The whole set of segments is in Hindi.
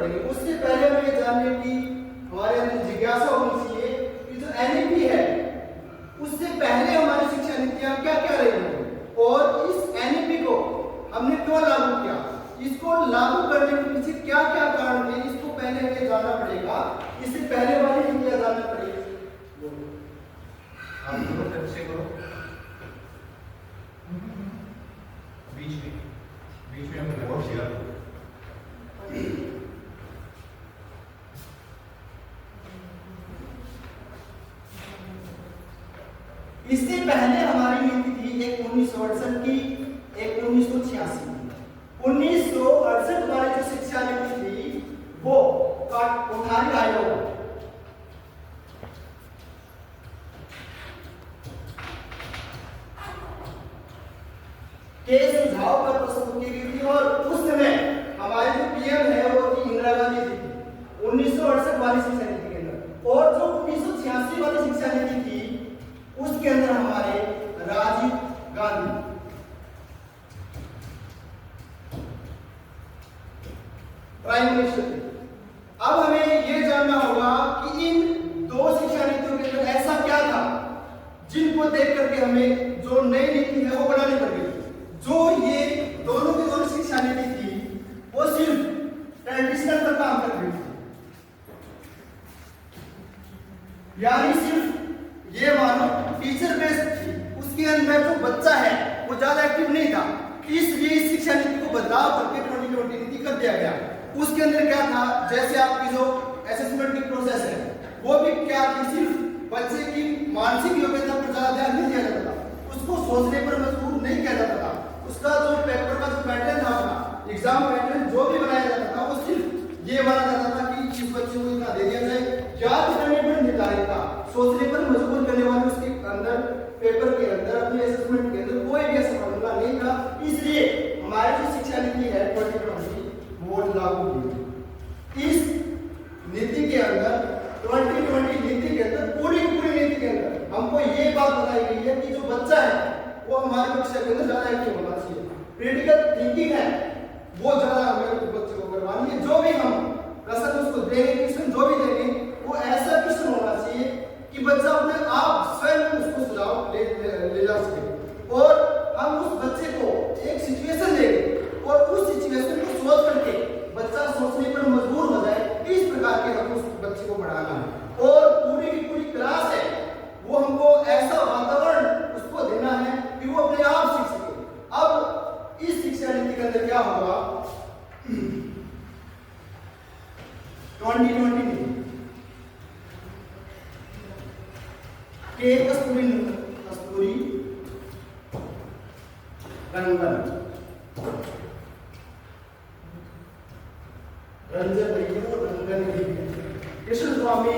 पड़ेंगे। उससे पहले हमें ये जानने की हमारे अंदर जिज्ञासा होनी चाहिए कि जो एनईपी है उससे पहले हमारी शिक्षा नीतियां क्या क्या रही हैं और इस एनईपी को हमने क्यों लागू किया, इसको लागू करने के पीछे क्या क्या कारण थे, इसको पहले हमें जानना पड़ेगा। इससे पहले वाली नीतियां जानना पड़ेगी। आप दोनों अच्छे करो, बीच में हमने बहुत किया। इससे पहले हमारी नीति थी एक 1968 की, एक 1986 की। 1968 वाली जो शिक्षा नीति थी वो कोठारी आयोग के सुझाव पर प्रस्तुत की गई थी और उस समय हमारे जो पीएम है वो थी इंदिरा गांधी जी थी 1968 वाली शिक्षा नीति के अंदर। और जो 1986 वाली शिक्षा नीति थी उसके अंदर हमारे राजीव गांधी प्राइम मिनिस्टर थे। अब हमें यह जानना होगा कि इन दो शिक्षा नीतियों के अंदर ऐसा क्या था जिनको देख करके हमें जो नई नीति है वो बनानी पड़ गई। जो ये दोनों की दोनों शिक्षा नीति थी वो सिर्फ ट्रेडिशनल पर काम कर रही थी, यानी सिर्फ ये मानो टीचर बेस्ड थी। उसके अंदर जो बच्चा है वो ज्यादा एक्टिव नहीं था, इसलिए इस शिक्षा नीति को बदलाव करके 2020 नीति कर दिया गया। उसके अंदर क्या था, जैसे आपकी जो असेसमेंट की प्रोसेस है वो भी क्या थी, सिर्फ बच्चे की मानसिक योग्यता पर ज्यादा ध्यान नहीं दिया जाता था, उसको सोचने पर मजबूर नहीं किया जाता था। उसका जो पेपर का जो पैटर्न था, अपना एग्जाम पैटर्न जो भी बनाया जाता था वो सिर्फ ये माना जाता था कि इस बच्चे को इतना दे दिया जाए, याद करने पर निर्धारित था, सोचने पर मजबूर करने वाले उसके अंदर पेपर के अंदर अपने असेसमेंट के अंदर कोई भी ऐसा फॉर्मूला नहीं था। इसलिए हमारी जो शिक्षा नीति है 2020 वो लागू की। इस नीति के अंदर 2020 नीति के अंदर पूरी नीति के अंदर हमको ये बात बताई गई है कि जो बच्चा है वो हमारी कक्षा के अंदर ज्यादा एक्टिव होना चाहिए, क्रिटिकल थिंकिंग है वो ज्यादा हमें बच्चे को करवानी है। जो भी हम प्रश्न उसको देंगे, क्वेश्चन जो भी देंगे वो ऐसा क्वेश्चन होना चाहिए कि बच्चा अपने आप स्वयं उसको सुझाव ले जा सके और हम उस बच्चे को एक सिचुएशन देंगे और उस सिचुएशन को सोच करके बच्चा सोचने पर मजबूर हो जाए, इस प्रकार के हम उस बच्चे को पढ़ाना है। और पूरी की पूरी क्लास है वो हमको ऐसा वातावरण उसको देना है कि वो अपने आप सीख सके। अब इस शिक्षा नीति के अंदर क्या होगा, 2020 नीति के कस्तूरी रंगन कृष्ण स्वामी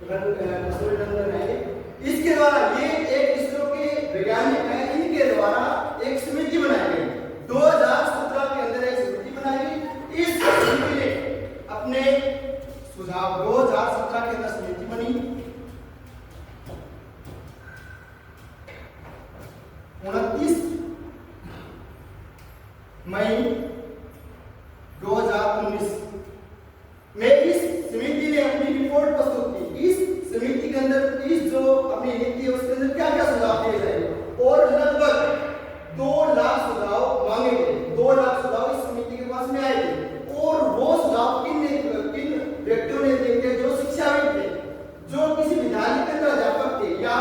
कस्तूरी रंगन है। इसके द्वारा ये एक इसरो के वैज्ञानिक हैं, इनके द्वारा एक समिति बनाई गई। 2017 के अंदर एक समिति बनाई गई। इस समिति ने अपने सुझाव 2017 के अंदर समिति बनी। 29 मई 2019 में इस समिति ने अपनी रिपोर्ट प्रस्तुत की। इस समिति के अंदर इस जो अपनी नीति है उसके अंदर क्या क्या सुझाव दिए जाएंगे और लगभग 2 लाख सुझाव मांगे गए। 2 लाख सुझाव इस समिति के पास में आए थे और वो सुझाव किन व्यक्तियों ने दिए थे, जो शिक्षाविद थे, जो किसी विद्यालय के अंदर अध्यापक थे या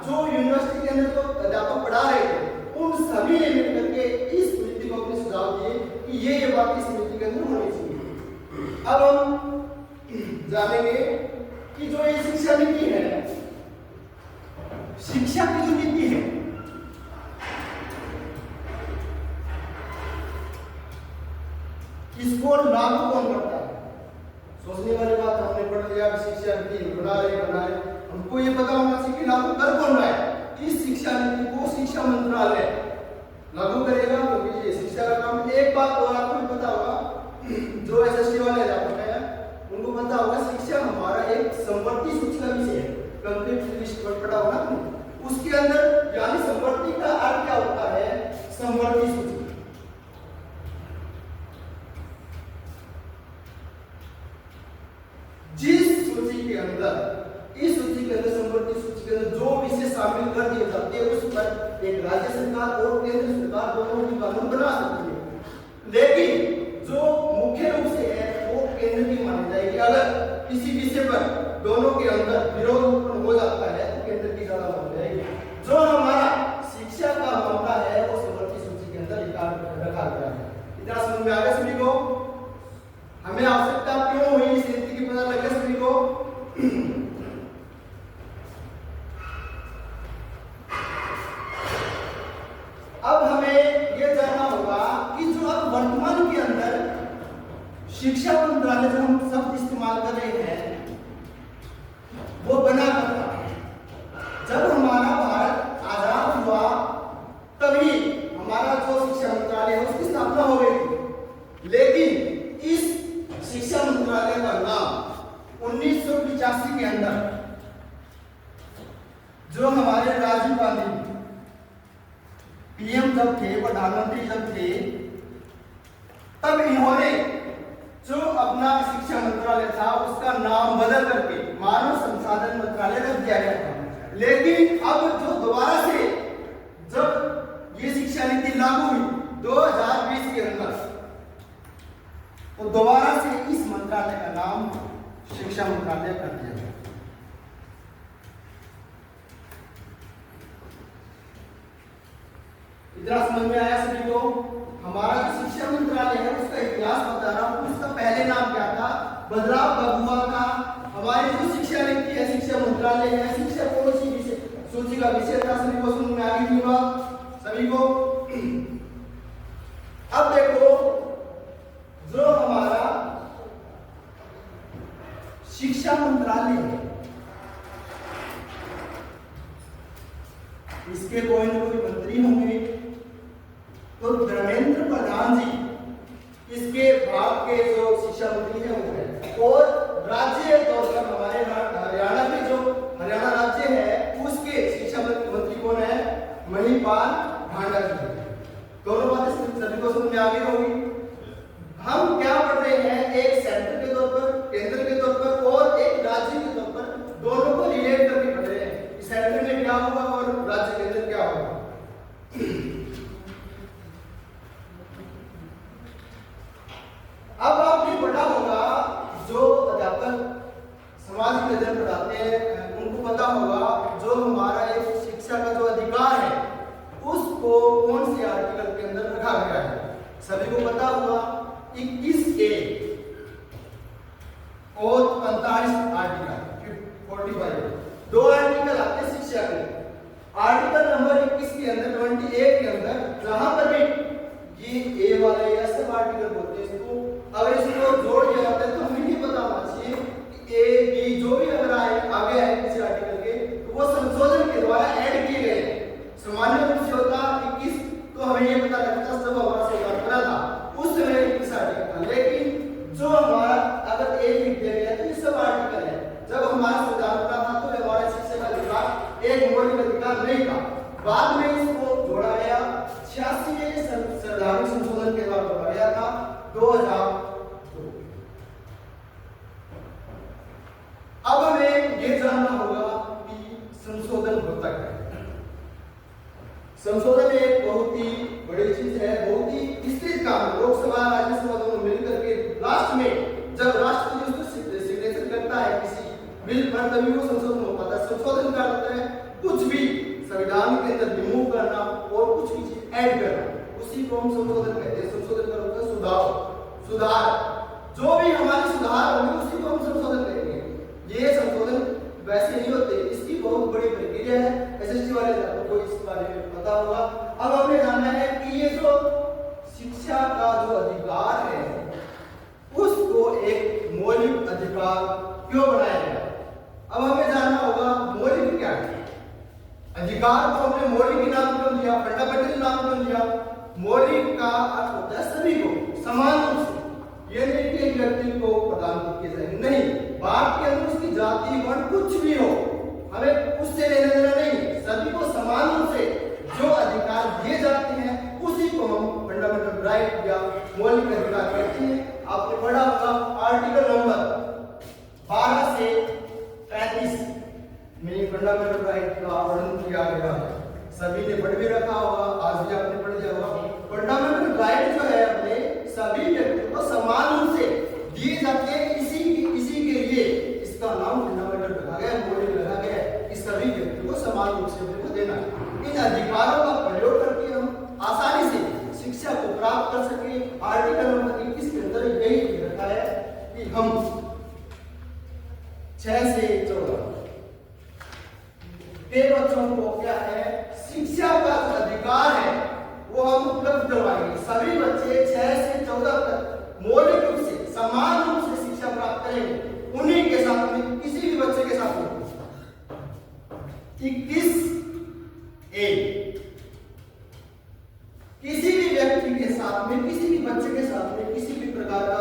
जो यूनिवर्सिटी के अंदर तो अध्यापक पढ़ा रहे थे, उन सभी ने मिलकर के इस समिति को अपने सुझाव दिए कि ये बात इस समिति के अंदर होनी चाहिए। अब हम जानेंगे कि जो ये शिक्षा नीति है, शिक्षा की जो नीति है इसको लागू कौन करता है। सोचने वाली बात हमने पढ़ लिया कि शिक्षा नीति बना रहे, हमको ये पता होना चाहिए कि लागू कर कौन रहा है। इस शिक्षा नीति को शिक्षा मंत्रालय लागू करेगा क्योंकि ये शिक्षा का काम। एक बात और आपको भी पता होगा, जो एसएसटी वाले अध्यापक हैं उनको पता होगा शिक्षा हमारा एक संवर्ती सूची का विषय है, कंप्लीट लिस्ट पढ़ा होगा ना, उसके अंदर यानी संवर्ती का अर्थ क्या होता है, संवर्ती सूची। के अंदर, इस सूची के अंदर, संवर्ती सूची के अंदर जो विषय शामिल कर दिए जाते हैं उस पर एक राज्य सरकार और केंद्र सरकार दोनों भी कानून बना सकती है। लेकिन जो मुख्य रूप से है वो केंद्र की मानी जाएगी। अगर किसी विषय पर दोनों के अंदर विरोध उत्पन्न हो जाता है तो केंद्र की ज्यादा मानी जाएगी। जो हमारा शिक्षा का मामला है वो संवर्ती सूची के अंदर रखा गया है। इतना समझ में आ गया सभी को? हमें आवश्यकता क्यों हुई इस नीति की, पता लगे सभी को? अब हमें यह जानना होगा कि जो अब वर्तमान के अंदर शिक्षा मंत्रालय जो हम शब्द इस्तेमाल कर रहे हैं वो बना करता है। जब हमारा भारत आजाद हुआ तभी हमारा जो शिक्षा मंत्रालय है उसकी स्थापना हो गई थी। लेकिन इस शिक्षा मंत्रालय का नाम 1985 के अंदर जो हमारे राजीव गांधी पीएम जब थे, प्रधानमंत्री जब थे, तब इन्होंने जो अपना शिक्षा मंत्रालय था उसका नाम बदल करके मानव संसाधन मंत्रालय रख दिया गया था। लेकिन अब जो दोबारा से जब ये शिक्षा नीति लागू हुई 2020 के अंदर, तो दोबारा से इस मंत्रालय का नाम शिक्षा मंत्रालय कर दिया गया। इतना समझ में आया सभी को? हमारा जो शिक्षा मंत्रालय है उसका इतिहास बता रहा हूं। उसका पहले नाम क्या था? बदलाव कब हुआ था? हमारी जो शिक्षा नीति है, शिक्षा मंत्रालय है, शिक्षा पॉलिसी विषय सूची का विषय था। सभी को समझ में आ गई बात? सभी को? अब देखो, जो हमारा शिक्षा मंत्रालय है इसके कोई ना कोई मंत्री होंगे। तो धर्मेंद्र प्रधान जी इसके भाग के जो शिक्षा मंत्री है वो है। और राज्य तौर पर हमारे हरियाणा के जो हरियाणा राज्य है उसके शिक्षा मंत्री कौन है? मणिपाल ढांडा जी। दोनों बातें सभी को समझ में आ गई होगी। हम क्या पढ़ रहे हैं? एक सेंटर के तौर पर, केंद्र के तौर पर और एक राज्य के तौर पर, दोनों को रिलेट करके पढ़ रहे हैं। सेंटर में क्या होगा और राज्य के अंदर क्या होगा। अब आपने पढ़ा होगा, जो अध्यापक सामाजिक अध्ययन पढ़ाते हैं उनको पता होगा जो हमारा एक शिक्षा का जो अधिकार है उसको कौन से आर्टिकल के अंदर रखा गया है। सभी को पता होगा 21A और 45 आर्टिकल 45 दो आर्टिकल आते हैं शिक्षा के। आर्टिकल नंबर 21 के अंदर 28 के अंदर जहां पर भी ये ए वाला या सब आर्टिकल होते हैं, इसको अगर इसको जोड़ दिया जाता है तो हमें नहीं पता होना चाहिए कि ए बी जो भी अगर आगे है किसी आर्टिकल के तो वो संशोधन के द्वारा ऐड किए गए हैं। सामान्य रूप से होता 21 तो हमें ये पता लगता जब हमारा संविधान बना था उस समय 21 आर्टिकल था। लेकिन जो हमारा अगर ए लिख दिया गया तो ये सब आर्टिकल है। जब हमारा संविधान बना था तो हमारा शिक्षा का अधिकार एक मौलिक अधिकार नहीं था। बाद में इसको जोड़ा गया 86वें संवैधानिक संशोधन के द्वारा जोड़ा गया था 2002। अब हमें ये जानना होगा कि संशोधन होता क्या है। संशोधन एक बहुत ही बड़ी चीज है, बहुत ही विस्तृत काम। लोकसभा राज्यसभा दोनों मिलकर के लास्ट में जब राष्ट्रपति उसको सिग्नेचर करता है किसी बिल पर तभी वो संशोधन हो पाता है। संशोधन क्या होता है? कुछ भी संविधान के अंदर रिमूव करना और कुछ भी चीज ऐड करना, उसी को हम संशोधन कहते हैं। संशोधन का मतलब सुधार, जो भी हमारे सुधार होंगे उसी को हम संशोधन कहेंगे। ये संशोधन वैसे नहीं होते, इसकी बहुत बड़ी प्रक्रिया है। एसएसटी वाले आपको इस बारे में पता होगा। अब हमें जानना है कि ये जो शिक्षा का जो अधिकार है उसको एक मौलिक अधिकार क्यों बनाया गया। अब हमें जानना होगा मौलिक क्या है। अधिकार को हमने मौलिक नाम क्यों दिया, फंडामेंटल नाम क्यों दिया? मौलिक का अर्थ होता है सभी को समान रूप से, ये नहीं कि एक व्यक्ति को प्रदान किए जाएंगे, नहीं। बात के अंदर उसकी जाति वर्ण कुछ भी हो, हमें उससे लेना देना नहीं। सभी को समान रूप से जो अधिकार दिए जाते हैं उसी को हम फंडामेंटल राइट या मौलिक अधिकार कहते हैं। आपने पढ़ा होगा आर्टिकल नंबर 12 से का वर्णन किया गया है। सभी ने पढ़ भी रखा होगा, आज भी आपने पढ़ लिया होगा। फंडामेंटल राइट जो है अपने सभी व्यक्तियों को समान रूप से दिए जाते हैं। इसी के लिए इसका नाम फंडामेंटल रखा गया है, मौलिक रखा गया है कि सभी व्यक्तियों को समान रूप से अपने को देना है। इन अधिकारों का प्रयोग करके हम आसानी से शिक्षा को प्राप्त कर सके। आर्टिकल नंबर 21 के अंदर यही रखा है कि हम 6 से 14 बच्चों को क्या है शिक्षा का जो अधिकार है वो हम उपलब्ध करवाएंगे। सभी बच्चे 6 से 14 तक मौलिक रूप से समान रूप से शिक्षा प्राप्त करेंगे। उन्हीं के साथ में किसी भी बच्चे के साथ में 21A किसी भी व्यक्ति के साथ में, किसी भी बच्चे के साथ में किसी भी प्रकार का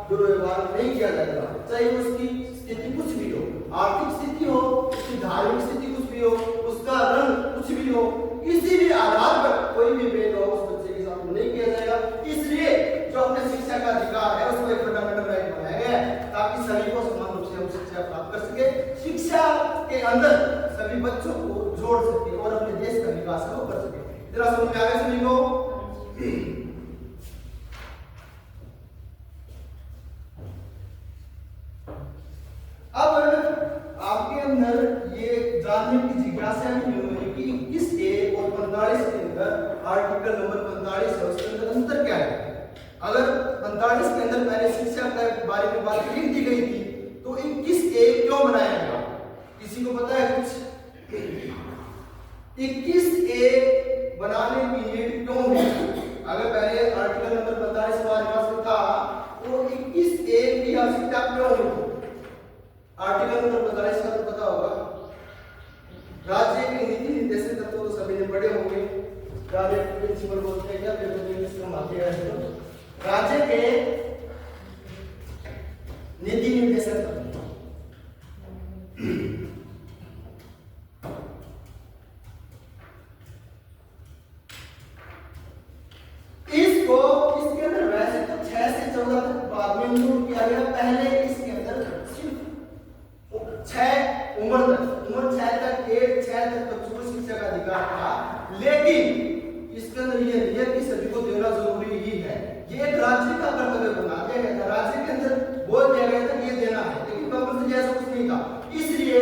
दुर्व्यवहार नहीं किया जाएगा, चाहे उसकी स्थिति कुछ भी हो, आर्थिक स्थिति हो, उसकी धार्मिक स्थिति कुछ भी हो, उसका रंग कुछ भी हो, किसी भी आधार पर कोई भी भेदभाव उस बच्चे के साथ नहीं किया जाएगा। इसलिए जो अपने शिक्षा का अधिकार है उसको एक फंडामेंटल राइट बनाया गया है ताकि सभी को समान रूप से हम शिक्षा प्राप्त कर सके, शिक्षा के अंदर सभी बच्चों को जोड़ सके और अपने देश का विकास को कर सके। जरा समझ में आ गया सभी को? अब आपके अंदर ये जानने की जिज्ञासा भी होगी कि 21A और 45 के अंदर आर्टिकल नंबर 45 है, उसके अंदर अंतर क्या है। अगर 45 के अंदर पहले शिक्षा के बारे में बात लिख दी गई थी तो 21A क्यों बनाया गया, किसी को पता है कुछ? 21A बनाने की नीड क्यों हुई? अगर पहले आर्टिकल नंबर 45 हमारे पास में था तो 21A की आवश्यकता क्यों हुई? आर्टिकल नंबर 45 का तो पता होगा। राज्य के नीति निर्देशक तत्व तो सभी ने पढ़े होंगे। डायरेक्ट प्रिंसिपल बोलते हैं क्या, पेपर में इसका माध्यम है तो राज्य के नीति निर्देशक तत्व इसको इसके अंदर वैसे तो 6 से 14 तक बाद में इंक्लूड किया गया, पहले इसके अंदर सिर्फ 6 उम्र तक 6 तक बच्चों को शिक्षा का अधिकार था। लेकिन इसके अंदर ये नहीं है कि सभी को देना जरूरी ही है, ये एक राज्य का कर्तव्य बना दिया गया था। राज्य के अंदर बोल दिया गया था कि ये देना है, लेकिन कंपल्सरी ऐसा कुछ नहीं था। इसलिए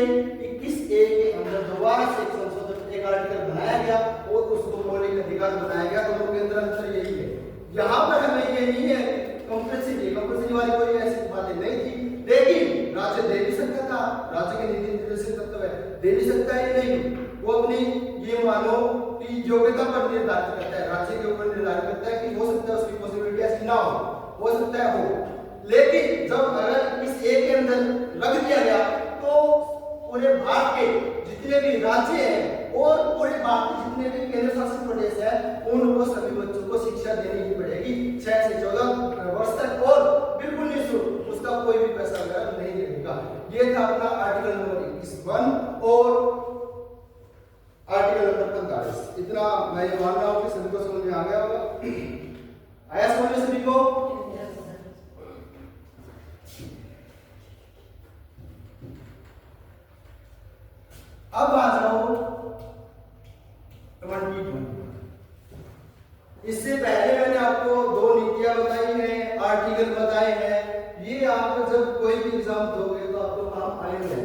21A के अंदर दोबारा से संशोधन एक आर्टिकल बनाया गया और उसको मौलिक अधिकार बनाया गया। दोनों के अंदर अंतर यही है। यहाँ पर हमें ये नहीं है कंपल्सरी वाली कोई ऐसी बातें नहीं थी, लेकिन राज्य दे भी सकता था, राज्य के नीति निर्देशक तत्व है, दे भी सकता है नहीं, वो अपनी ये मानो कि योग्यता पर निर्धारित करता है, राज्य के ऊपर निर्धारित करता है कि हो सकता है उसकी पॉसिबिलिटी ऐसी ना हो सकता है हो। लेकिन जब अगर इस A के अंदर रख दिया गया तो पूरे भारत के जितने भी राज्य हैं और पूरे भारत के जितने भी केंद्र शासित प्रदेश है उनको सभी बच्चों को शिक्षा देनी ही पड़ेगी 6 से 14 वर्ष तक, और बिल्कुल निःशुल्क, उसका कोई भी पैसा वगैरह नहीं लगेगा। ये था अपना आर्टिकल नंबर 21(1) और आर्टिकल नंबर 45। इतना मैं मान रहा हूँ कि सभी को समझ में आ गया होगा। आया समझ में सभी को? अब आ जाओ 22। इससे पहले मैंने आपको 2 नीतियां बताई हैं, आर्टिकल बताए हैं। ये आप जब कोई भी एग्जाम दोगे तो आपको काम आएंगे।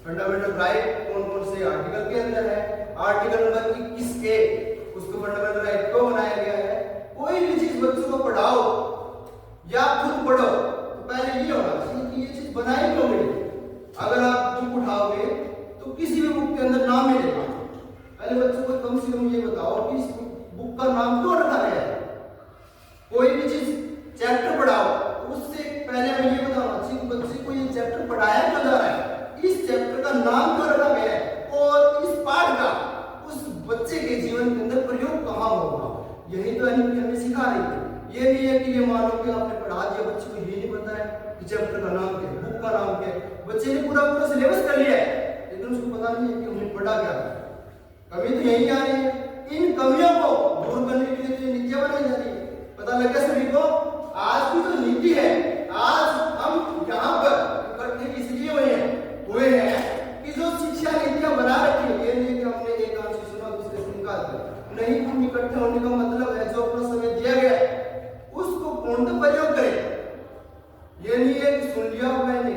फंडामेंटल राइट कौन कौन से आर्टिकल के अंदर है, आर्टिकल नंबर 21A उसको फंडामेंटल राइट क्यों बनाया गया है। कोई भी चीज बच्चों को पढ़ाओ या खुद पढ़ो तो पहले ये होना चाहिए कि ये चीज बनाई क्यों गई। अगर आप बुक उठाओगे तो किसी भी बुक के अंदर नाम मिलेगा, पहले बच्चों को कम से कम ये बताओ कि इस बुक का नाम क्यों रखा गया है। कोई भी चीज चैप्टर पढ़ाओ तो उससे पहले मैं ये बताना चाहिए बच्चे को ये चैप्टर पढ़ाया क्यों जा रहा है, इस चैप्टर का नाम क्यों रखा गया है और इस पाठ का उस बच्चे के जीवन के अंदर प्रयोग कहाँ होगा। यही तो हमें सिखा रही है। ये नहीं है कि ये मानो कि आपने पढ़ा दिया बच्चे को ये नहीं पता है कि चैप्टर का नाम क्या है, बुक का नाम क्या है। बच्चे ने पूरा सिलेबस कर लिया है लेकिन उसको पता नहीं है कि हमने पढ़ा क्या है। कमी तो यही आ रही है। इन कमियों को दूर करने के लिए जो नीतियां बनाई जा रही है, पता लग गया सभी को। आज की जो नीति है, आज हम यहाँ पर इकट्ठे इसलिए हुए हैं कि जो शिक्षा नीतियां बना रखी है ये सुन लिया मैंने,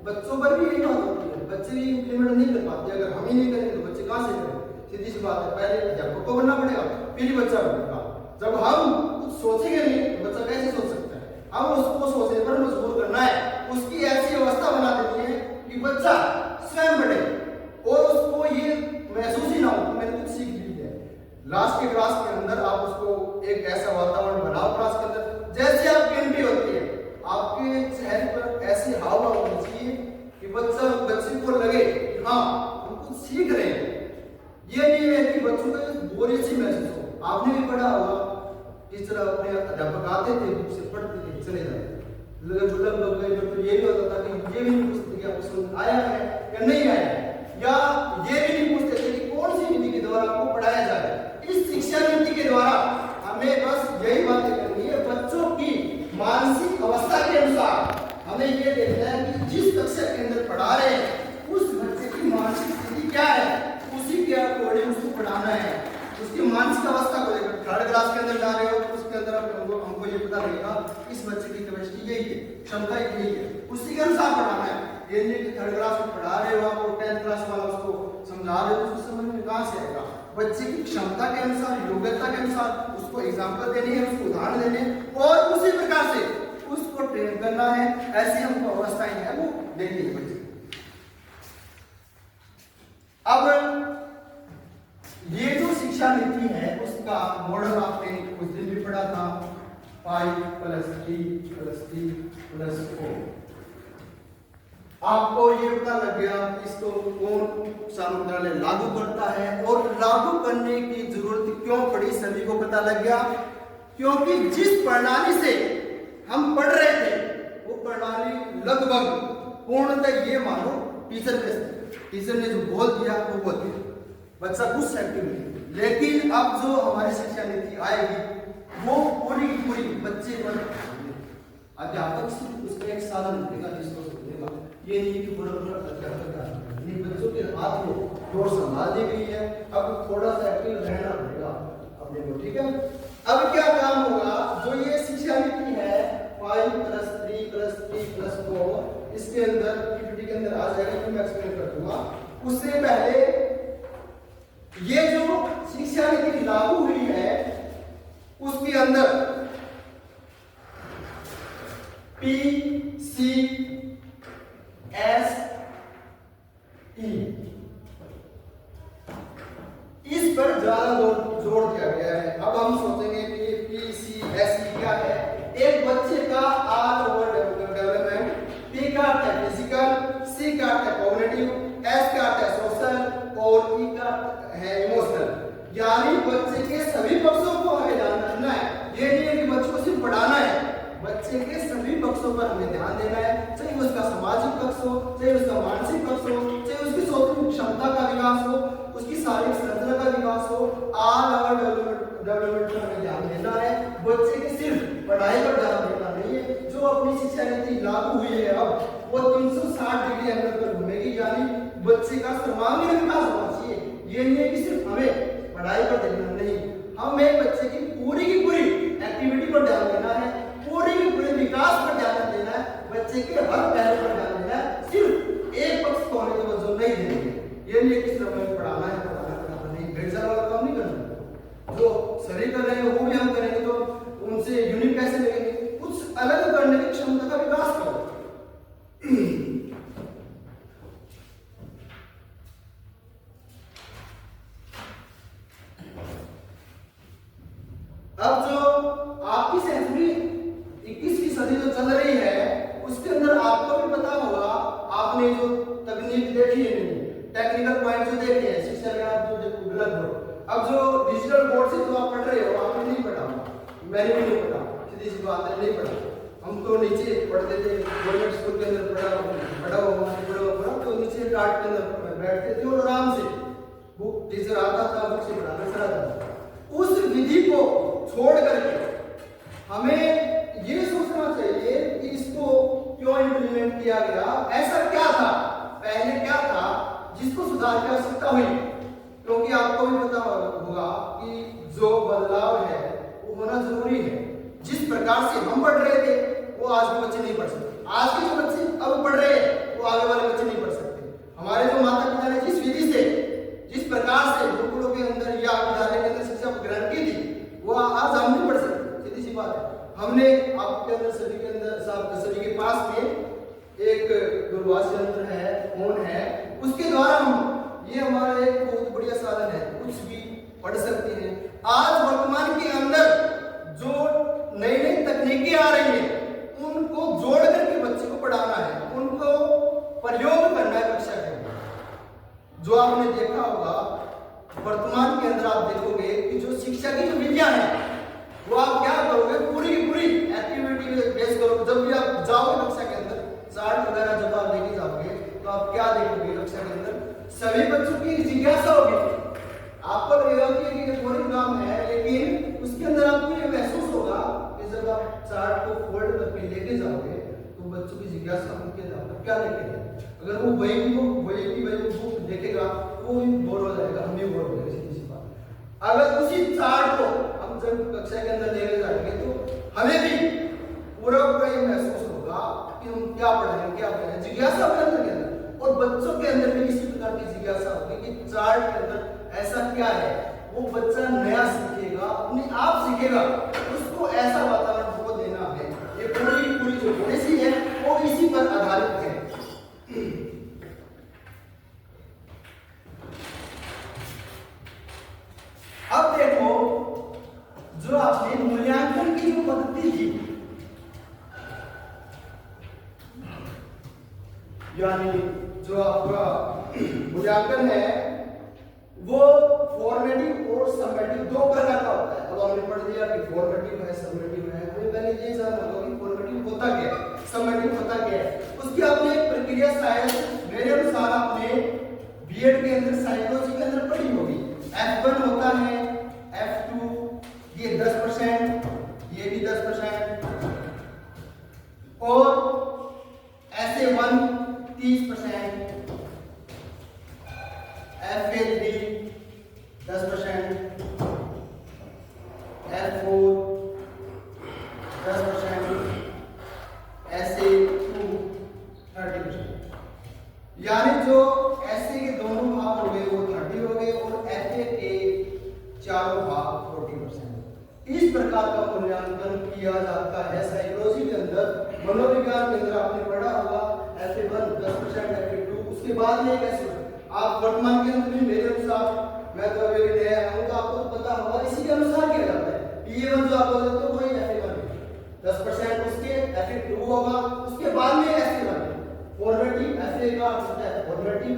बच्चों पर भी यही बात होती है, बच्चे भी इम्प्लीमेंट नहीं कर पाते। अगर हम ही नहीं करेंगे तो बच्चे कहाँ से करेंगे? सीधी सी बात है, पहले अध्यापक को बनना पड़ेगा, फिर ही बच्चा बनेगा। जब हम कुछ सोचेंगे नहीं तो बच्चा कैसे सोच सकता है? हम उसको सोचने पर मजबूर करना है, उसकी ऐसी अवस्था बना देनी है कि बच्चा स्वयं बढ़े और उसको ये महसूस ही ना हो कि मैंने कुछ सीख ली है। लास्ट के क्लास के अंदर आप उसको एक ऐसा वातावरण बनाओ क्लास के अंदर, जैसे आपकी एंट्री होती है आपके चेहरे पर ऐसे हाव भाव होने चाहिए कि बच्चे को लगे कि हाँ हम कुछ सीख रहे हैं। ये नहीं है कि बच्चों को बोरियत सी महसूस हो। आपने भी पढ़ा होगा, इस तरह अपने अध्यापक आते थे, बुक से पढ़ते थे, चले जाते थे, जुलम लग गए, तो ये भी होता था कि ये भी नहीं पूछते कि आपको समझ आया है या नहीं आया है, या ये भी नहीं पूछते थे कि कौन सी विधि के द्वारा आपको पढ़ाया जा रहा है। इस शिक्षा नीति के द्वारा हमें बस यही बातें करनी है, बच्चों की मानसिक अवस्था के अनुसार हमें ये देखना है कि जिस कक्षा के अंदर पढ़ा रहे हैं उस बच्चे की मानसिक स्थिति क्या है, उसी के अकॉर्डिंग उसको पढ़ाना है। उसकी मानसिक अवस्था को लेकर थर्ड क्लास के अंदर जा रहे हो तो उसके अंदर हमको ये पता लगेगा इस बच्चे की कैपेसिटी यही है, क्षमता यही है, उसी के अनुसार पढ़ाना है। ये नहीं कि थर्ड क्लास में पढ़ा रहे हो आप और 10th क्लास वाला उसको समझा रहे हो तो उसको समझ में कहाँ से आएगा? बच्चे की क्षमता के अनुसार, योग्यता के अनुसार उसको एग्जाम्पल देनी है, उसको उदाहरण देने और उसी प्रकार से उसको ट्रेन करना है। ऐसी हमको अवस्थाएं है वो देखनी है बच्चे। अब ये जो शिक्षा नीति है उसका मॉडल आपने कुछ दिन भी पढ़ा था, 5 + 3 + 3 + 4। आपको ये पता लग गया कि इसको कौन सा मंत्रालय लागू करता है और लागू करने की जरूरत क्यों पड़ी, सभी को पता लग गया। क्योंकि जिस प्रणाली से हम पढ़ रहे थे वो प्रणाली लगभग पूर्णतः ये मानो टीचर ने जो बोल दिया वो बोल दिया, बच्चा कुछ एक्टिव नहीं। लेकिन अब जो हमारी शिक्षा नीति आएगी वो पूरी की पूरी बच्चे पर अध्यापक सिर्फ उसका एक साधन देगा जिसको सुनेगा। ये नहीं कि पूरा अध्यापक नहीं, बच्चों के हाथ में डोर संभाल दी गई है, अब थोड़ा सा एक्टिव रहना पड़ेगा अपने को, ठीक है। अब क्या काम होगा, जो ये शिक्षा नीति है 5 + 3 + 3 + 4 इसके अंदर पीपीटी के अंदर आ जाएगा, तो मैं एक्सप्लेन कर दूंगा। उससे पहले ये जो शिक्षा नीति लागू हुई है उसके अंदर PCSE इस पर ज्यादा जोर दिया गया है। अब हम सोचेंगे कि PCSE क्या है? एक बच्चे का ऑल ओवर डेवलपमेंट, P का अर्थ है फिजिकल, C का अर्थ है कॉग्निटिव, S का अर्थ है सोशल और E का है इमोशनल। यानी बच्चे के सभी पक्षों को हमें ध्यान रखना है। ये नहीं है कि बच्चों को सिर्फ पढ़ाना है, बच्चे के सभी पक्षों पर हमें ध्यान देना है, चाहे उसका सामाजिक पक्ष हो, चाहे उसका मानसिक पक्ष हो, चाहे उसकी सोचने क्षमता का विकास हो, उसकी शारीरिक संरचना का विकास हो, ऑल ओवर डेवलपमेंट पर हमें ध्यान देना है। बच्चे के सिर्फ पढ़ाई पर ध्यान देना नहीं है। जो अपनी शिक्षा नीति लागू हुई है अब वो 360 डिग्री एंगल पर घूमेगी, यानी बच्चे का सर्वांगीण विकास होना चाहिए। ये नहीं है कि सिर्फ हमें पढ़ाई पर ध्यान नहीं, हमें बच्चे की पूरी एक्टिविटी पर ध्यान देना है, पूरे विकास पर ध्यान देना है, बच्चे के हर पहलू पर ध्यान देना है। सिर्फ एक पक्ष को हमें तवज्जो नहीं देनी। ये नहीं कि सिर्फ हमें पढ़ाना नहीं, भेड़चाल वाला काम नहीं करना। जो सभी कर रहे हैं वो भी हम करेंगे तो उनसे यूनिक कैसे लगेंगे? कुछ अलग करने की क्षमता का विकास करो। अब जो आपकी सेंचुरी 21वीं सदी जो चल रही है उसके अंदर आपको भी पता होगा, आपने जो तकनीक देखी है, टेक्निकल पॉइंट जो देखे हैं शिक्षा में, आप जो ब्लैक बोर्ड, अब जो डिजिटल बोर्ड से जो आप पढ़ रहे हो आपने नहीं पढ़ा, मैंने भी नहीं पढ़ा, सीधी सी बात है नहीं पढ़ा। हम तो नीचे पढ़ते थे, गवर्नमेंट स्कूल के अंदर पढ़ा तो नीचे टाट के अंदर बैठते थे और आराम से बुक टीचर आता था, बुक से पढ़ाना चला जाता था। उस विधि को छोड़ करके हमें ये सोचना चाहिए कि इसको क्यों इम्प्लीमेंट किया गया, ऐसा क्या था, पहले क्या था जिसको सुधार की आवश्यकता हुई। क्योंकि आपको भी पता होगा कि जो बदलाव है वो होना जरूरी है। जिस प्रकार से हम पढ़ रहे थे वो आज के बच्चे नहीं पढ़ सकते। आज के जो बच्चे अब पढ़ रहे हैं वो आगे वाले बच्चे नहीं पढ़ सकते। हमारे जो माता पिता ने जिस विधि से, जिस प्रकार से गुरुकुलों के अंदर या विद्यालय के अंदर शिक्षा ग्रहण की थी, वो आज हम नहीं पढ़ सकते। सीधी सी बात है। हमने आपके अंदर सभी के अंदर सभी के पास में एक दूरभाष यंत्र है, फोन है, उसके द्वारा हम, ये हमारा एक बहुत बढ़िया साधन है, कुछ भी पढ़ सकते हैं। आज वर्तमान के अंदर जो नई नई तकनीकें आ रही हैं, उनको जोड़ करके बच्चे को पढ़ाना है, उनको प्रयोग करना है कक्षा के अंदर। जो आपने देखा होगा वर्तमान के अंदर, आप देखोगे कि जो शिक्षा की जो विधियां है, वो आप क्या करोगे, पूरी की पूरी एक्टिविटी बेस करोगे। जब भी आप जाओगे कक्षा के अंदर, चार्ट वगैरह जब आप लेके जाओगे, तो आप क्या देखोगे कक्षा के अंदर, सभी बच्चों की जिज्ञासा होगी। आपको लगेगा कि ये बोरिंग काम है, लेकिन उसके अंदर आपको ये महसूस होगा कि जब आप चार्ट को फोल्ड करके लेके जाओगे, तो बच्चों की जिज्ञासा उनके जाओगे क्या लेके जाए। अगर वो वही बुक देखेगा, वो भी बोर हो जाएगा, हम भी बोर हो जाएंगे। सीधी सी बात। अगर उसी चार्ट को हम जब कक्षा के अंदर लेके जाएंगे, तो हमें भी पूरा ये महसूस होगा कि हम क्या पढ़ेंगे, जिज्ञासा अपने अंदर के अंदर, और बच्चों के अंदर भी इसी प्रकार की जिज्ञासा होगी कि चार्ट के अंदर ऐसा क्या है। वो बच्चा नया सीखेगा, अपने आप सीखेगा, उसको ऐसा वातावरण को देना है। ये पूरी जो पॉलिसी है वो इसी पर आधारित है। अब देखो, जो आपने मूल्यांकन की जो पद्धति थी, यानी जो आपका मूल्यांकन है, वो फॉर्मेटिव और समेटिव दो प्रकार का होता है। अब हमने पढ़ लिया कि फॉर्मेटिव है, समेटिव है। हमें पहले ये जानना होगा कि फॉर्मेटिव होता क्या है, समेटिव होता क्या है। उसकी आपने एक प्रक्रिया शायद मेरे अनुसार आपने बीएड के अंदर साइकोलॉजी के अंदर पढ़ी होगी। F1 होता है, F2 ये 10%, ये भी 10%, और SA1 30%, FA3 10%, F4 10%, SA2 30%। यानी जो SA के दोनों भाग हो गए वो 30 हो गए, और FA के चारों भाग 40%। इस प्रकार का मूल्यांकन किया जाता है साइकोलॉजी के अंदर। मनोविज्ञान के अंदर आपने पढ़ा होगा FA1 10%, FA2, उसके बाद में कैसे आप वर्तमान के अंदर मेरे अनुसार, मैं तो अभी नया हूं, तो आपको तो पता होगा इसी के अनुसार किया जाता है। PA1 जो आप बोलते हो वही FA1 10%, उसके FA2 होगा, उसके बाद में SA1 फॉर्मेटिव। FA का होता है फॉर्मेटिव,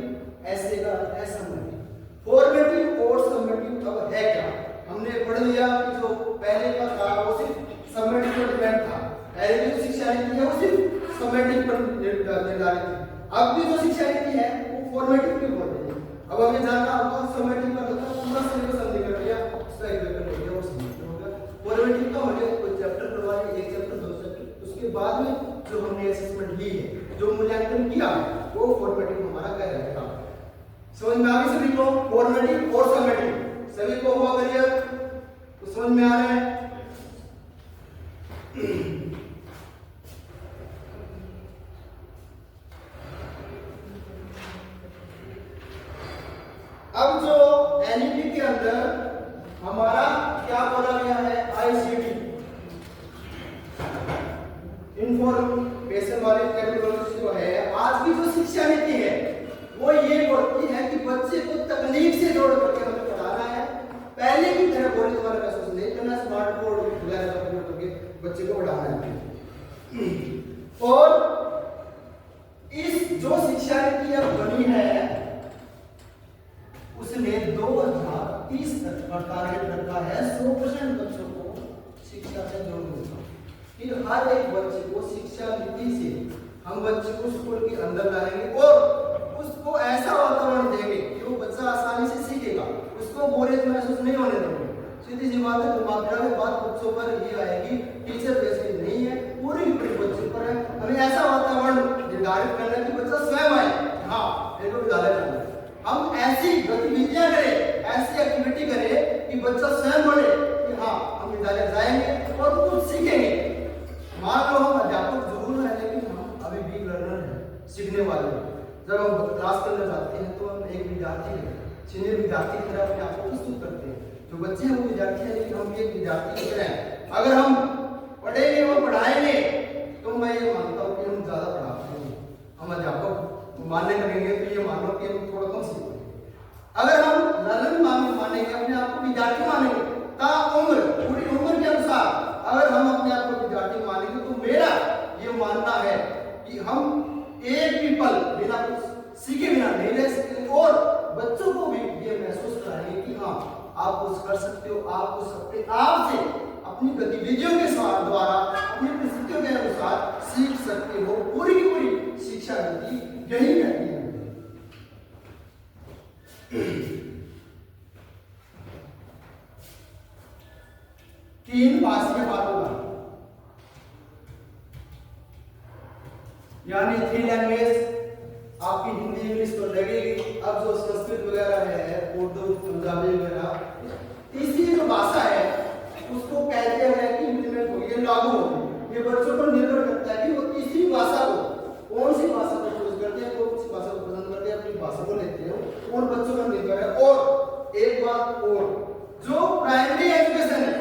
SA का है समेटिव। फॉर्मेटिव और समेटिव अब है क्या, हमने पढ़ लिया कि जो पहले का था वो सिर्फ समेटिव पर डिपेंड था। पहले की जो शिक्षा नीति है वो सिर्फ समेटिव पर निर्धारित थी। अब की जो शिक्षा नीति है वो फॉर्मेटिव की बोलते हैं। अब हमें जानना होगा समेटिव का मतलब पूरा सिलेबस हमने कर लिया, उसका एक पेपर ले लिया, वो समेटिव हो गया। फॉर्मेटिव का हो गया कोई चैप्टर पढ़वा लिया, एक चैप्टर दो चैप्टर, उसके बाद में जो हमने असेसमेंट ली है, जो मूल्यांकन किया, वो फॉर्मेटिव हमारा कहलाएगा। समझ में आ गई सभी को? फॉर्मेटिव और समेटिव सभी को हुआ क्लियर? तो समझ में आ रहा है? अब जो एनईपी के अंदर हमारा क्या बोला गया है, आईसीटी इंफॉर्मेशन वाली टेक्नोलॉजी जो है, आज की जो शिक्षा नीति है वो ये बोलती है कि बच्चे को तकनीक से जोड़ करके हमें पढ़ाना है। पहले की तरह बोलने वाला महसूस नहीं करना, स्मार्ट बोर्ड वगैरह का प्रयोग करके बच्चे को पढ़ाना है। और इस जो शिक्षा नीति अब बनी है उसने 2030 तक का टारगेट रखा है 100% बच्चों को शिक्षा से जोड़ने का। कि हर एक बच्चे को शिक्षा नीति से हम बच्चे को स्कूल के अंदर लाएंगे और उसको ऐसा वातावरण देंगे कि वो बच्चा आसानी से सीखेगा, उसको बोरियत महसूस नहीं होने देंगे। सीधी सी बात है, मात्रा में बात बच्चों पर ये आएगी, टीचर वैसे नहीं है, पूरी बच्चे पर है। हमें ऐसा वातावरण निर्धारित करना है कि बच्चा स्वयं आए, हाँ मेरे को विद्यालय जाना है। हम ऐसी गतिविधियां करें, ऐसी एक्टिविटी करें कि बच्चा स्वयं बोले कि हाँ हम विद्यालय जाएंगे और कुछ सीखेंगे। मान लो हम अध्यापक जरूर है, लेकिन हम अभी भी लर्नर हैं। जब हम क्लास के अंदर जाते हैं तो हम एक विद्यार्थी की तरह, सीनियर विद्यार्थी की तरह अपने आप को प्रस्तुत करते हैं। जो बच्चे हैं वो विद्यार्थी हैं, लेकिन हम एक विद्यार्थी की तरह हैं। अगर हम पढ़ेंगे और पढ़ाएंगे तो मैं ये मानता हूँ कि हम ज़्यादा पढ़ाते हैं, हम अध्यापक मानने लगेंगे तो ये मानो कि हम थोड़ा कम सीखेंगे। अगर हम लर्निंग मानेंगे, अपने आप को विद्यार्थी मानेंगे, ता उम्र पूरी उम्र के अनुसार अगर हम अपने आप को विद्यार्थी मानेंगे तो मेरा ये मानना है कि हम एक भी पल बिना कुछ सीखे बिना नहीं रह सकते और बच्चों को भी ये महसूस कराएंगे कि हाँ आप कुछ कर सकते हो, आप कुछ अपने आप से अपनी गतिविधियों के द्वारा अपनी परिस्थितियों के अनुसार सीख सकते हो। पूरी की पूरी शिक्षा नीति यही कहती है। तीन भाषीय बातों का यानी 3 लैंग्वेज आपकी हिंदी इंग्लिश तो लगेगी। अब जो संस्कृत वगैरह है, उर्दू पंजाबी वगैरह, तीसरी जो भाषा है उसको कहते हैं कि इम्प्लीमेंट हो गई, लागू हो गई। ये बच्चों पर निर्भर करता है कि वो तीसरी भाषा को कौन सी भाषा को चूज करते हैं, कौन सी भाषा को पसंद करते हैं, अपनी भाषा को लेते हैं, उन बच्चों पर निर्भर है। और एक बात और, जो प्राइमरी एजुकेशन है,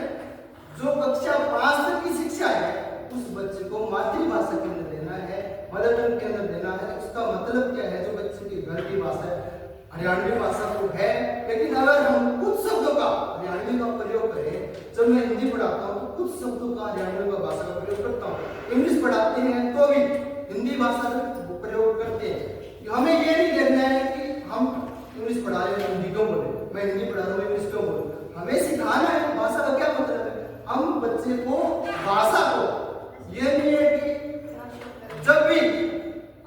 जो कक्षा 5 तक की शिक्षा है, उस बच्चे को मातृभाषा के अंदर देना है, मदर टंग के अंदर देना है। उसका मतलब क्या है, जो बच्चे की घर की भाषा है हरियाणवी भाषा तो है, लेकिन अगर हम कुछ शब्दों का हरियाणवी का प्रयोग करें, जब मैं हिंदी पढ़ाता हूँ तो कुछ शब्दों का हरियाणवी भाषा का प्रयोग करता हूँ, इंग्लिश पढ़ाते हैं तो भी हिंदी भाषा का प्रयोग करते हैं। हमें ये नहीं देखना है कि हम इंग्लिश पढ़ा रहे हैं हिंदी क्यों बोले, मैं हिंदी पढ़ा रहा हूँ इंग्लिश क्यों बोले। हमें सिखाना है भाषा का क्या मतलब है। हम बच्चे को भाषा को, ये नहीं है कि जब भी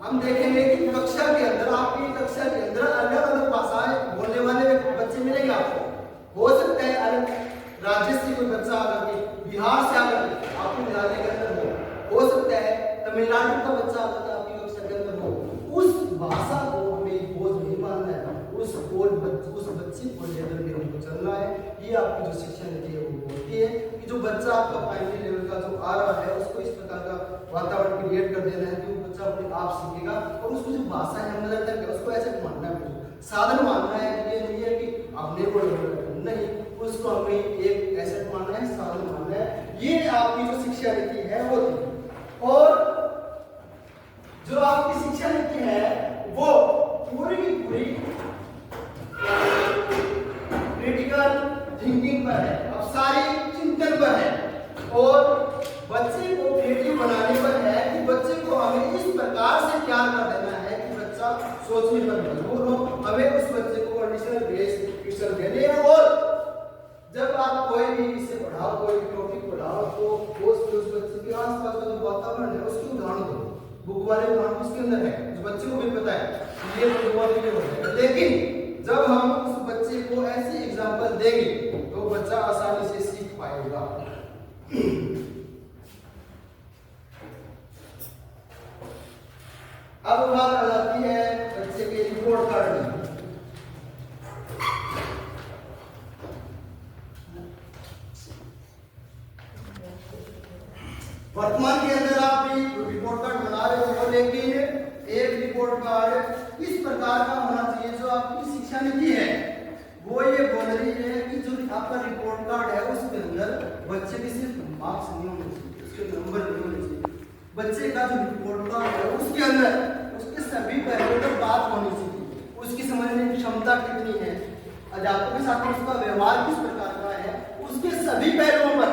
हम देखेंगे कि कक्षा के अंदर, आपकी कक्षा के अंदर अलग अलग भाषाएं बोलने वाले बच्चे मिलेंगे आपको। हो सकता है अलग राज्य से कोई बच्चा आकर के, बिहार से आकर के आपके विद्यालय के अंदर हो सकता है तमिलनाडु का बच्चा आकर के आपकी कक्षा के अंदर हो। उस भाषा को हमें बोझ नहीं मानना है, उस बच्चे को लेकर के हमको चलना है। ये आपकी जो शिक्षा नीति है वो बोलती है कि जो बच्चा आपका प्राइमरी लेवल का जो आ रहा है उसको इस प्रकार का वातावरण क्रिएट कर देना है कि वो बच्चा अपने आप सीखेगा। और उसको जो भाषा है मदर टंग है उसको ऐसे मानना है, साधन मानना है। ये नहीं है कि अपने को नहीं, उसको हमें एक एसेट मानना है, साधन मानना है। ये आपकी जो शिक्षा नीति है वो थी। और जो आपकी शिक्षा नीति है वो पूरी की पूरी क्रिटिकल थिंकिंग पर है, अब सारी चिंतन पर है और बच्चे को क्रिएटिव बनाने पर है कि बच्चे को हमें इस प्रकार से तैयार कर देना है कि बच्चा सोचने पर मजबूर हो। हमें उस बच्चे को कंडीशनल बेस्ड ट्यूशन देने हैं। और जब आप कोई भी इसे पढ़ाओ, कोई टॉपिक पढ़ाओ तो उस बच्चे के आसपास का जो वातावरण है उसकी उदाहरण दो। बुक वाले उदाहरण उसके अंदर है, जो बच्चे को भी पता है ये होगा। लेकिन जब हम उस बच्चे को ऐसी एग्जाम्पल देंगे तो बच्चा आसानी से सीख पाएगा। अब बात आ जाती है बच्चे के रिपोर्ट कार्ड में। वर्तमान के अंदर आप भी रिपोर्ट कार्ड बना रहे हो, लेकिन एक रिपोर्ट कार्ड किस प्रकार का होना चाहिए। जो आपकी शिक्षा नीति है वो ये बोल रही है कि जो आपका रिपोर्ट कार्ड है उसके अंदर बच्चे के सिर्फ मार्क्स नहीं होने चाहिए, उसके नंबर नहीं होने चाहिए। बच्चे का जो रिपोर्ट कार्ड है उसके अंदर उसके सभी पहलुओं पर बात होनी चाहिए। उसकी समझने की क्षमता कितनी है, अध्यापक के साथ उसका व्यवहार किस प्रकार का है, उसके सभी पहलुओं पर।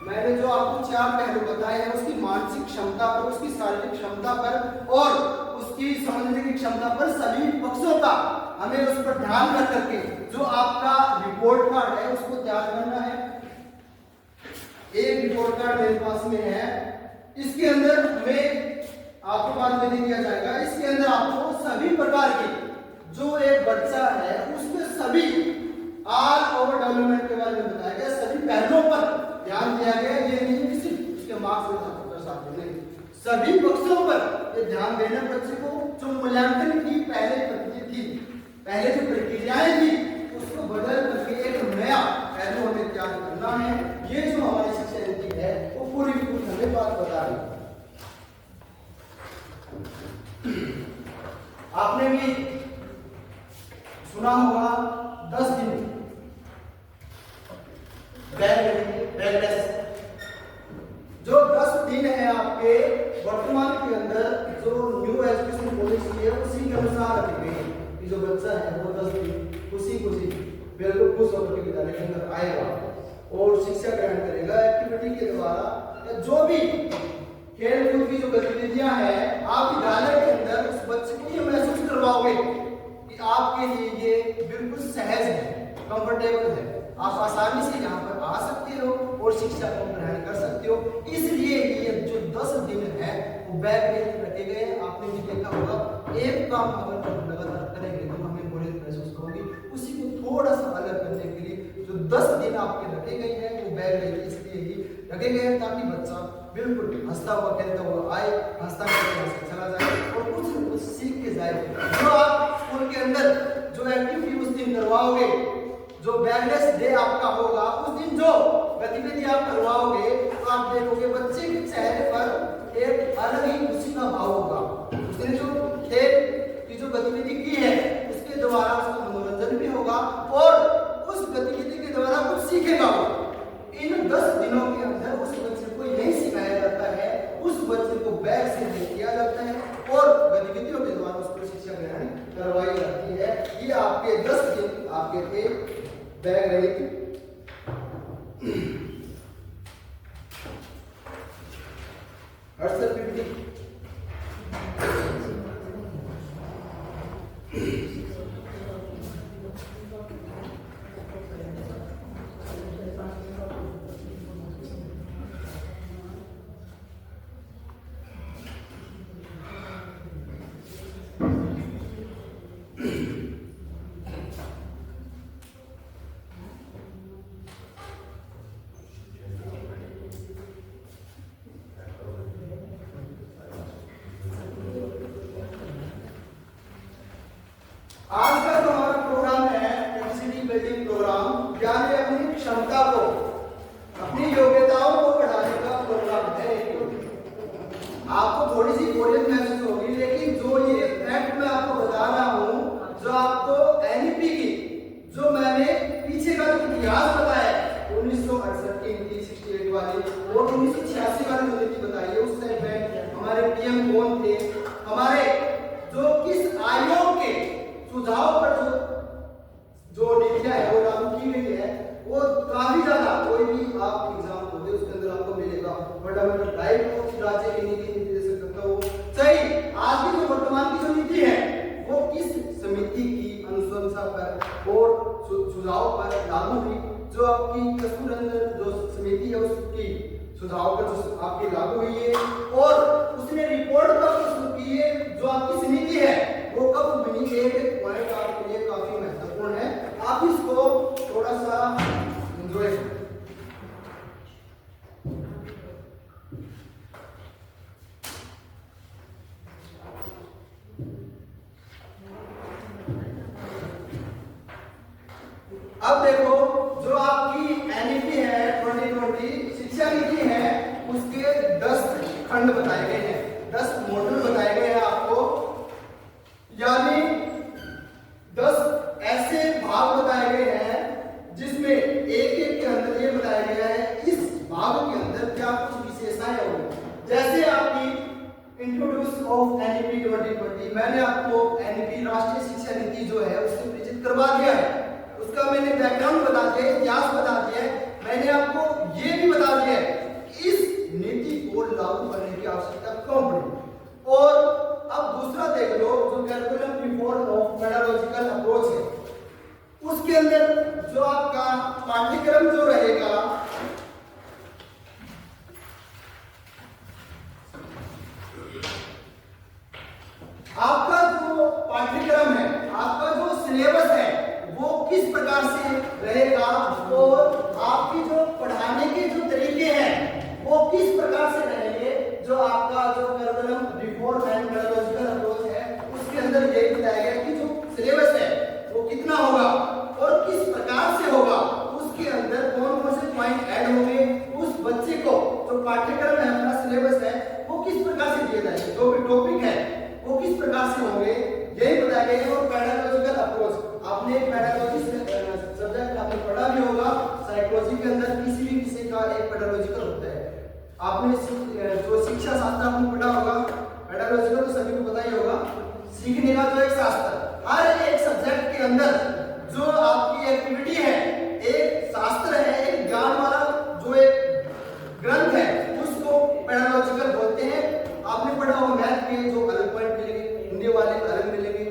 मैंने जो आपको 4 पहलू बताए हैं, उसकी मानसिक क्षमता पर, उसकी शारीरिक क्षमता पर और उसकी समझने की क्षमता पर, सभी पक्षों का हमें उस पर ध्यान रख करके जो आपका रिपोर्ट कार्ड है उसको तैयार करना है। एक रिपोर्ट कार्ड मेरे पास में है, इसके अंदर हमें आपको बाद में दिया जाएगा। इसके अंदर आपको सभी प्रकार के जो एक बच्चा है उसके सभी ऑल ओवर डेवलपमेंट के बारे में बताया गया, सभी पहलुओं पर ध्यान दिया गया। ये नहीं कि सिर्फ उसके मार्क्स में दर्शाते नहीं, सभी पक्षों पर ये ध्यान देना। बच्चे को जो मूल्यांकन की पहले प्रक्रिया थी, पहले जो प्रक्रियाएं थी उसको बदल करके एक नया पहलू हमें तैयार करना है। ये जो हमारी शिक्षा नीति है वो पूरी हमें बात बता रही है। आपने भी सुना होगा 10 दिन बैकलेस। जो 10 दिन है आपके वर्तमान के अंदर जो न्यू एजुकेशन पॉलिसी है उसी के अनुसार रखी गई है कि जो बच्चा है वो 10 दिन खुशी बिल्कुल खुश होकर के विद्यालय के अंदर आएगा और शिक्षा ग्रहण करेगा। एक्टिविटी के द्वारा जो भी खेल कूद की जो गतिविधियां हैं आप विद्यालय के अंदर उस बच्चे को ये महसूस करवाओगे कि आपके लिए ये बिल्कुल सहज है, कंफर्टेबल है, आप आसानी से यहाँ पर आ सकते हो और शिक्षा को ग्रहण कर सकते हो। इसलिए ये जो 10 दिन है वो बैग में रखे गए हैं। आपने भी देखा होगा एक काम अगर हम लगातार करेंगे तो हमें बोरियत महसूस होगी, उसी को थोड़ा सा अलग करने के लिए जो 10 दिन आपके रखे गए हैं वो बैग में इसलिए ही रखे गए हैं ताकि बच्चा बिल्कुल हंसता हुआ खेलता हुआ आए, हंसता खेलता चला जाए और कुछ न कुछ सीख के जाए। जो आप स्कूल के अंदर जो एक्टिविटी उस दिन करवाओगे, जो बैगलेस डे आपका होगा उस दिन जो गतिविधि आप करवाओगे तो आप देखोगे बच्चे के चेहरे पर एक अलग ही खुशी का भाव होगा। उसने जो खेल की जो गतिविधि की है उसके द्वारा उसका मनोरंजन भी होगा और उस गतिविधि के द्वारा कुछ सीखेगा। इन 10 दिनों के अंदर उस बच्चे को यही सिखाया जाता है, उस बच्चे को बैग से किया जाता है और गतिविधियों के द्वारा उसको शिक्षा ग्रहण करवाई जाती है। ये आपके 10 दिन आपके थे बैग रहित आज का जो हमारा प्रोग्राम है कैपेसिटी बिल्डिंग प्रोग्राम, यानी अपनी क्षमता को, अपनी योग्यताओं को बढ़ाने का प्रोग्राम है। आपको थोड़ी सी बोरियत महसूस होगी, लेकिन जो ये फैक्ट मैं आपको बता रहा हूँ, जो आपको एनईपी की जो मैंने पीछे का जो इतिहास बताया 1968 की नीति 68 वाली और 1986 वाली जो नीति बताई है, उस टाइम पे हमारे पीएम कौन थे, हमारे जो किस आयोग के सुझाव पर जो नीतियां है वो लागू की गई है, वो काफी ज्यादा कोई भी आप एग्जाम दोगे उसके अंदर आपको मिलेगा। फंडामेंटल राइट उस राज्य की नीति निर्देश करता हो सही। आज की जो वर्तमान की जो नीति है वो किस समिति की अनुशंसा पर और सुझाव पर लागू हुई, जो आपकी कस्तूररंजन जो समिति है उसकी सुझाव पर जो आपकी लागू हुई है और उसने रिपोर्ट कब प्रस्तुत की है, जो आपकी समिति है वो कब बनी। एक पॉइंट आपके लिए काफी महत्वपूर्ण है, आप इसको थोड़ा सा एंजॉय करें। अब देखो जो आपकी एनईपी है 2020 शिक्षा नीति है उसके 10 खंड बताए गए हैं, 10 मॉड्यूल बताए गए हैं आपको, यानी 10 ऐसे भाग बताए गए हैं जिसमें एक के अंदर ये बताया गया है इस भाग के अंदर क्या कुछ विशेषताएं होंगी। जैसे आपकी इंट्रोड्यूस ऑफ एनईपी 2020, मैंने आपको एनईपी राष्ट्रीय शिक्षा नीति जो है उससे परिचित करवा दिया है, उसका मैंने बैकग्राउंड बता दिया, इतिहास बता दिया है, मैंने आपको ये भी बता दिया है इस नीति को लागू करने की आवश्यकता क्यों पड़ी। और अब दूसरा देख लो जो curriculum reform of pedagogical approach है, उसके अंदर जो आपका पाठ्यक्रम जो रहेगा आपका जो पाठ्यक्रम है, आपका जो सिलेबस है वो किस प्रकार से रहेगा और आपकी जो पढ़ाने के जो तरीके हैं वो किस प्रकार से रहेंगे। जो आपका जो curriculum reform and pedagogical approach है उसके अंदर यही बताया गया कि जो सिलेबस है वो कितना होगा और किस प्रकार से होगा, उसके अंदर कौन कौन से पॉइंट ऐड होंगे, उस बच्चे को जो पाठ्यक्रम है अपना सिलेबस है वो किस प्रकार से दिया जाएगा, जो भी टॉपिक है वो किस प्रकार से होंगे, यही गए हैं और पेडागोजिकल अप्रोच। आपने पेडागोजी सब्जेक्ट आपने पढ़ा भी होगा, साइकोलॉजी के अंदर किसी भी विषय का एक पेडागोजिकल होता है। आपने जो शिक्षा शास्त्र आपने पढ़ा होगा, पेडागोजिकल तो सभी को पता ही होगा, सीखने का जो एक शास्त्र, हर एक सब्जेक्ट के अंदर जो आपकी एक्टिविटी है, एक शास्त्र है, एक ज्ञान वाला जो एक ग्रंथ है, उसको पेडागोजिकल बोलते हैं। आपने पढ़ा होगा मैथ के जो अलग पॉइंट मिलेंगे, हिंदी वाले अलग मिलेंगे,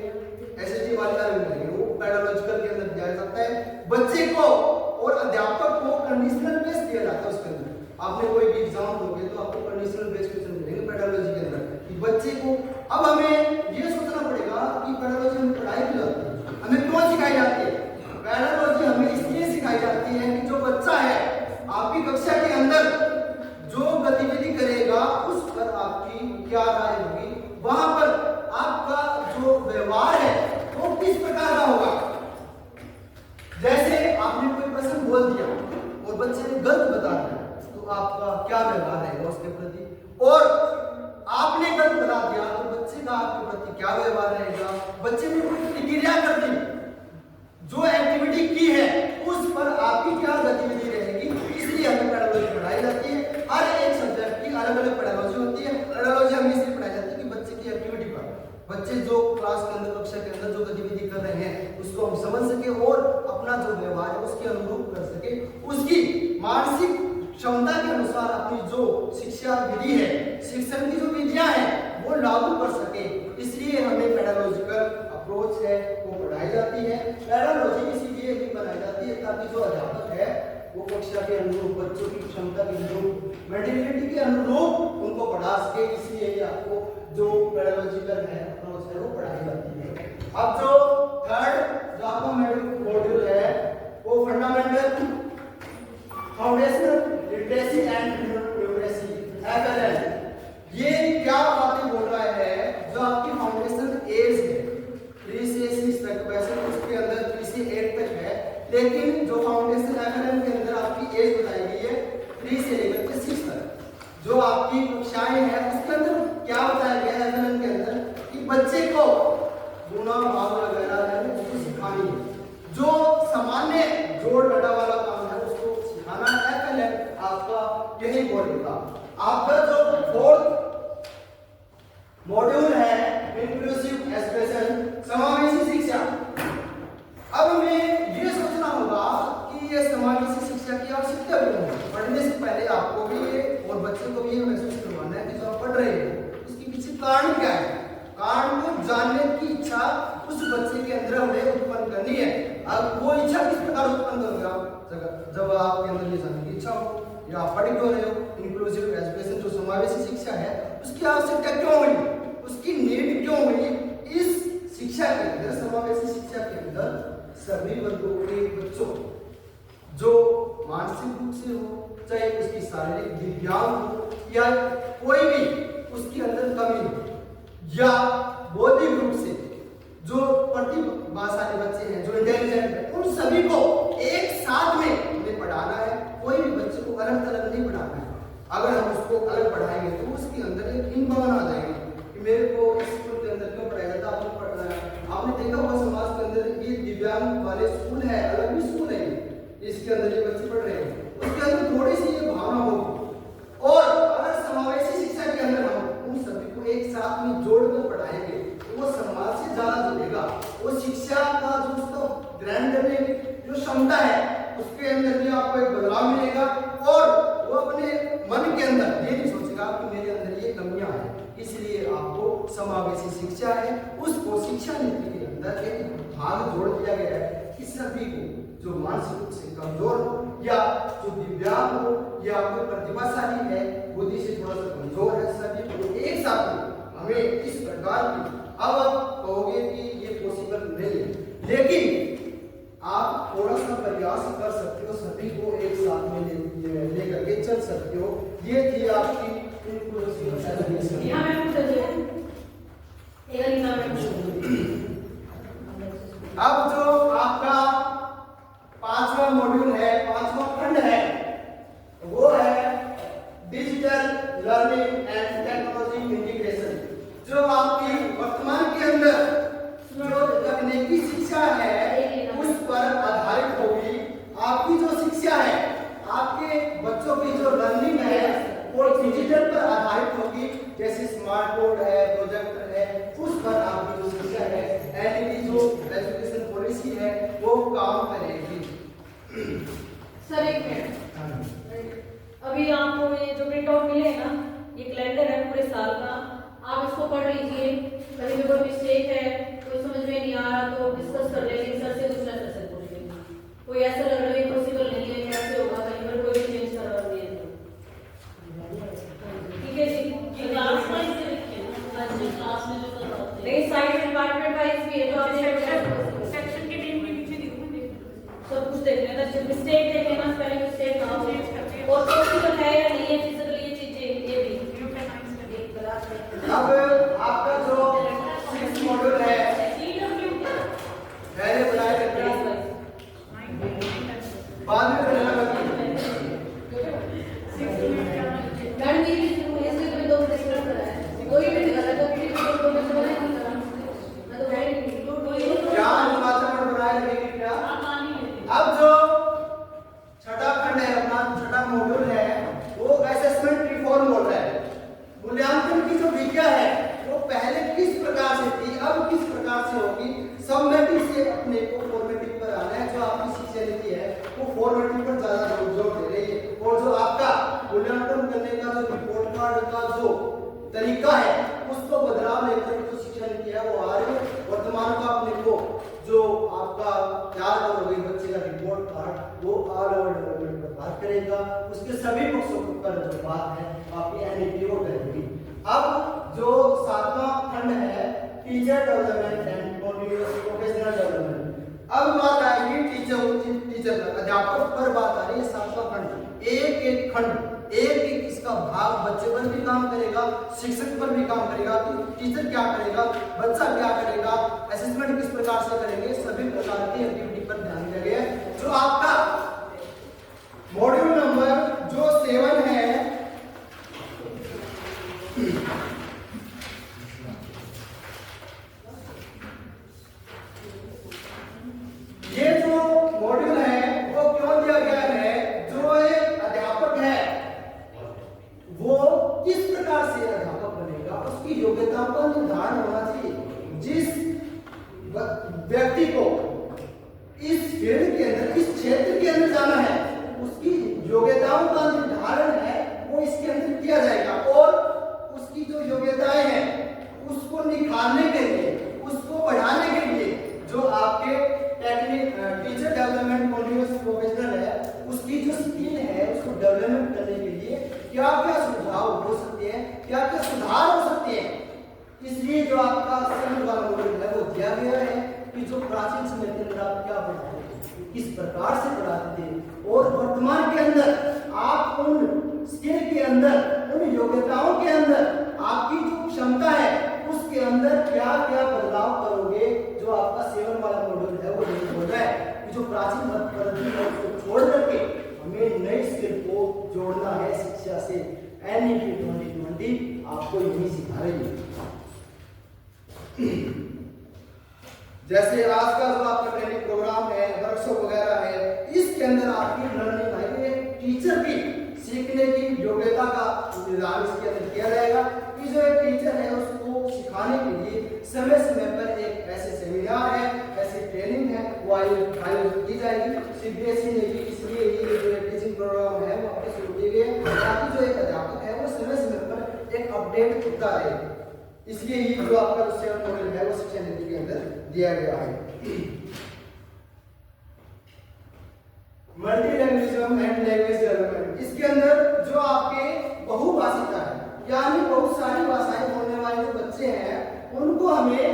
एसएसटी वाले अलग मिलेंगे, वो पेडागोजिकल के अंदर दिया जाता है। बच्चे को और अध्यापक को कंडीशनल बेस दिया जाता है उसके अंदर। आपने कोई भी एग्जाम दोगे तो आपको कंडीशनल बेस क्वेश्चन मिलेंगे पेडागोजी के अंदर कि बच्चे को, अब हमें ये सोचना पड़ेगा कि पेडागोजी में पढ़ाई क्यों जाती है, हमें क्यों सिखाई जाती है। पेडागोजी हमें इसलिए सिखाई जाती है कि जो बच्चा है आपकी कक्षा के अंदर जो गतिविधि करेगा उस पर आपकी क्या राय होगी, वहां पर आपका जो व्यवहार है वो किस प्रकार का होगा। जैसे आपने कोई प्रश्न बोल दिया और बच्चे ने गलत बता दिया तो आपका क्या व्यवहार रहेगा उसके प्रति, और आपने गलत बता दिया तो बच्चे का आपके प्रति क्या व्यवहार रहेगा। बच्चे ने कोई प्रतिक्रिया कर दी, जो एक्टिविटी की है उस पर आपकी क्या गतिविधि रहेगी। इसलिए हमें पेडागोजी पढ़ाई जाती है। हर एक सब्जेक्ट की अलग अलग पेडागोजी होती है। पेडागोजी हमें इसलिए पढ़ाई जाती है कि बच्चे की एक्टिविटी पर, बच्चे जो क्लास के अंदर, कक्षा के अंदर जो गतिविधि कर रहे हैं उसको हम समझ सके और अपना जो व्यवहार है उसके अनुरूप कर सके, उसकी मानसिक क्षमता के अनुसार अपनी जो शिक्षा विधि है, शिक्षण की जो विधियां हैं वो लागू कर सके। इसलिए हमें पेडागोजिकल अप्रोच है वो पढ़ाई जाती है। पेडागोजी इसीलिए भी बनाई जाती है ताकि जो अध्यापक है वो कक्षा के अनुरूप, बच्चों की क्षमता के अनुरूप, मेंटेलिटी के अनुरूप उनको पढ़ा सके। इसलिए आपको जो पेडागोजिकल है अप्रोच है वो पढ़ाई जाती है। अब जो थर्ड जो आपका मॉड्यूल है वो fundamental foundational literacy and numeracy FLN। ये क्या बातें बोल रहा है, जो आपकी फाउंडेशन एज है 3 से 6 तक, वैसे उसके अंदर 3 से 8 तक है, लेकिन जो फाउंडेशन FLN के अंदर आपकी एज बताई गई है 3 से लेकर के 6 तक। जो आपकी कक्षाएं हैं उसके अंदर क्या बताया गया है FLN के अंदर कि बच्चे को गुणा भाग वगैरह है उसको सिखानी है। जो सामान्य जोड़ घटा वाला काम है उसको सिखाना FLN आपका यही बोलेगा। आपका जो फोर्थ मॉड्यूल है इंक्लूसिव एजुकेशन, समावेशी शिक्षा। अब हमें ये सोचना होगा कि ये समावेशी शिक्षा की आवश्यकता क्यों है। पढ़ने से पहले आपको भी ये और बच्चों को भी ये महसूस करवाना है कि जो आप पढ़ रहे हैं उसके पीछे कारण क्या है। कारण को जानने की इच्छा उस बच्चे के अंदर हमें उत्पन्न करनी है। अब वो इच्छा किस प्रकार उत्पन्न करोगे आप, जब आपके अंदर ये जानने की इच्छा हो या आप पढ़ क्यों रहे हो। इंक्लूसिव एजुकेशन जो समावेशी शिक्षा है उसकी आवश्यकता क्यों हुई, उसकी नीड क्यों हुई। इस शिक्षा के अंदर, समावेशी शिक्षा के अंदर सभी वर्गों के बच्चों, जो मानसिक रूप से हो, चाहे उसकी शारीरिक दिव्यांग हो या कोई भी उसके अंदर कमी हो, या बौद्धिक रूप से जो प्रतिभाशाली बच्चे हैं, जो इंटेलिजेंट है, उन सभी को एक साथ में हमें पढ़ाना है। कोई भी बच्चे को अलग अलग नहीं पढ़ाना है। अगर हम उसको अलग पढ़ाएंगे तो उसके अंदर एक हीन भावना आ जाएगी कि मेरे को इस स्कूल के अंदर क्यों पढ़ाया जाता है। आपने देखा होगा समाज के अंदर ये दिव्यांग वाले स्कूल है, अलग भी स्कूल है, इसके अंदर ये बच्चे पढ़ रहे हैं, उसके अंदर थोड़ी सी ये भावना होगी। और अगर समावेशी शिक्षा के अंदर हम उन सभी को एक साथ में जोड़कर पढ़ाएंगे तो वो समाज से ज्यादा जुड़ेगा। वो शिक्षा का जो उसका ग्रहण करने की जो क्षमता है उसके अंदर भी आपको एक बदलाव मिलेगा और वो अपने मन के अंदर ये नहीं सोचेगा कि मेरे अंदर ये कमियां हैं। इसलिए आपको समावेशी शिक्षा है उसको शिक्षा नीति के अंदर एक भाग जोड़ दिया गया है कि सभी को, जो मानसिक रूप से कमजोर हो या जो दिव्यांग हो या कोई प्रतिभाशाली है, बुद्धि से थोड़ा सा कमजोर है, सभी को एक साथ में हमें इस प्रकार की। अब आप कहोगे कि ये पॉसिबल नहीं है, लेकिन आप थोड़ा सा प्रयास कर सकते हो, सभी को एक साथ में लेकर के चल सकते हो। ये थी आपकी अब जो आपका 5वां मॉड्यूल है, 5वां खंड है, वो है digital learning and technology integration. जो आपकी वर्तमान के अंदर जो सर एक मिनट, अभी आपको ये जो प्रिंट आउट मिले हैं ना, ये कैलेंडर है पूरे साल का, आप इसको पढ़ लीजिए। कहीं भी कोई मिस्टेक है, कोई समझ में नहीं आ रहा तो डिस्कस कर लेंगे सर से, दूसरा सर से पूछ लेंगे। कोई ऐसा लग रहा है पॉसिबल नहीं है, कैसे होगा, कहीं पर कोई भी चेंज करवा दिए तो ठीक है जी। क्लास वाइज से लिखिए ना, आज जो क्लास में जो करवाते हैं नहीं, साइड डिपार्टमेंट वाइज भी है तो आप सेक्शन के नेम के नीचे देखो, सब कुछ देख लेना, मिस्टेक देख लेना, स्पेलिंग मिस्टेक ना हो, और पॉसिबल है या नहीं है फिजिकली ये चीजें, ये भी एक क्लास में। अब आपका जो 6 मॉड्यूल है पहले बनाए करके बाद में बनाना बाकी मैडम ये भी ऐसे कोई दो डिस्कस करा है, कोई भी नहीं करा, तो फिर तो मैं तो नहीं करा, मैं तो है नहीं क्या अनुवाद में बनाए रखेंगे क्या। आप मान ही लेते अब जो छठा खंड है अपना, छठा मॉड्यूल है, वो असेसमेंट रिफॉर्म बोल रहा है। मूल्यांकन की जो विज्ञा है वो पहले किस प्रकार से थी, अब किस प्रकार से होगी, सबमेटिव से अपने को फॉर्मेटिव पर आना है। जो आपकी शिक्षा नीति है वो फॉर्मेटिव पर ज्यादा जोर दे रही है, और जो आपका मूल्यांकन करने का जो रिपोर्ट कार्ड का जो तरीका है उसको बदलाव लेकर जो शिक्षा नीति है वो आ रही है। वर्तमान का अपने को जो आपका तैयार करोगे बच्चे का रिपोर्ट कार्ड वो ऑल ओवर डेवलपमेंट पर बात करेगा, उसके सभी पक्षों पर जो बात है आपकी एनईपी वो करेगी। अब जो 7वां खंड है teacher development and continuous professional development. अब बात आएगी टीचर पर, अध्यापक पर बात आ रही है। 7वां खंड एक एक खंड, एक एक इसका भाग बच्चे पर भी काम करेगा, शिक्षक पर भी काम करेगा कि टीचर क्या करेगा, बच्चा क्या करेगा, असेसमेंट किस प्रकार से करेंगे, सभी प्रकार की एक्टिविटी पर ध्यान दिया गया है। जो आपका मॉड्यूल नंबर जो 7 है, ये जो मॉड्यूल है वो क्यों दिया गया है, जो एक अध्यापक है वो किस प्रकार से अध्यापक बनेगा, उसकी योग्यताओं का निर्धारण होना चाहिए। जिस व्यक्ति को इस फील्ड के अंदर, इस क्षेत्र के अंदर जाना है, उसकी योग्यताओं का निर्धारण है वो इसके अंदर किया जाएगा, और उसकी जो योग्यताएं हैं उसको निखारने के लिए, उसको बढ़ाने के लिए जो आपके टीचर डेवलपमेंट कॉन्टिन्यूअस प्रोफेशनल है उसकी जो स्किल है उसको डेवलपमेंट करने के लिए क्या क्या सुझाव हो सकते हैं, क्या क्या सुधार हो सकते हैं। इसलिए जो आपका सेकंड वाला मॉड्यूल है वो दिया गया है कि जो प्राचीन समय के अंदर आप क्या पढ़ाते थे, किस प्रकार से पढ़ाते थे, और वर्तमान के अंदर आप उन स्किल के अंदर, उन योग्यताओं के अंदर आपकी जो क्षमता है उसके अंदर क्या क्या बदलाव करोगे। जो आपका 7 वाला मॉड्यूल है वो यही बोल रहा है कि जो प्राचीन पद्धति है उसको छोड़ करके हमें नई स्किल को जोड़ना है शिक्षा से। एनईपी 2020 आपको यही सिखा रही है। जैसे आज का जो आपका ट्रेनिंग प्रोग्राम है, वर्कशॉप वगैरह है, इसके अंदर आपकी लर्निंग आएगी, टीचर की सीखने की योग्यता का निर्धारण इसके अंदर किया जाएगा कि जो एक टीचर है उसको सिखाने के लिए समय समय पर एक ऐसे सेमिनार है, ऐसी ट्रेनिंग है वो आयोजित की जाएगी। सीबीएसई ने भी इसलिए ये जो टीचिंग प्रोग्राम है वो आपके शुरू किए गए ताकि जो एक अध्यापक है वो समय समय पर एक अपडेट होता रहे। इसलिए ये जो आपका जो 7 मॉड्यूल है वो शिक्षा नीति के अंदर दिया गया है। मल्टी लैंग्वेजिज्म एंड लैंग्वेज डेवलपमेंट, इसके अंदर जो आपके बहुभाषिता है, यानी बहुत सारी भाषाएं बोलने वाले जो बच्चे हैं उनको हमें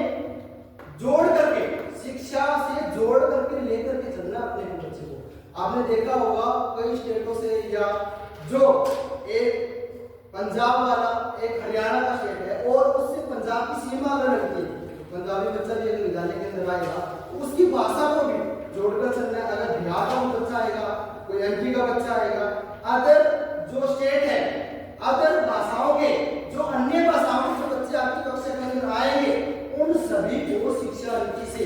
जोड़ करके, शिक्षा से जोड़ करके लेकर के चलना अपने बच्चे को। आपने देखा होगा कई स्टेटों से, या जो एक पंजाब वाला एक हरियाणा का स्टेट है और उससे पंजाब की सीमा अलग लगती है, पंजाबी बच्चा भी अगर विद्यालय के अंदर आएगा तो उसकी भाषा को भी जोड़कर चलना है। अगर बिहार का बच्चा आएगा, कोई एमपी का बच्चा आएगा, अदर जो स्टेट है, अदर भाषाओं के जो अन्य भाषाओं के जो बच्चे आपकी कक्षा के अंदर आएंगे उन सभी को शिक्षा नीति से,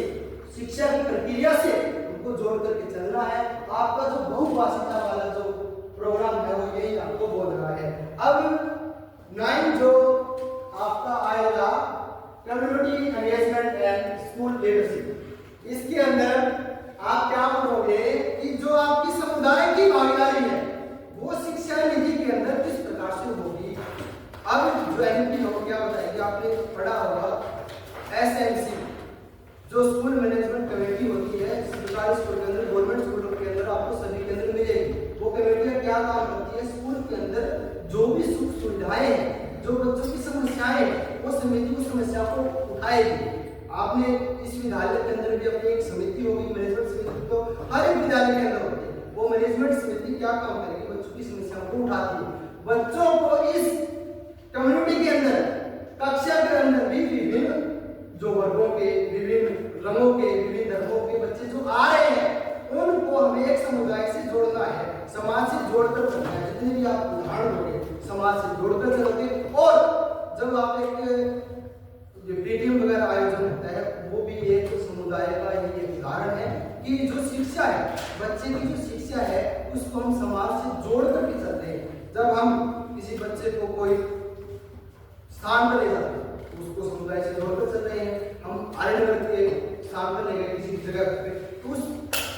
शिक्षा की प्रक्रिया से उनको जोड़ करके चलना है। आपका जो बहुभाषिता वाला जो प्रोग्राम है वो यही आपको बोल रहा है। अब 9 जो आपका आएगा community engagement and school leadership, इसके अंदर आप क्या बोलोगे कि जो आपकी समुदाय की भागीदारी है वो शिक्षा नीति के अंदर किस प्रकार से होगी। अब जो एनपी हो क्या बताएगी, आपने पढ़ा होगा एसएमसी जो स्कूल मैनेजमेंट कमेटी होती है सरकारी स्कूल के अंदर, गवर्नमेंट स्कूलों के अंदर आपको सभी के अंदर मिलेगी। वो कमेटियां क्या काम करती है, स्कूल के अंदर जो भी सुख सुविधाएं हैं, जो बच्चों की समस्याएं हैं, वो समिति उस समस्या को उठाएगी। आपने इस विद्यालय के अंदर भी अपनी एक समिति होगी, मैनेजमेंट समिति, तो हर एक विद्यालय के अंदर होती है। वो मैनेजमेंट समिति क्या काम करेगी, बच्चों की समस्याओं को उठाती है। बच्चों को इस कम्युनिटी के अंदर, कक्षा के अंदर भी विभिन्न जो वर्गों के, विभिन्न रंगों के, विभिन्न धर्मों के बच्चे जो आ रहे हैं उनको हमें एक समुदाय से जोड़ना है, समाज से जोड़कर चलना है। जितने भी आप उदाहरण दोगे समाज से जोड़कर चलोगे। और जब आप एक पीटीएम वगैरह आयोजन होता है वो भी एक समुदाय का ही एक उदाहरण है कि जो शिक्षा है, बच्चे की जो शिक्षा है उसको हम समाज से जोड़ करके चलते हैं। जब हम किसी बच्चे को कोई स्थान पर ले जाते हैं उसको समुदाय से जोड़कर चल रहे हैं। हम आर्यनगर के स्थान पर ले गए किसी जगह पे, तो उस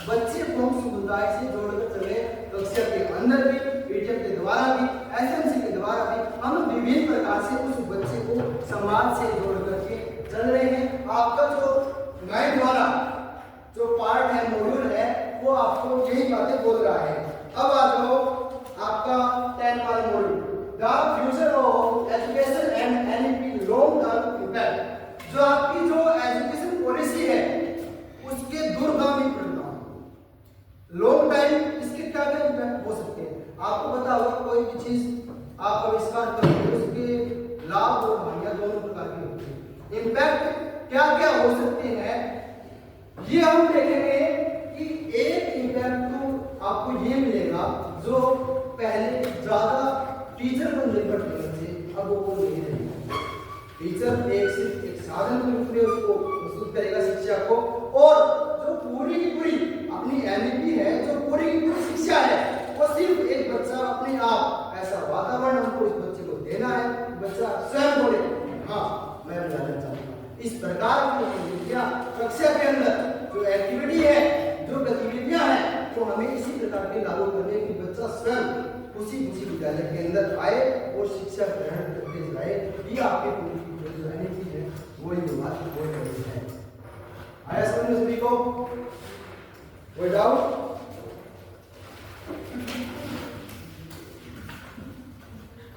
बच्चे को हम समुदाय से जोड़कर चले। कक्षा के अंदर भी, पीटीएम के द्वारा भी, एसएमसी के द्वारा भी हम विभिन्न प्रकार से उस बच्चे को समाज से जोड़ करके चल रहे हैं। आपका जो गाइड द्वारा जो पार्ट है, मॉड्यूल है, वो आपको यही बातें बोल रहा है। अब आ जाओ आपका 10 वाला module, the future of education and NEP long term impact. जो आपकी जो एजुकेशन पॉलिसी है उसके दूरगामी परिणाम, लॉन्ग टाइम इसके क्या क्या इम्पैक्ट हो सकते हैं। आपको पता होगा कोई भी चीज आप आविष्कार करते हैं उसके लाभ और हानियां दोनों प्रकार की होती है। इम्पैक्ट क्या क्या हो सकते हैं ये हम देखेंगे कि एक इम्पैक्ट तो आपको ये मिलेगा जो पहले ज्यादा टीचर पर निर्भर करते थे, अब वो नहीं रहेगा। टीचर सिर्फ एक साधन के रूप में उसको प्रस्तुत करेगा शिक्षा को, और जो पूरी की पूरी अपनी एनईपी है, जो पूरी की पूरी शिक्षा है, वो सिर्फ एक बच्चा अपने आप ऐसा वातावरण हमको इस बच्चे को देना है, बच्चा स्वयं बोले हाँ मैं जाना चाहता हूँ। इस प्रकार की गतिविधियां कक्षा के अंदर जो एक्टिविटी है, जो गतिविधियां हैं, तो हमें इसी प्रकार के लागू करने की बच्चा स्वयं उसी विद्यालय के अंदर आए और शिक्षा ग्रहण करके जाए। ये आपके पूरी जो एनईपी है वो ये बात बोल रही है। आया समझ में सभी को? कोई डाउट?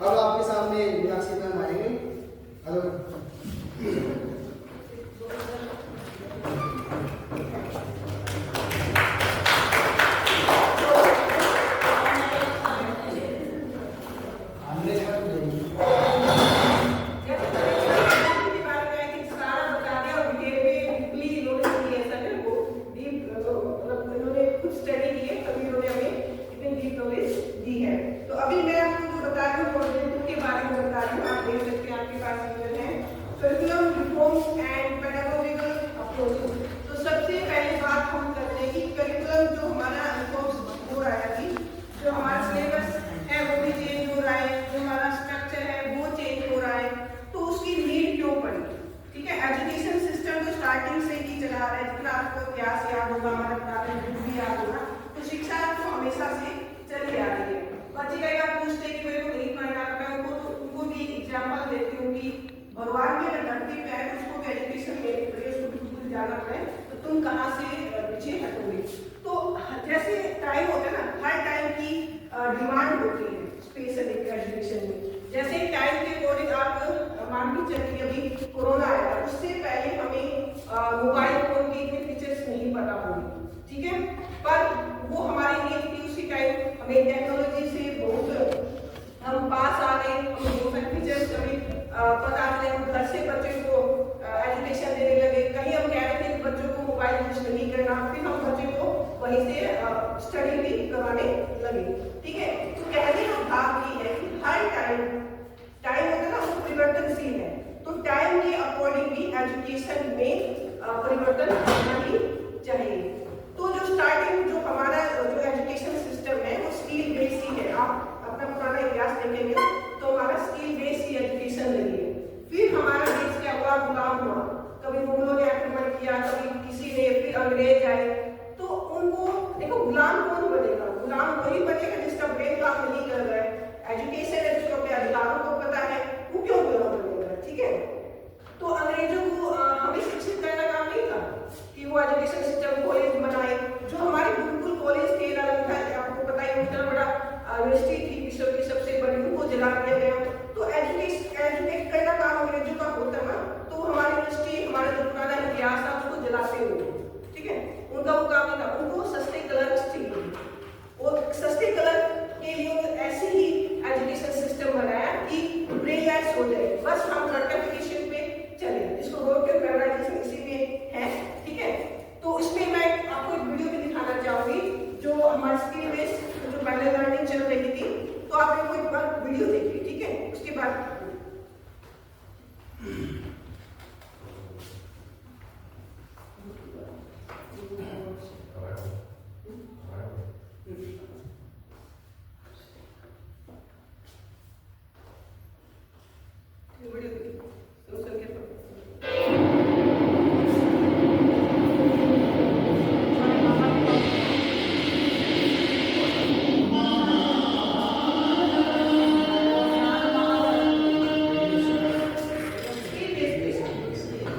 अब आपके सामने मीनाक्षी मैम आएंगे। हेलो भगवान के धरती पे है उसको भी एजुकेशन लेनी पड़े, उसको बिल्कुल जाना पड़े, तो तुम कहाँ से पीछे हटोगे। तो जैसे टाइम होता है ना, हर टाइम की डिमांड होती है स्पेशल एजुकेशन में। जैसे टाइम के अकॉर्डिंग आप मान के चलिए अभी कोरोना आया, उससे पहले हमें मोबाइल फोन के इतने फीचर्स नहीं पता होंगे, ठीक है, पर वो हमारी नीड थी उसी टाइम। हमें टेक्नोलॉजी से बहुत हम पास आ गए, हमें बहुत सारे फीचर्स हमें पता चले, हम घर से बच्चे को एजुकेशन देने लगे। कहीं हम कह रहे थे कि बच्चों को मोबाइल यूज नहीं करना, फिर हम बच्चे को वहीं से स्टडी भी करवाने लगे, ठीक है। तो कहने का भाव ये है कि हर टाइम होता है ना वो परिवर्तनशील है, तो टाइम के अकॉर्डिंग भी एजुकेशन में परिवर्तन होना ही चाहिए। तो जो स्टार्टिंग जो हमारा जो एजुकेशन सिस्टम है वो स्किल बेस्ड ही है। आप अपना पुराना इतिहास देखेंगे तो हमारा स्किल बेस्ड ही एजुकेशन रही है। फिर हमारा देश क्या हुआ, गुलाम हुआ, कभी मुगलों ने आक्रमण किया, कभी किसी ने, फिर अंग्रेज आए, तो नहीं कर रहा है, एजुकेशन है जिसको अपने अधिकारों को पता है, वो क्यों बिलोंग करेगा? ठीक है, तो अंग्रेजों को हमें शिक्षित करने का काम नहीं था कि वो एजुकेशन सिस्टम कॉलेज बनाए। जो हमारे गुरुकुल कॉलेज थे नालंदा, आपको पता है उतना बड़ा यूनिवर्सिटी थी विश्व की सबसे बड़ी, उनको जला दिया गया। तो एजुकेट करने का काम अंग्रेजों का होता ना, तो हमारी यूनिवर्सिटी, हमारा जो पुराना इतिहास था उसको जलाते हुए, ठीक है, उनका वो काम नहीं था। उनको सस्ते क्लर्क्स चाहिए, और सस्ते क्लर्क के लिए ऐसे ही एजुकेशन सिस्टम बनाया कि ब्रिलियंस हो जाए, बस हम सर्टिफिकेशन पे चले, जिसको बोलते हैं मेमोराइजेशन, इसी में है। ठीक है, तो इसमें मैं आपको एक वीडियो भी दिखाना चाहूंगी जो हमारे स्किल बेस्ड जो पहले लर्निंग चल रही थी, तो आप एक बार वीडियो देखिए। ठीक है, उसके बाद वीडियो देखिए, सुन के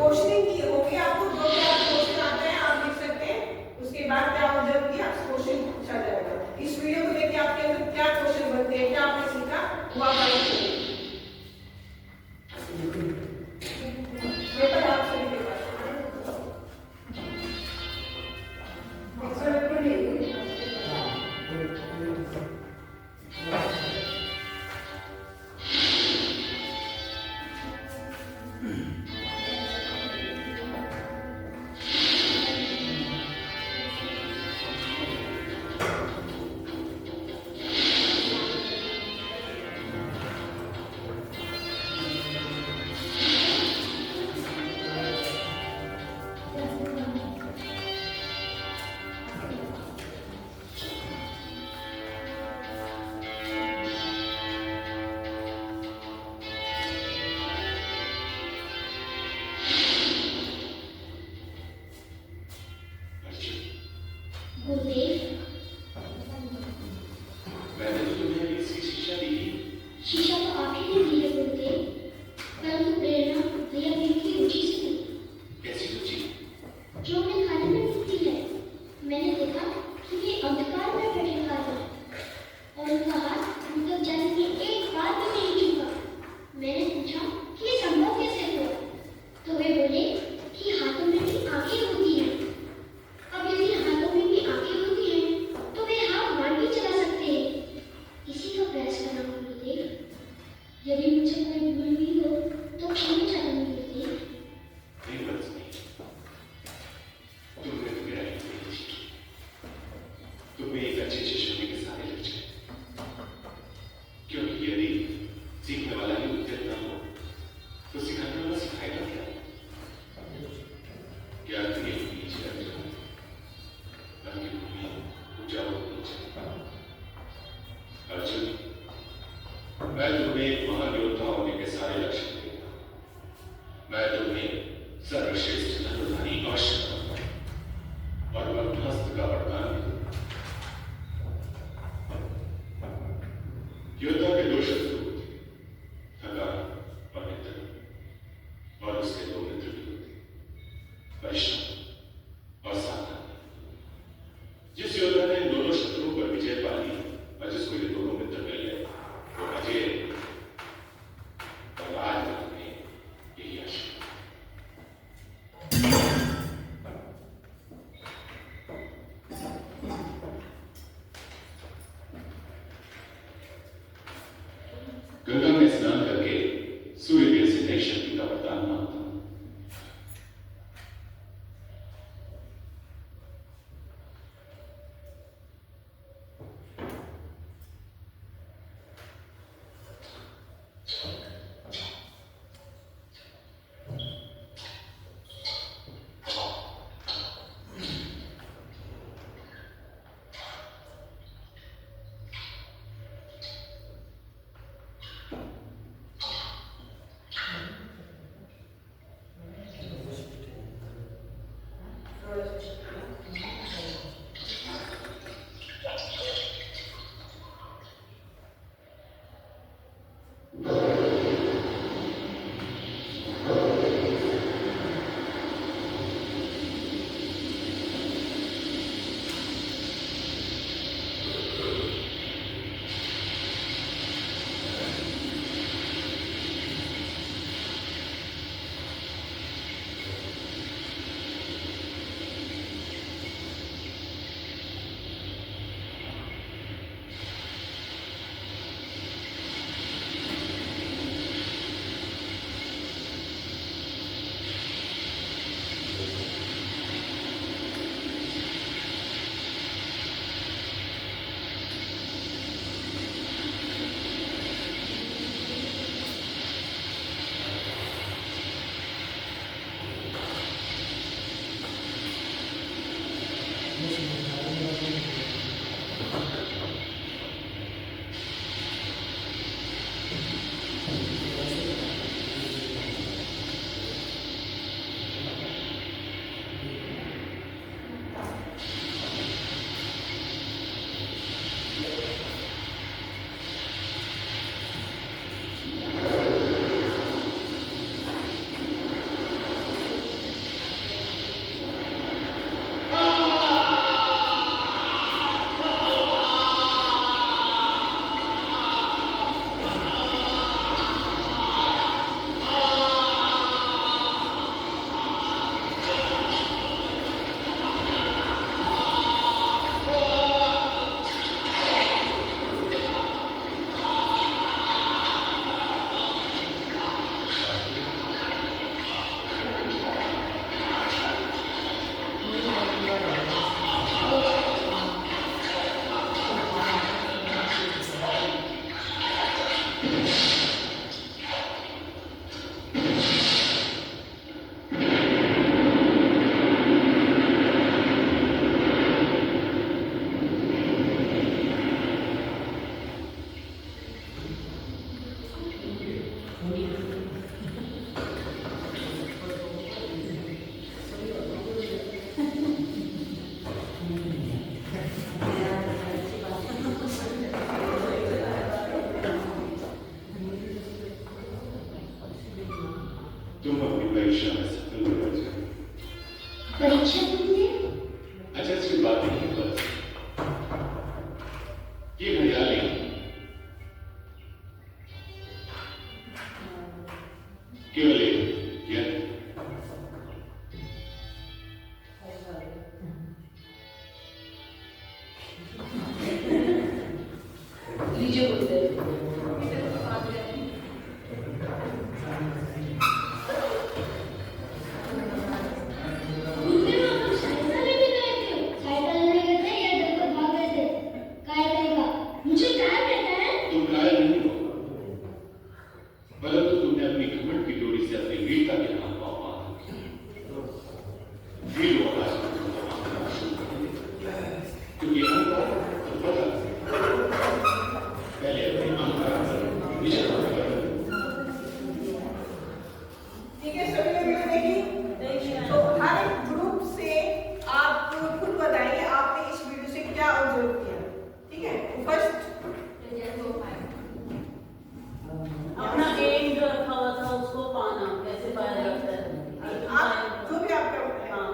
क्वेश्चनिंग की होगी, आपको जो भी क्वेश्चन आता है आप लिख सकते हैं, उसके बाद क्या हो जाएगी, आपसे क्वेश्चन पूछा जाएगा। इस वीडियो को देखिए आपके अंदर क्या क्वेश्चन बनते हैं, क्या आपने सीखा वो आप आगे पेपर आप सभी के पास मैंने तो तुम्हें अभी इसकी शिक्षा दी थी। शिक्षा तो आपकी भी दी है गुरुदेव, परंतु प्रेरणा भैया की रुचि से मिली। कैसी रुचि? जो उन्हें खाने में मिलती है। मैंने देखा कि वे अंधकार में बैठे खाते हैं और उनका हाथ उनका जाने की एक बार भी नहीं झुका। मैंने पूछा कि ये संभव कैसे हुआ, तो वे बोले कि हाथों में भी आंखें होती हैं। अब यदि हाथों में भी आंखें होती हैं तो वे हाथ मार भी चला सकते हैं। इसी का प्रयास करना गुरुदेव। यदि मुझे कोई भूल भी हो तो क्षमा चाहूंगी गुरुदेव। नहीं बस नहीं, तुमने तो मेरा हित नहीं सीखी। तुम्हें एक अच्छे शिष्य के सारे लक्ष्य, क्योंकि यदि सीखने वाला ही उद्यत न हो तो सिखाने वाला सिखाएगा क्या? ज्ञान के लिए पीछे रह जाए, मन की भूमि उजागर होनी चाहिए। अर्जुन, मैं तुम्हें एक महान योद्धा होने के सारे लक्ष्य दूंगा। मैं तुम्हें सर्वश्रेष्ठ धनुर्धारी अवश्य करूंगा और ब्रह्मास्त्र का वरदान भी दूंगा। योद्धा के दो शत्रु होते, थकान और निद्रा, और उसके दो मित्र भी होते, परिश्रम और सावधानी। जिस योद्धा ने इन दोनों शत्रुओं पर विजय पा ली और जिसको ये दोनों मित्र मिल गए, वो अजय और आज में यही आशा। गंगा में स्नान करके सूर्यदेव से नई शक्ति का वरदान मांगता हूं। तुम अपनी परीक्षा में सफल हो जाओ। परीक्षा तुमने अच्छा सिर्फ बात नहीं बस ये हरियाली केवल एक यह लीजिए कुछ देर घूमने में हम लोग साइकिल में भी गए थे। साइकिल में गए थे या डर कर भाग गए थे? काय कहेगा? मुझे क्या कहता है? तुम घायल नहीं हो परंतु तुमने अपनी घमंड की डोरी से अपनी वीरता के हाथ पांव बांध रखे। वीर हो आज क्योंकि अहंकार तो पता पहले अपने अहंकार पर विजय करो। ठीक है, सभी ने वीडियो देखी? तो हर एक ग्रुप से आप खुद बताइए आपने इस वीडियो से क्या ऑब्जर्व किया। ठीक है, फर्स्ट अपना एम जो रखा हुआ था उसको पाना कैसे पाया जाता है आप जो भी आपका हाँ,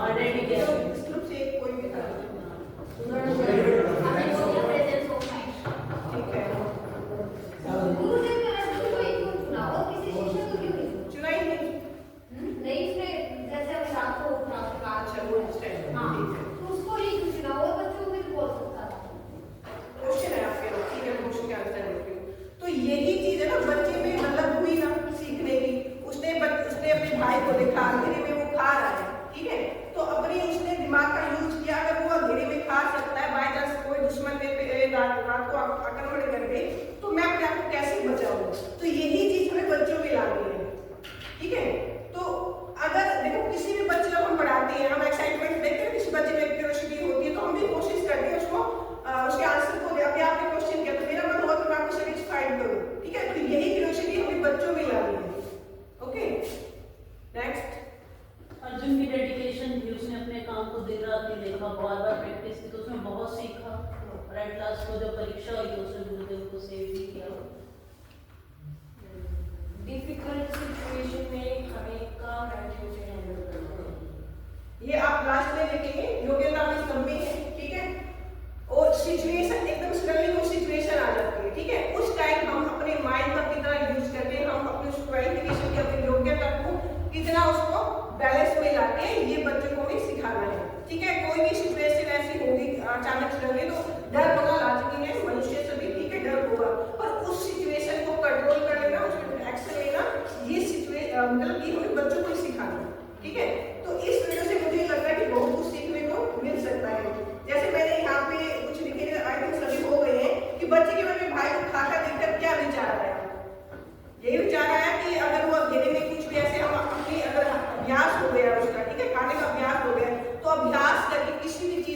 ऑलरेडी किया। इस ग्रुप से कोई भी था। ठीक है, गुरुदेव ने अर्जुन को एक गुण चुना और किसी शिष्य को क्यों नहीं? चुनाई नहीं। नहीं, उसने जैसे अभी रात को उठना उसका अच्छा, वो इस टाइम हाँ, ठीक है। तो उसको ही क्यों चुना और बच्चों को भी तो बोल सकता था। क्वेश्चन है आपके लिए, ठीक है, क्वेश्चन का आंसर देती हूँ। तो यही चीज है ना बच्चे में मतलब हुई ना सीखने की। उसने अपने भाई को देखा अंधेरे में वो खा रहा है, ठीक है, तो अपनी उसने दिमाग का यूज किया। अगर वो अंधेरे में खा सकता है, बाय चांस कोई दुश्मन ने रात को आक्रमण कर दे तो मैं अपने आप को कैसे बचाऊंगा। तो यही चीज हमें बच्चों में लानी है। ठीक है, तो अगर देखो किसी भी बच्चे को हम पढ़ाते हैं, हम एक्साइटमेंट देखते हैं, किसी बच्चे में क्यूरियोसिटी होती है तो हम भी कोशिश करते हैं उसको उसके आंसर को अभी आपने क्वेश्चन किया तो मेरा मन हुआ तो मैं आपको सेटिस्फाइड करूं। ठीक है, तो यही क्यूरियोसिटी हमें बच्चों में लानी है। Okay, next. अर्जुन की डेडिकेशन थी, उसने अपने काम को दिन रात नहीं देखा, बार बार प्रैक्टिस की तो उसने बहुत सीखा और एट लास्ट को जब परीक्षा हुई तो उसने गुरुदेव को सेव भी किया। डिफिकल्ट सिचुएशन में हमें काम कैसे हैंडल करना है। ये आप लास्ट में देखेंगे योग्यता में सब में है। ठीक है, और सिचुएशन एकदम सडनली कोई सिचुएशन आ जाती है। ठीक है, उस टाइम हम अपने माइंड का कितना यूज करते हैं, हम अपने क्वालिफिकेशन की अपनी योग्यता को कितना उसको बैलेंस में लाते हैं, ये बच्चों को भी सिखाना है। ठीक है, कोई भी सिचुएशन ऐसी होगी अचानक सडनली तो डर होना लाजमी है, मनुष्य से भी ठीक है डर होगा, पर उस सिचुएशन को कंट्रोल कर लेना, उसमें एक्शन लेना, ये सिचुएशन मतलब ये हमें बच्चों को ही सिखाना। ठीक है, तो इस वजह से मुझे लगता है कि बहुत कुछ सीखने को मिल सकता है। जैसे मैंने यहाँ पे कुछ लिखे आई थिंक सभी हो गए हैं कि बच्चे के मन में भाई को खाता देखकर क्या विचार आया। यही विचार आया कि अगर वो अंधेरे में कुछ भी ऐसे हम अपनी अगर अभ्यास हो गया उसका, ठीक है, खाने का अभ्यास हो गया तो अभ्यास करके किसी भी चीज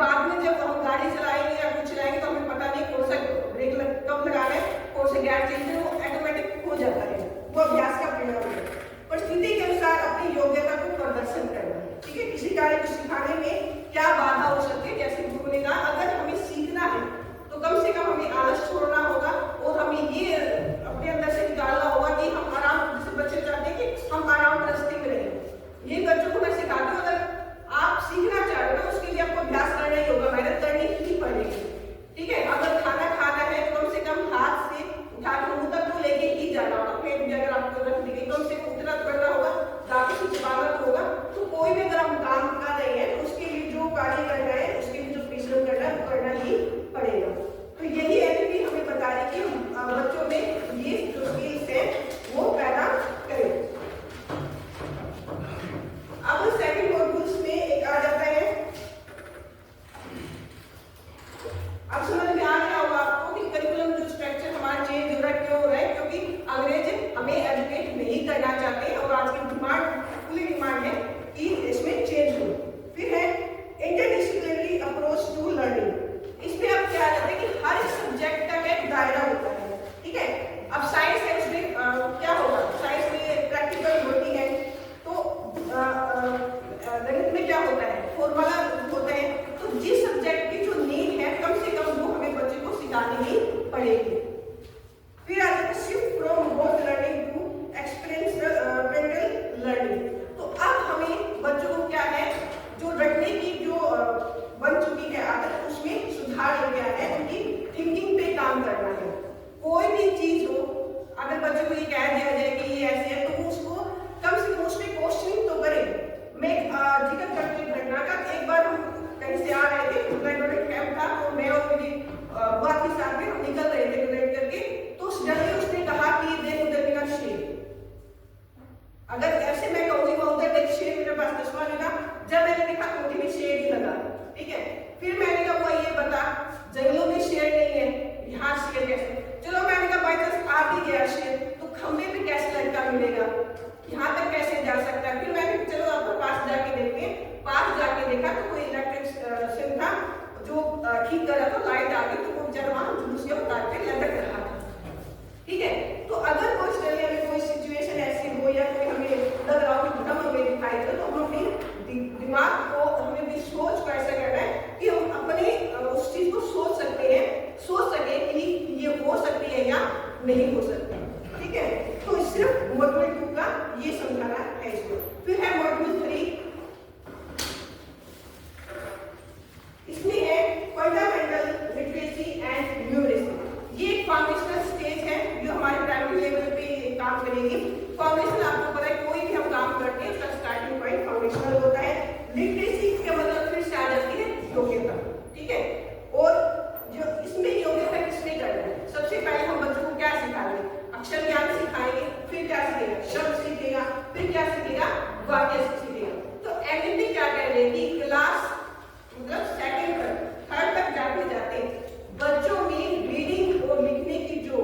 बाद में जब हम गाड़ी चलाएंगे या कुछ चलाएंगे तो हमें पता नहीं कौन सा ब्रेक कब लगाना है, कौन सा गियर चेंज है, वो ऑटोमेटिक हो जाता है। वो अभ्यास का परिणाम है। परिस्थिति के अनुसार अपनी योग्यता को प्रदर्शन करना, ठीक है। किसी कार्य को सिखाने में क्या बाधा हो सकती है, जैसे गुरु ने कहा अगर हमें सीखना है तो कम से कम हमें आलस छोड़ना होगा और हमें ये अपने अंदर से निकालना होगा कि हम आराम, जैसे बच्चे चाहते हैं कि हम आराम रस्ते में रहें। ये बच्चों को मैं सिखाती हूँ, अगर आप सीखना चाह रहे हो उसके लिए आपको अभ्यास करना ही होगा, मेहनत करनी ही पड़ेगी, ठीक है। अगर खाना खाना है तो कम से कम हाथ से उठा के मुंह तक तो लेके ही जाना होगा। पेट में अगर आपको रख दी गई कम से कम उतना करना होगा, दांतों से चबाना होगा। तो कोई भी अगर हम काम कर रहे हैं तो उसके लिए जो कार्य करना है, उसके लिए जो परिश्रम करना है वो करना ही पड़ेगा। तो यही एक्टिविटी हमें बता रही कि बच्चों में ये जो स्किल्स है वो पैदा करें। अब सेकंड मॉड्यूल्स में एक आ जाता है, अब समझ में आ गया होगा आपको कि करिकुलम जो स्ट्रक्चर हमारा चेंज हो रहा है, क्यों हो रहा है, क्योंकि अंग्रेज हमें एजुकेट नहीं करना चाहते और आज की डिमांड, खुली डिमांड है कि इसमें चेंज हो। फिर है इंटरडिसिप्लिनरी अप्रोच टू लर्निंग। इसमें अब क्या आता है कि हर एक सब्जेक्ट का एक दायरा होता है, ठीक है। अब साइंस है, उसमें क्या होगा, साइंस में प्रैक्टिकल होती है, तो गणित में क्या होता है, फॉर्मूला होता है। तो जिस सब्जेक्ट की जो नीड है कम से कम वो हमें बच्चे को सिखानी ही पड़ेगी। फिर आ जाता है shift from both learning to experiential learning. तो अब हमें बच्चों को क्या है, जो रटने की जो बन चुकी है आदत, उसमें सुधार लेके आना है, उनकी थिंकिंग पे काम करना है। कोई भी चीज हो, अगर बच्चे को ये कह दिया जाए कि ये ऐसे है तो वो उसको कम से कम उसमें क्वेश्चनिंग तो करे। मैं जिक्र करती हूँ घटना का। एक बार हम कहीं से आ रहे थे, ग्रेजुएट कैंप था, तो मैं और मेरी बुआ के साथ में हम निकल रहे थे ग्रेजुएट करके। तो उस जगह उसने कहा कि देख उधर मेरा शेर। अगर ऐसे मैं कहूँगी वो उधर देख शेर, मेरे पास चश्मा लगा, जब मैंने देखा तो मुझे भी शेर ही लगा, ठीक है। फिर मैंने कहा वो ये बता, जंगलों में शेर नहीं है, यहाँ शेर कैसे? चलो मैंने कहा भाई जब आ भी गया शेर तो खंबे पे कैसे लड़का मिलेगा, यहाँ तक कैसे जा सकता है? फिर मैंने चलो आपके पास जाके देखते, पास जाके देखा तो कोई इलेक्ट्रिक सिम था जो ठीक कर रहा था, लाइट आ गई तो वो बेचारा वहां जुलूस के उतार के लटक रहा था, ठीक है। तो अगर कोई स्टडी में कोई सिचुएशन ऐसी हो या कोई हमें लग रहा हो कि भ्रम हमें दिखाई दे तो हम अपने दिमाग को, हमें भी सोच को ऐसा करना है कि हम अपने उस चीज को सोच सकते हैं, सोच सके कि ये हो सकती है या नहीं हो सकती, ठीक है। तो सिर्फ मॉड्यूल 2 का ये समझाना है इसको। फिर है मॉड्यूल 3, इसमें है फंडामेंटल लिटरेसी एंड न्यूमरेसी। ये एक फाउंडेशनल स्टेज है जो हमारे प्राइमरी लेवल पे काम करेगी। फाउंडेशन आपको पता है कोई भी हम काम करते हैं उसका स्टार्टिंग पॉइंट फाउंडेशनल होता है। लिटरेसी का मतलब फिर से आ जाती है योग्यता, ठीक है। और जो इसमें योग्यता किसने करना है, सबसे पहले हम बच्चों को क्या सिखाएंगे, अक्षर ज्ञान सिखाएंगे, फिर क्या सीखेगा, शब्द सीखेगा, फिर क्या सीखेगा, वाक्य सीखेगा। तो एग्रीमेंट क्या कह रहे हैं कि क्लास मतलब सेकंड तक, थर्ड तक जाते जाते बच्चों में रीडिंग और लिखने की जो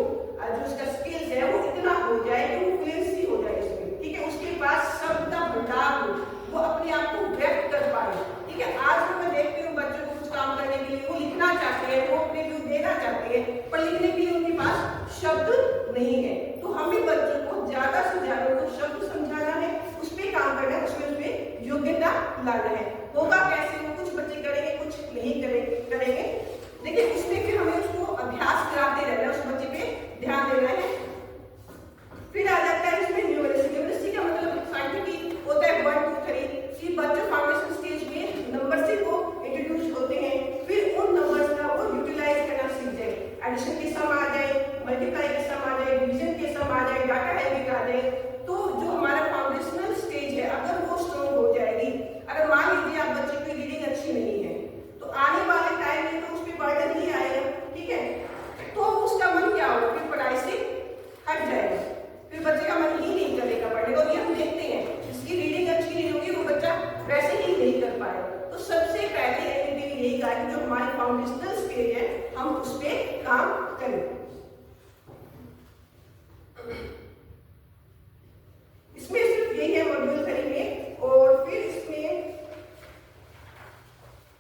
उसका स्किल्स है वो इतना हो जाए कि वो फ्लुएंसी हो जाए इसमें, ठीक है। उसके पास शब्द का भंडार हो, वो अपने आप को व्यक्त कर पाए, ठीक है। आज मैं देखती हूँ बच्चों को कुछ काम करने के लिए वो लिखना चाहते हैं, वो अपने व्यू देना चाहते हैं, पर लिखने के लिए उनके पास शब्द नहीं है। तो हमें बच्चों को ज्यादा से ज्यादा वो शब्द समझाना है, उस पर काम करना है, उसमें योग्यता लाना है। होगा कैसे, वो कुछ बच्चे करेंगे कुछ नहीं करेंगे, लेकिन उसमें फिर हमें उसको अभ्यास कराते रहना है, उस बच्चे पे ध्यान देना है। फिर आ जाता है इसमें न्यूमरेसी। न्यूमरेसी का मतलब साइंटिफिक होता है 1 2 3 कि बच्चे फाउंडेशन स्टेज में नंबर से वो इंट्रोड्यूस होते हैं, फिर उन नंबर्स का वो यूटिलाइज करना सीख जाए। एडिशन के सम आ जाए, मल्टीप्लाई के सम आ जाए, डिवीजन के सम आ जाए, डाटा हैबिट आ जाए। तो जो हमारा फाउंडेशनल स्टेज है अगर वो स्ट्रॉन्ग हो जाएगी, अगर मान लीजिए आप बच्चे की रीडिंग अच्छी नहीं है तो आने वाले टाइम में तो उस पर बर्डन नहीं आएगा, ठीक है। तो उसका मन क्या होगा, फिर पढ़ाई से हट जाएगा, फिर बच्चे का मन ही नहीं करेगा पढ़ने को। ये हम देखते हैं जिसकी रीडिंग अच्छी नहीं होगी वो बच्चा वैसे ही नहीं कर पाएगा। तो सबसे पहले यही कहा कि जो हमारी फाउंडेशनल स्टेज है हम उस पर काम करें। इसमें सिर्फ यही है मॉड्यूल 3 में। और फिर इसमें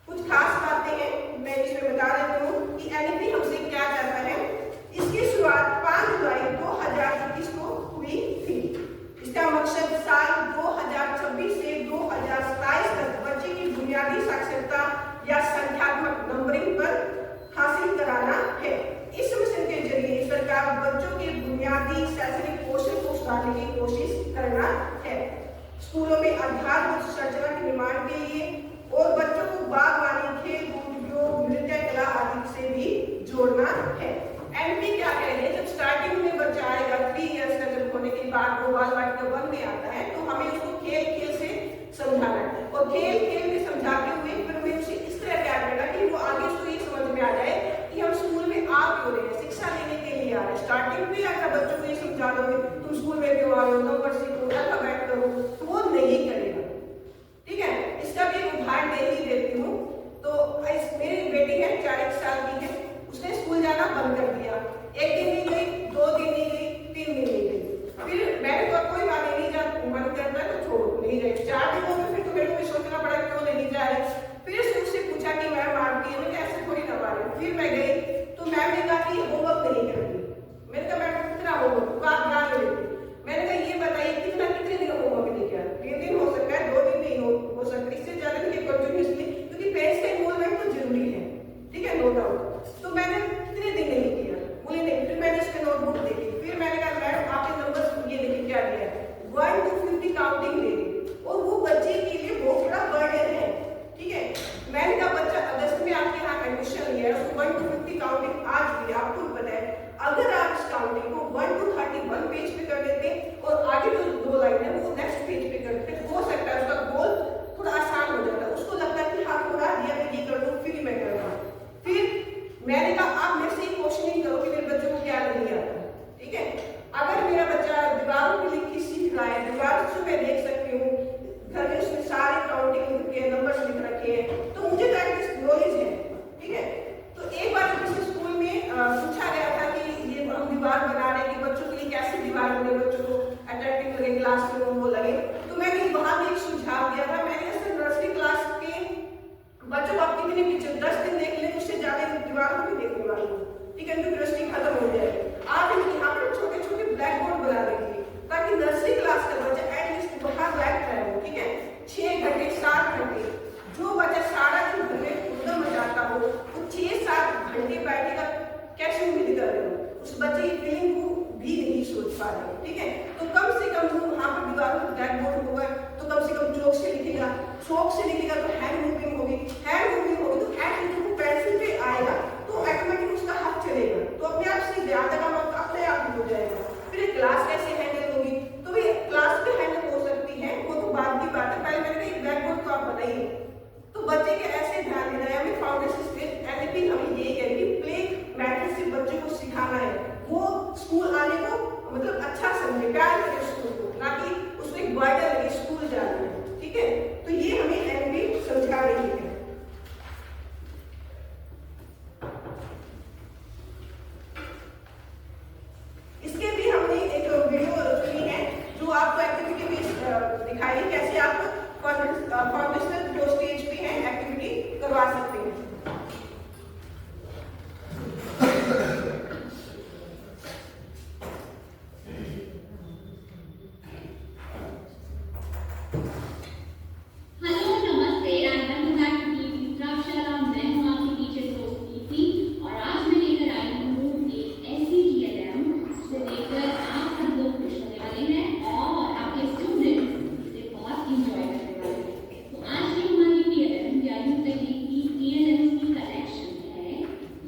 कुछ खास बातें स्कूलों में आधारभूत संरचना के निर्माण के लिए और बच्चों को बागवानी, खेल कूद, योग, नृत्य कला आदि से भी जोड़ना है। एनपी क्या कह रहे हैं, जब स्टार्टिंग में बच्चा आएगा 3 इयर्स का जब होने के बाद वो बाल वाटिका 1 में आता है तो हमें उसको खेल खेल से समझाना है और खेल खेल में समझाते हुए फिर हमें उसे इस तरह तैयार करना कि वो आगे उसको ये समझ में आ जाए कि हम स्कूल में आ क्यों रहे हैं, शिक्षा लेने के लिए आ रहे हैं। स्टार्टिंग में अगर बच्चों को ये समझा दोगे तुम स्कूल में क्यों आ रहे हो, नंबर सीखो, अल्फाबेट करो, तो वो नहीं करेगा। ठीक है, इसका भी उदाहरण दे ही देती हूँ। तो मेरी बेटी है 4 साल की है, उसने स्कूल जाना बंद कर दिया। 1 दिन नहीं गई, 2 दिन नहीं गई, 3 दिन नहीं गई। फिर मैंने कहा कोई बात नहीं, जब मन करता है तो छोड़ो, नहीं गई। 4 दिन हो गए, फिर तो मेरे को सोचना पड़ा क्यों नहीं जा रही। फिर से उससे पूछा कि मैम मारती है, मैं ऐसे थोड़ी ना मारे। फिर मैं गई तो मैम ने कहा कि होमवर्क नहीं करेगी। मैंने कहा मैम कितना होमवर्क, आप ध्यान देती। मैंने कहा ये बताइए कितने दिन होमवर्क नहीं किया। 3 दिन हो सकता है, 2 दिन नहीं हो सकता, इससे ज्यादा नहीं कंटिन्यूसली, क्योंकि पेरेंट्स का इन्वॉल्वमेंट तो जरूरी है। ठीक है, नो डाउट। तो मैंने कितने दिन नहीं किया, बोले नहीं। फिर मैंने इसके नोटबुक देखी, फिर मैंने कहा मैडम आपके नंबर ये देखिए क्या दिया है, 1 to 50 काउंटिंग दे दी और वो बच्चे के लिए बहुत बड़ा बर्डन है। ठीक है, मैंने कहा बच्चा अगस्त में आपके यहाँ एडमिशन लिया है, उसको 1 to 50 काउंटिंग आज भी आपको बताए। अगर आप इस काउंटिंग को 1 to 31 पेज पे कर देते और आगे जो 2 लाइन है वो नेक्स्ट पेज पे कर देते, हो सकता है उसका गोल थोड़ा आसान हो जाता है। उसको लगता है कि हाँ थोड़ा दिया मैं ये कर दूँ फिर मैं कर रहा हूँ। फिर मैंने कहा आप मेरे से ये क्वेश्चनिंग करो कि मेरे बच्चों को क्या नहीं आता। ठीक है, अगर मेरा बच्चा दीवारों पे लिख के सीख रहा है, दीवार से मैं देख सकती हूँ, घर में उसने सारे काउंटिंग लिख के नंबर्स लिख रखे हैं, तो मुझे तो एटलीस्ट नॉलेज है। ठीक है, तो एक बार किसी स्कूल में पूछा गया था कि ये हम दीवार बना रहे हैं कि बच्चों के लिए कैसे दीवार बने, बच्चों को अट्रैक्टिव लगे, क्लास में वो लगे। तो मैंने वहां भी एक सुझाव दिया था। मैंने ऐसे नर्सरी क्लास के बच्चों को आप कितने पीछे 10 दिन देख लें, उससे ज्यादा दीवारों को देखने वाले हो। ठीक है, तो दृष्टि खत्म हो जाएगी। आप यहाँ पर छोटे छोटे ब्लैक बोर्ड बना दीजिए ताकि नर्सरी क्लास का बच्चा एटलीस्ट वहां बैठ रहे हो। ठीक है, 6 घंटे 7 घंटे, जो बच्चा सारा दिन घर में उद्यम मचाता हो वो 6-7 घंटे बैठेगा, कैसे उम्मीद कर रहे हो? उस बच्चे की फीलिंग को भी नहीं सोच पा रहे। ठीक है, तो कम से कम वो वहां पर दीवारों पर ब्लैक बोर्ड होगा तो कम से कम चौक से लिखेगा, चौक से लिखेगा तो हैंड मूविंग होगी, हैंड मूविंग होगी तो एटलीस्ट वो पेंसिल पे आएगा तो ऑटोमेटिक उसका हाथ चलेगा, तो अपने आप से ध्यान देना अपने आप हो जाएगा। फिर क्लास कैसे हैंडल होगी, तो भी क्लास भी हैंडल हो सकती है, वो तो बात की बात है। पहले मैंने कहा ब्लैक बोर्ड तो आप बनाइए, तो बच्चे के ऐसे ध्यान देना है। हमें फाउंडेशन स्टेज एनपी हमें यही कहेगी, प्ले मेथड से बच्चे को सिखाना है, वो स्कूल आने को मतलब अच्छा समझे, प्यार करे स्कूल को, ना कि उसको एक बर्डन लगे स्कूल जाने में। ठीक है, तो ये हमें एनपी समझा रही है। इसके भी हमने एक वीडियो चुनी है जो आपको एक्टिविटी बेस्ड दिखाई कैसे आप फाउंडेशनल जो स्टेज पे है एक्टिविटी करवा सकते हैं। हेलो नमस्ते, वेलकम बैक टू टीवी द्राक्षाला। मैं हूं आपकी टीचर दोस्त कीर्ति और आज मैं लेकर आई हूं एक ऐसी TLM जिसे देखकर आप सब लोग खुश होने वाले हैं और आपके स्टूडेंट्स इसे बहुत इंजॉय करने वाले हैं। तो आज की हमारी TLM या यूं कहिए कि TLM की कलेक्शन है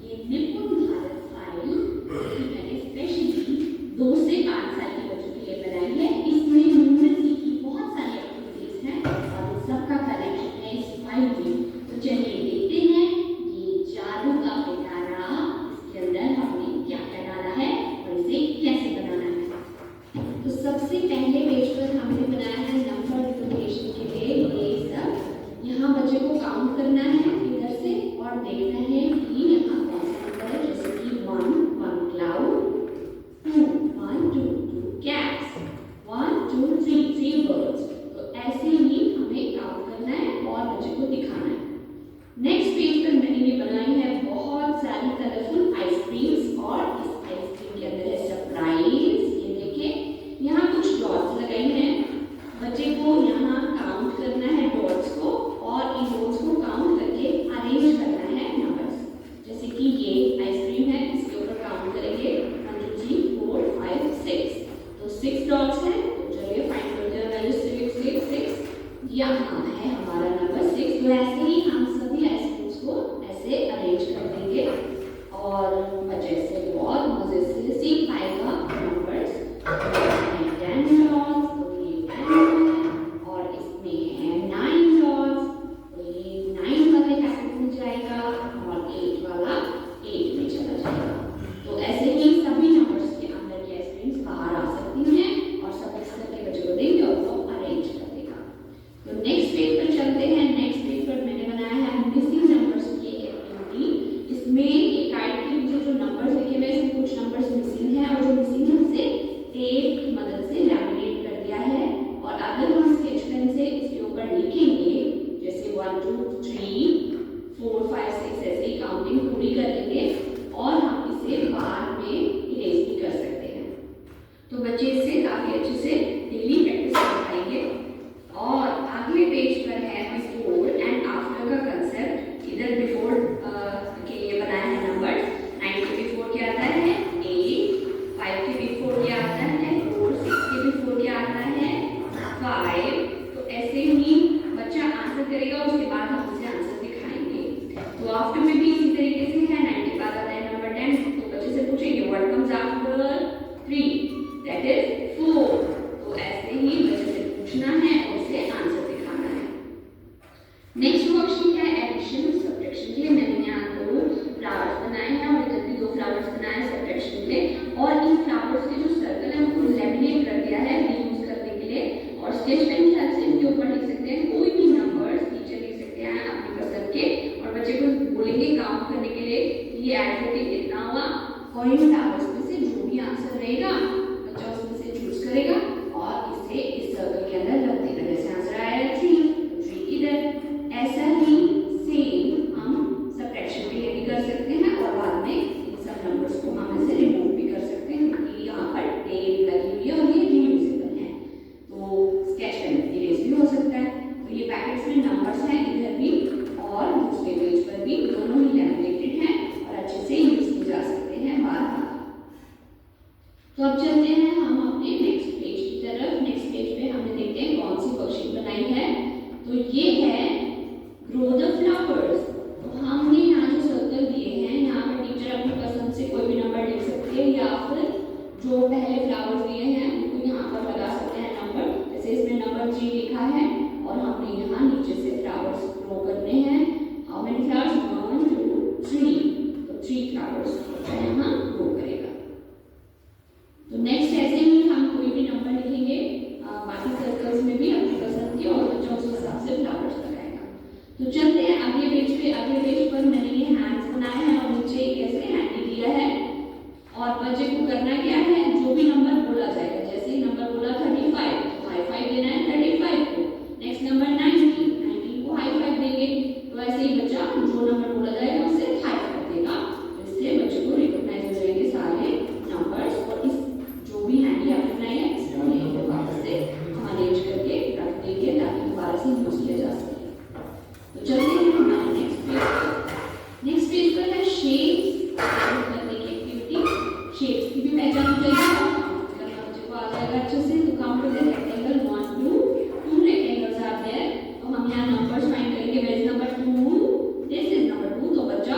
ये निपुण भारत फाइल, जो मैंने स्पेशली 2 से 5 साल के बच्चों के लिए बनाई है। इसमें न्यूमरेसी की बहुत सारी एक्टिविटीज हैं और सबका कलेक्शन है इस फाइल में। तो चलिए देखते हैं ये जादू का पिटारा, इसके अंदर हमने क्या क्या डाला है और इसे कैसे बनाना है। तो सबसे पहले पेज पर हमने बनाया है नंबर रिप्रेजेंटेशन के लिए ये सब। यहाँ बच्चे को काउंट करना है इधर से और देखना है कि यहाँ कौन सा नंबर है, जैसे कि 1 क्लाउड, 2 1 2 2 कैट्स, 1 2 3 बर्ड्स। तो ऐसे ही हमें काउंट करना है और बच्चे को दिखाना है। नेक्स्ट पेज पर मैंने बनाई है बहुत सारी कलरफुल आइसक्रीम्स और इस आइसक्रीम के अंदर है सरप्राइज। ये देखिए यहाँ कुछ डॉट्स लगाई हैं, बच्चे को यहाँ काउंट करना है डॉट्स को और इन डॉट्स को काउंट करके अरेंज करना है नंबर्स। जैसे ये ऐड करके कितना हुआ, कॉइन टावर्स में से जो भी आंसर रहेगा बच्चा उसमें से चूज करेगा और इसे इस सर्कल के अंदर रख देगा। जैसे आंसर आया 3 इधर। ऐसा ही सेम हम सब्ट्रैक्शन के लिए भी कर सकते हैं और बाद में इन सब नंबर्स को हम ऐसे रिमूव भी कर सकते हैं क्योंकि यहाँ पर टेप लगी हुई है और ये रीयूजेबल है, तो स्केच पेन इरेज भी हो सकता है। तो ये पैकेट्स में नंबर्स हैं इधर भी और दूसरे पेज पर भी, दोनों ही लैमिनेटेड हैं और अच्छे से यूज किए जा सकते हैं बार बार। तो अब चलते हैं हम अपने नेक्स्ट पेज की तरफ। नेक्स्ट पेज पे हमने देखते हैं कौन सी वर्कशीट बनाई है। तो ये है ग्रो द फ्लावर्स। तो हमने यहाँ जो सर्कल दिए हैं, यहाँ पर टीचर अपनी पसंद से कोई भी नंबर लिख सकती है या फिर जो पहले फ्लावर्स दिए हैं उनको यहाँ पर लगा सकते हैं नंबर। जैसे इसमें नंबर 3 लिखा है और हमने यहाँ नीचे से फ्लावर्स ग्रो करने हैं। हाउ मेनी फ्लावर्स, 1 2 3, तो 3 फ्लावर्स यहाँ ग्रो करेगा। तो नेक्स्ट ऐसे ही हम कोई भी नंबर लिखेंगे बाकी सर्कल्स में भी अपनी पसंद की और बच्चा उस हिसाब से फ्लावर्स लगाएगा। तो चलते हैं अगले पेज पे। अगले पेज पर मैंने ये हैंड्स बनाए हैं और नीचे एक ऐसे हैंडी दिया है और बच्चे को करना क्या है, जो भी नंबर बोला जाएगा, जैसे ही नंबर बोला 35 तो हाई फाइव देना है 35 को। नेक्स्ट नंबर 90 को हाई फाइव देंगे। तो ऐसे ही बच्चा जो नंबर बोला जाएगा उससे हाई फाइव देगा। इससे बच्चे को रिकॉग्नाइज हो जाएंगे सारे नंबर्स और इस जो भी हैंडी आपने बनाई है इसको यहीं पे वापस से हम अरेंज करके रख देंगे ताकि दोबारा से यूज किया जा सके। तो चलते हैं हमारे नेक्स्ट पेज पर। नेक्स्ट पेज पर है शेप्स करने की एक्टिविटी। शेप्स की भी पहचान हो जाएगी और काउंट करना बच्चे को आ जाएगा अच्छे से। तो काउंट करते हैं रेक्टेंगल 1 2 रेक्टेंगल्स आर देयर। तो हम यहाँ नंबर्स फाइंड करेंगे। Where is number 2, this is number 2। तो बच्चा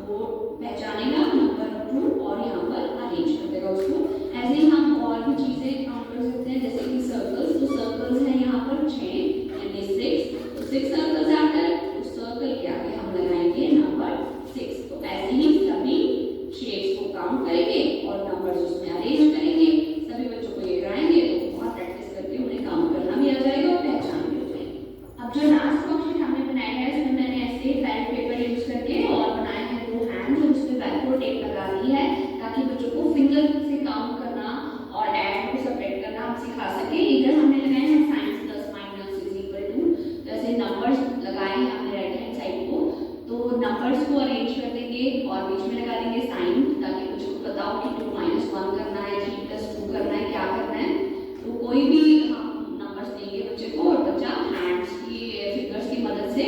वो पहचानेगा नंबर 2 और यहाँ पर अरेंज कर देगा उसको। ऐसे ही हम और भी चीजें काउंट कर सकते हैं जैसे कि सर्कल्स। तो सर्कल्स हैं यहाँ पर 6 यानी 6, तो 6 सर्कल्स आकर उस सर्कल के आगे हम लगाएंगे नंबर 6। तो ऐसे ही सभी शेप्स को काउंट करेंगे और नंबर्स उसमें अरेंज करेंगे। सभी बच्चों को ये कराएंगे तो बहुत प्रैक्टिस करके उन्हें काउंट करना भी आ जाएगा और पहचान भी हो जाएगी। अब जो लास्ट वर्कशीट हमने बनाया है उसमें मैंने ऐसे फेल्ट पेपर यूज करके और बनाए हैं 2 हैंड्स और उसमें वेलक्रो टेप लगा दी है ताकि बच्चों को फिंगर से काउंट करना और ऐड को सब्ट्रैक्ट करना हम सिखा सके। इधर हमने लगाए हैं signs plus minus is equal to, जैसे नंबर्स लगाए हैं हमने राइट हैंड साइड को। तो नंबर्स को अरेंज कर देंगे और बीच में लगा देंगे साइन ताकि बच्चों को पता हो कि 2 - 1 करना है, 3 + 2 करना है, क्या करना है। तो कोई भी हम नंबर्स देंगे बच्चे को और बच्चा हैंड्स की फिंगर्स की मदद से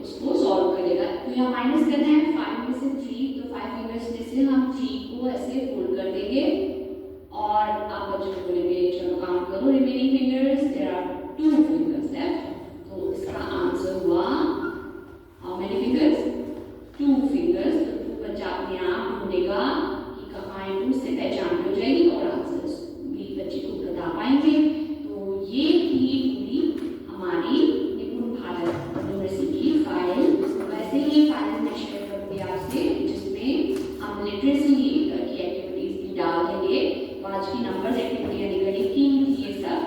उसको सॉल्व करेगा। तो यहाँ माइनस करना है 5 में से 3, तो 5 फिंगर्स में से हम 3 को ऐसे फोल्ड कर देंगे और आप बच्चों को बोलेंगे चलो काउंट करो remaining fingers. There are 2 fingers left. तो इसका आंसर हुआ हाउ मेनी फिंगर्स, 2 फिंगर्स। तो 2 बच्चा अपने आप ढूंढेगा कि कहाँ है 2 से पहचान हो जाएगी और आंसर भी बच्चे को बता पाएंगे। तो ये थी पूरी हमारी निपुण भारत यूनिवर्सिटी की फाइल। वैसे ही फाइल मैं शेयर करूँगी आपसे जिसमें हम लिटरेसी की एक्टिविटीज भी डाल देंगे। तो आज की नंबर्स एक्टिविटी अधिकारी की ये सब।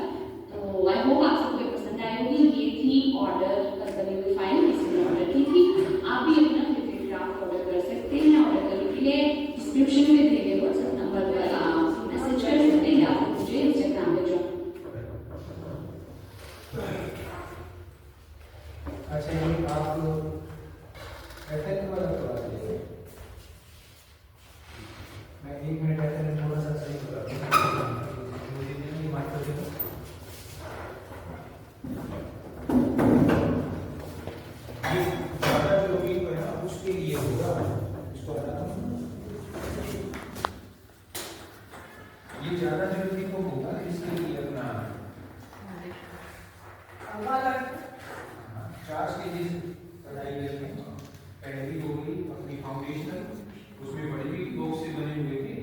तो आई होप आप सबको पसंद आई होगी। ये थी ऑर्डर कर बनी हुई फाइल, इसमें ऑर्डर की थी। आप भी अपना फेवरेट क्राफ्ट ऑर्डर कर सकते हैं। ऑर्डर करने के लिए डिस्क्रिप्शन में दिए गए व्हाट्सएप नंबर पर आप मैसेज कर सकते हैं या फिर मुझे इंस्टाग्राम पे जो। अच्छा ये आप पैटर्न वाला करवा दीजिए। मैं 1 मिनट पैटर्न थोड़ा सा सही करा दूँ। मुझे नहीं माइक कर देना। ये ज़्यादा जो भी है ना उसके लिए होगा। इसको हटा दो। ये ज़्यादा जरूरी को होगा इसके लिए अपना वाला 4 स्टेजेस बनाई गई हैं। पहली हो गई अपनी फाउंडेशनल, उसमें बड़ी भी बॉक्स से बने हुए थे।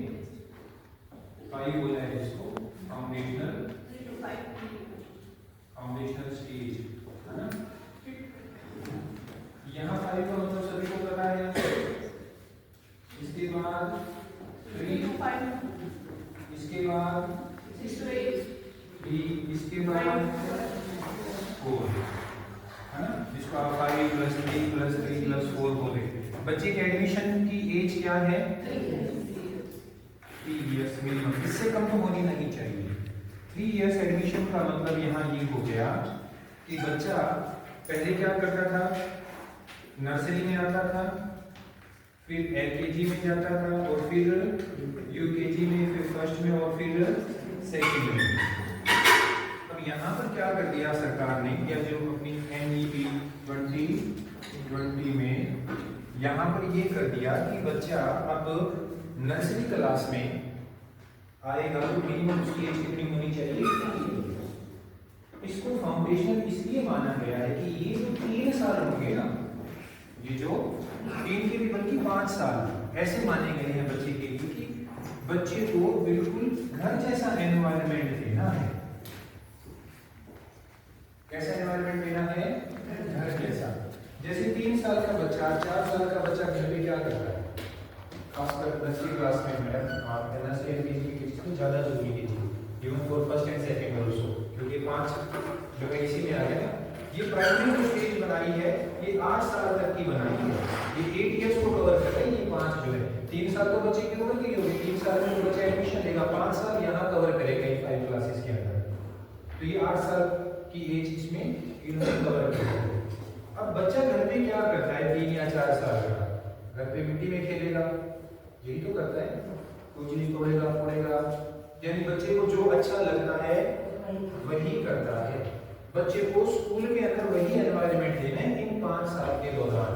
5 बोला है इसको फाउंडेशनल, 3 to 5 फाउंडेशनल स्टेज है ना। यहाँ 5 का मतलब सभी को पता है। इसके बाद 3 to 5, इसके बाद 6 to 8, इसके बाद 4 है ना, जिसको आप 5 + 3 + 3 + 4 बोलेंगे। बच्चे के एडमिशन की एज क्या है? 3 इयर्स मिनिमम, इससे कम तो होनी नहीं चाहिए। 3 इयर्स एडमिशन का मतलब यहाँ ये हो गया कि बच्चा पहले क्या करता था, नर्सरी में आता था, फिर LKG में जाता था, और फिर UKG में, फिर फर्स्ट में, और फिर सेकंड में। अब यहाँ पर क्या कर दिया सरकार ने, या जो अपनी NEP 2020 में यहाँ पर ये कर दिया कि बच्चा अब नर्सरी क्लास में आएगा तो मिनिमम उसकी एज कितनी होनी चाहिए? इसको फाउंडेशनल इसलिए माना गया है कि ये जो 3 साल होंगे ना, ये जो 3 के भी बल्कि 5 साल ऐसे माने गए हैं बच्चे के लिए कि बच्चे को बिल्कुल घर जैसा एनवायरनमेंट देना है। कैसा एनवायरनमेंट देना है? घर जैसा। जैसे 3 साल का बच्चा, 4 साल का बच्चा घर पे क्या करता है, खासकर नर्सरी क्लास में मैडम आप नर्सरी एलकेजी की किसी को ज़्यादा जरूरी कीजिए, even for first and second also, क्योंकि 5 जो है इसी में आ गया ना। ये प्राइमरी जो स्टेज बनाई है ये 8 साल तक की बनाई है, ये 8 इयर्स को कवर कर रहा है। ये 5 जो है 3 साल तो बच्चे की उम्र के लिए होगी, 3 साल में बच्चा एडमिशन लेगा, 5 साल यहाँ कवर करेगा इन 5 क्लासेस के अंदर, तो ये 8 साल की एज इसमें इन्होंने कवर करेगा। अब बच्चा घर पे क्या करता है 3 या 4 साल का? घर पे मिट्टी में खेलेगा, यही तो करता है, कुछ नहीं तोड़ेगा फोड़ेगा, यानी बच्चे को जो अच्छा लगता है वही करता है। बच्चे को स्कूल के अंदर वही एनवायरनमेंट देना है इन 5 साल के दौरान।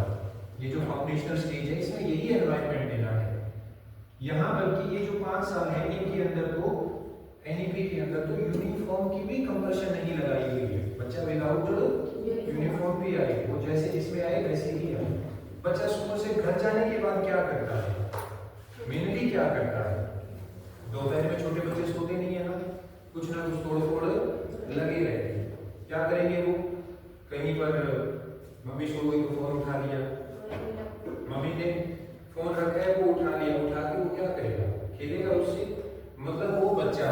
ये जो फाउंडेशनल स्टेज है इसमें यही एनवायरनमेंट देना है। यहाँ बल्कि ये जो 5 साल है इनके अंदर तो NEP के अंदर तो यूनिफॉर्म की भी कंपल्शन नहीं लगाई हुई है। बच्चा विदाउट यूनिफॉर्म भी आए, वो जैसे इसमें आए वैसे ही आए। बच्चा स्कूल से घर जाने के बाद क्या करता है, मेनली क्या करता है? दोपहर में छोटे बच्चे सोते नहीं है ना, कुछ ना कुछ तोड़ फोड़ लगे रहते हैं। क्या करेंगे वो? कहीं पर मम्मी सो गई तो फोन उठा लिया, मम्मी ने फोन रखा है वो उठा लिया, उठा के वो क्या करेगा? खेलेगा उससे। मतलब वो बच्चा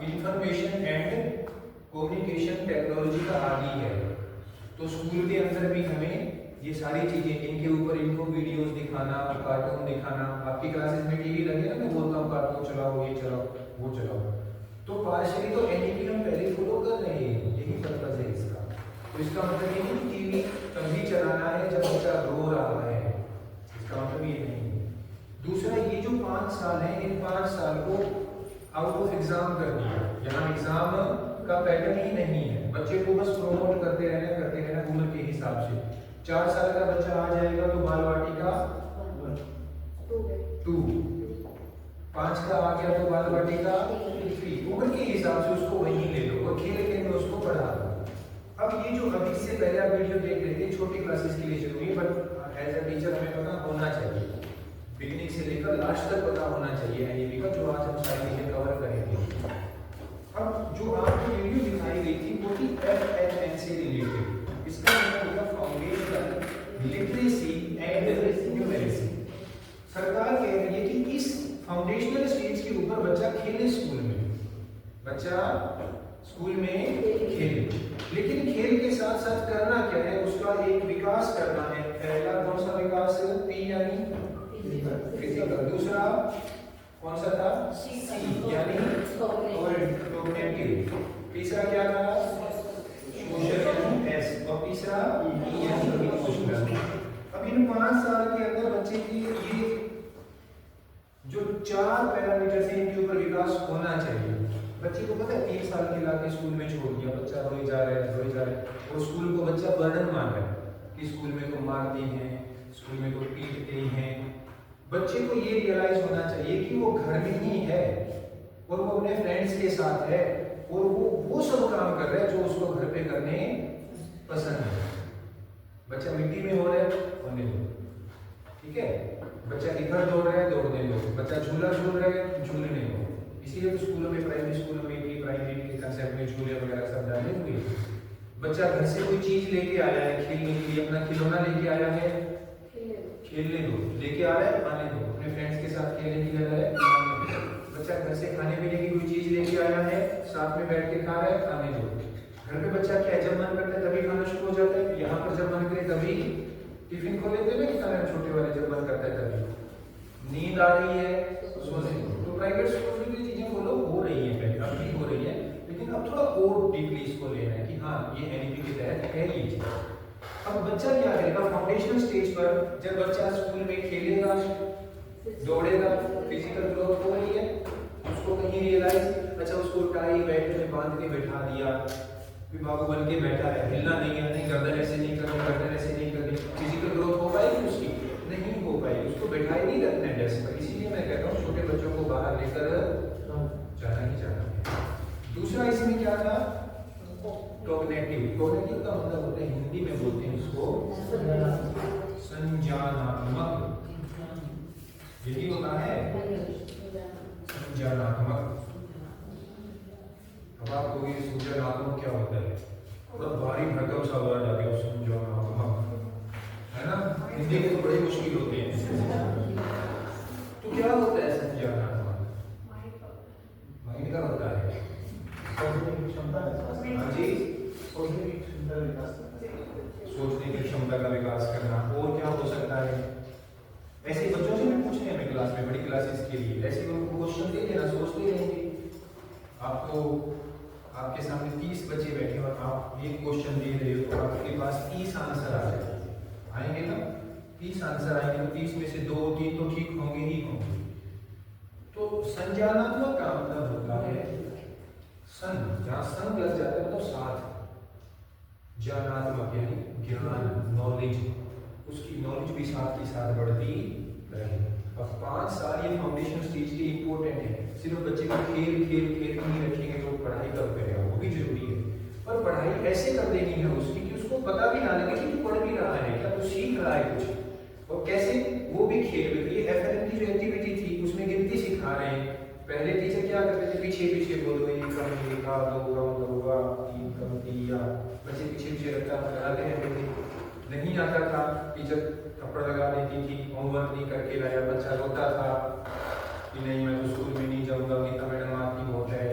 इंफॉर्मेशन एंड कम्युनिकेशन टेक्नोलॉजी का आदी है। तो स्कूल के अंदर भी हमें ये सारी चीजें, इनके ऊपर इनको वीडियोस दिखाना, कार्टून दिखाना। आपकी क्लासेस में टीवी लगे ना, मैं बोलता हूँ कार्टून चलाओ, ये चलाओ, वो चलाओ, तो पार्शियली तो NEP हम पहले फॉलो कर रहे हैं, यही पर्पज है इसका। तो इसका मतलब ये नहीं टीवी तभी चलाना है जब बच्चा रो रहा है, इसका मतलब ये नहीं है। दूसरा, ये जो 5 साल है, इन 5 साल को आउट ऑफ एग्जाम कर दिया। यहाँ एग्जाम का पैटर्न ही नहीं है, बच्चे को बस प्रोमोट करते रहना उम्र के हिसाब से। 4 साल का बच्चा आ जाएगा तो बाल वाटिका 2, 5 का आ गया तो बाल वाटिका 3, उम्र के हिसाब से उसको वहीं ले लो और खेल खेल में उसको पढ़ा दो। अब ये जो अभी इससे पहले आप वीडियो देख रहे थे, छोटी क्लासेस के लिए जरूरी है, बट एज अ टीचर हमें पता होना चाहिए, बिगिनिंग से लेकर लास्ट तक पता होना चाहिए NEP का, जो आज हम सारी चीजें कवर करेंगे। अब जो आपको वीडियो दिखाई गई थी वो थी FLN से रिलेटेड। इसका मतलब होगा फाउंडेशनल लिटरेसी एंड न्यूमेरेसी। सरकार कह रही है कि इस फाउंडेशनल स्टेज के ऊपर बच्चा खेले, बच्चा स्कूल में खेले, लेकिन खेल के साथ साथ करना क्या है, उसका एक विकास करना है। पहला कौन सा विकास? P यानी फिजिकल। दूसरा कौन सा था? C यानी कॉग्निटिव। तीसरा क्या था? सोशल यानी S, और तीसरा E यानी इमोशनल। अब इन 5 साल के अंदर बच्चे की ये जो 4 पैरामीटर से इनके ऊपर विकास होना चाहिए। बच्चे को पता है 3 साल के लाके स्कूल में छोड़ दिया, बच्चा रोए जा रहा है, और स्कूल को बच्चा बर्डन मान रहा है कि स्कूल में तो मारते हैं, स्कूल में तो पीटते हैं। बच्चे को ये रियलाइज होना चाहिए कि वो घर में ही है और वो अपने फ्रेंड्स के साथ है और वो सब काम कर रहा है जो उसको घर पे करने पसंद है। बच्चा मिट्टी में हो रहा है, होने दो, ठीक है। बच्चा इधर दौड़ रहा है, दौड़ने दो। बच्चा झूला झूल रहा है, झूलने दो। इसीलिए तो स्कूलों में, प्राइमरी स्कूलों में भी प्राइमरी के कंसेप्ट में झूले वगैरह सब डाले हुए। बच्चा घर से कोई चीज लेके आया है खेलने के लिए, अपना खिलौना लेके आया है, खेलने दो। लेके आ रहा है, आने दो। अपने फ्रेंड्स के साथ खेलने के लिए आया है। बच्चा घर से खाने पीने की कोई चीज लेके आया है, साथ में बैठ के खा रहा है, खाने दो। घर पे बच्चा क्या जब मन करता है तभी खाना शुरू हो जाता है। यहाँ पर जब मन करे तभी टिफिन को लेते हैं, छोटे वाले जब मन पढ़ाई है उसमें से तो प्राइवेट स्कूल में भी चीजें फॉलो हो रही है, पहले अब भी हो रही है, लेकिन अब थोड़ा और डीपली इसको लेना है कि हाँ ये एनईपी के तहत है ये चीज। अब बच्चा क्या करेगा फाउंडेशनल स्टेज पर, जब बच्चा स्कूल में खेलेगा दौड़ेगा, फिजिकल ग्रोथ हो रही है, उसको कहीं रियलाइज अच्छा उसको टाई बेल्ट में बांध के बैठा दिया, फिर बाबू बन के बैठा है, हिलना नहीं है, नहीं गर्दन ऐसे नहीं करनी, गर्दन ऐसे नहीं करनी, फिजिकल ग्रोथ हो पाएगी उसकी? नहीं हो पाएगी, उसको बैठा ही नहीं रखना है डेस्क पर। इसीलिए मैं कहता हूँ छोटे बच्चों को बाहर लेकर जाना ही जाना है। दूसरा इसमें क्या था, कॉग्निटिव। कॉग्निटिव का मतलब होता है, हिंदी में बोलते हैं इसको संज्ञानात्मक, यही होता है संज्ञानात्मक। अब आप कहोगे संज्ञानात्मक क्या होता है, थोड़ा भारी भरकम सा वर्ड आ गया संज्ञानात्मक, है ना, हिंदी के तो बड़े मुश्किल होते हैं। तो क्या होता है संज्ञानात्मक? माइंड का होता है, हाँ जी, सोचने की क्षमता का विकास करना। और क्या हो सकता है? ऐसे बच्चों से भी पूछने में क्लास में, बड़ी क्लासेस के लिए ऐसे उनको क्वेश्चन दे देना, सोचते रहेंगे। आपको आपके सामने 30 बच्चे बैठे और आप एक क्वेश्चन दे रहे हो तो आपके पास 30 आंसर आ जाएंगे, आएंगे ना, 30 आंसर आएंगे तो 30 में से 2-3 तो ठीक होंगे ही होंगे। तो संज्ञानात्मक का मतलब होता है सन, जहाँ सन लग जाता है मतलब साथ, ज्ञानात्मक यानी ज्ञान, नॉलेज, उसकी नॉलेज भी साथ के साथ बढ़ती रहे। अब 5 साल ये फाउंडेशन स्टेज के इंपॉर्टेंट है। सिर्फ बच्चे को खेल खेल खेल नहीं रखेंगे तो पढ़ाई कब करेगा, वो भी जरूरी है, पर पढ़ाई ऐसे कर देनी है उसकी कि उसको पता भी ना लगे कि तू पढ़ भी रहा है, क्या तू सीख रहा है कुछ, और कैसे वो भी खेल में। ये एफएलएन की जो एक्टिविटी थी उसमें गिनती सिखा रहे हैं। पहले टीचर क्या करते थे, पीछे पीछे बोलो, ये कम लिखा, 2 कम होगा, 3 कम दिया, बच्चे पीछे पीछे रखता लगाते रहते थे। नहीं आता था, टीचर थप्पड़ लगा देती थी, होमवर्क नहीं करके लाया, बच्चा रोता था कि नहीं मैं तो स्कूल में नहीं जाऊंगा, गीता मैडम आपकी बहुत है।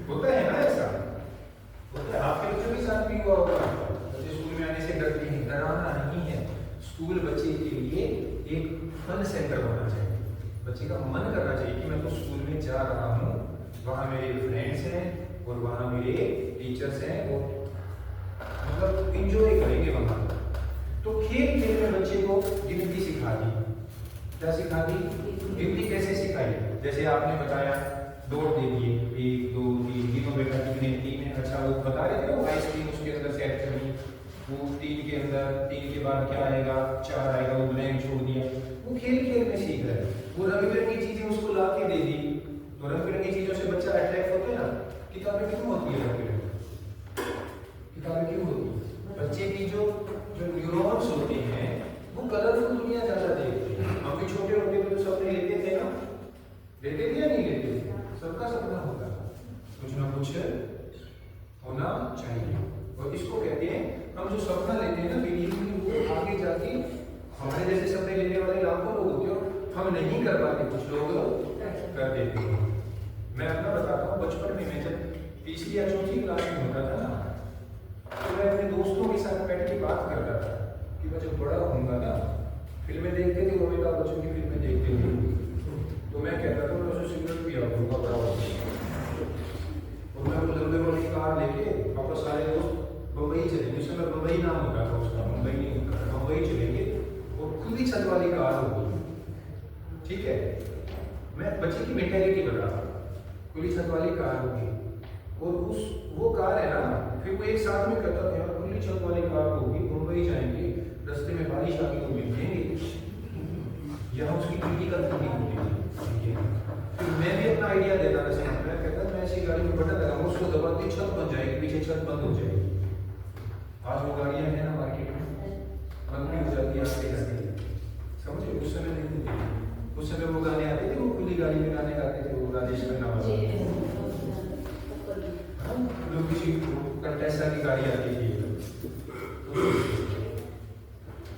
होता है ना ऐसा, होता है, आपके बच्चों के साथ भी हुआ होगा। बच्चे स्कूल में आने से डरते हैं, डराना नहीं है। स्कूल बच्चे के लिए एक फन सेंटर होना चाहिए, बच्चे का मन करना चाहिए कि मैं तो स्कूल में जा रहा हूँ, वहाँ मेरे फ्रेंड्स हैं और वहाँ मेरे टीचर्स हैं, वो मतलब इंजॉय करेंगे वहाँ। तो खेल खेल में बच्चे को गिनती सिखा दी। क्या सिखा दी? गिनती कैसे सिखाई? जैसे आपने बताया दौड़ दे दिए, 1 2 3, तीनों बेटा कितने, 3 है, अच्छा वो बता रहे थे वो आइसक्रीम उसके अंदर सेट करनी, वो 3 के अंदर 3 के बाद क्या आएगा, 4 आएगा, वो ब्लैंक छोड़ दिया। वो खेल खेल में सीख रहे हैं। वो रंग बिरंगी चीजें उसको ला के दे दी, तो रंग बिरंगी चीजों से बच्चा अट्रैक्ट होता है ना। किताबें क्यों होती है रंग बिरंगी? किताबें क्यों होती है? बच्चे की जो न्यूरॉन्स होते हैं वो कलरफुल दुनिया ज्यादा देखते हैं। हम भी छोटे होते थे तो सपने लेते थे ना, लेते थे या नहीं लेते थे? सबका सपना होता है, कुछ ना कुछ होना चाहिए। और इसको कहते हैं, हम जो सपना लेते हैं ना बिलीव में, वो आगे जाके हमारे जैसे सपने लेने वाले लाखों लोग होते हैं, हम नहीं कर पाते, कुछ लोग कर देते हैं। मैं अपना बताता हूँ, बचपन में मैं जब तीसरी या चौथी क्लास में होता था ना, तो मैं अपने दोस्तों के साथ बैठ के बात करता था कि मैं जब बड़ा होऊंगा ना, फिल्में देखते थे, वो अमिताभ बच्चन की फिल्में देखते थे, तो मैं कहता था मैं सिगरेट पिया करूँगा बड़ा होगा, और मैं वो लंबे वाली कार लेके अपना सारे दोस्त मुंबई चलेंगे। उस समय मुंबई नाम होता था उसका, मुंबई नहीं होता, मुंबई चलेंगे और खुद ही छत वाली कार होगी, ठीक है। मैं बच्चे की मेंटेलिटी बता रहा हूँ, खुली छत वाली कार होगी, और उस वो कार है ना, फिर वो एक साथ में कहता था यार खुली छत वाली कार होगी, मुंबई जाएंगे, रास्ते में बारिश आ गई तो भीगेंगे, यहाँ उसकी क्रिटिकल थिंकिंग होती थी। फिर मैं भी अपना आइडिया देता था, मैं कहता मैं ऐसी गाड़ी में बटन लगाऊंगा, उसको दबाते छत बन जाएगी, पीछे छत बंद हो जाएगी। आज वो गाड़ियाँ हैं ना मार्केट में, बंद भी हो जाती है आगे जाके, समझे? उस समय नहीं होती, उस समय वो गाने आते थे, वो खुली गाड़ी में गाने गाते थे, वो राजेश खन्ना वाला, लोग किसी कंटेस्टा की गाड़ी आती थी,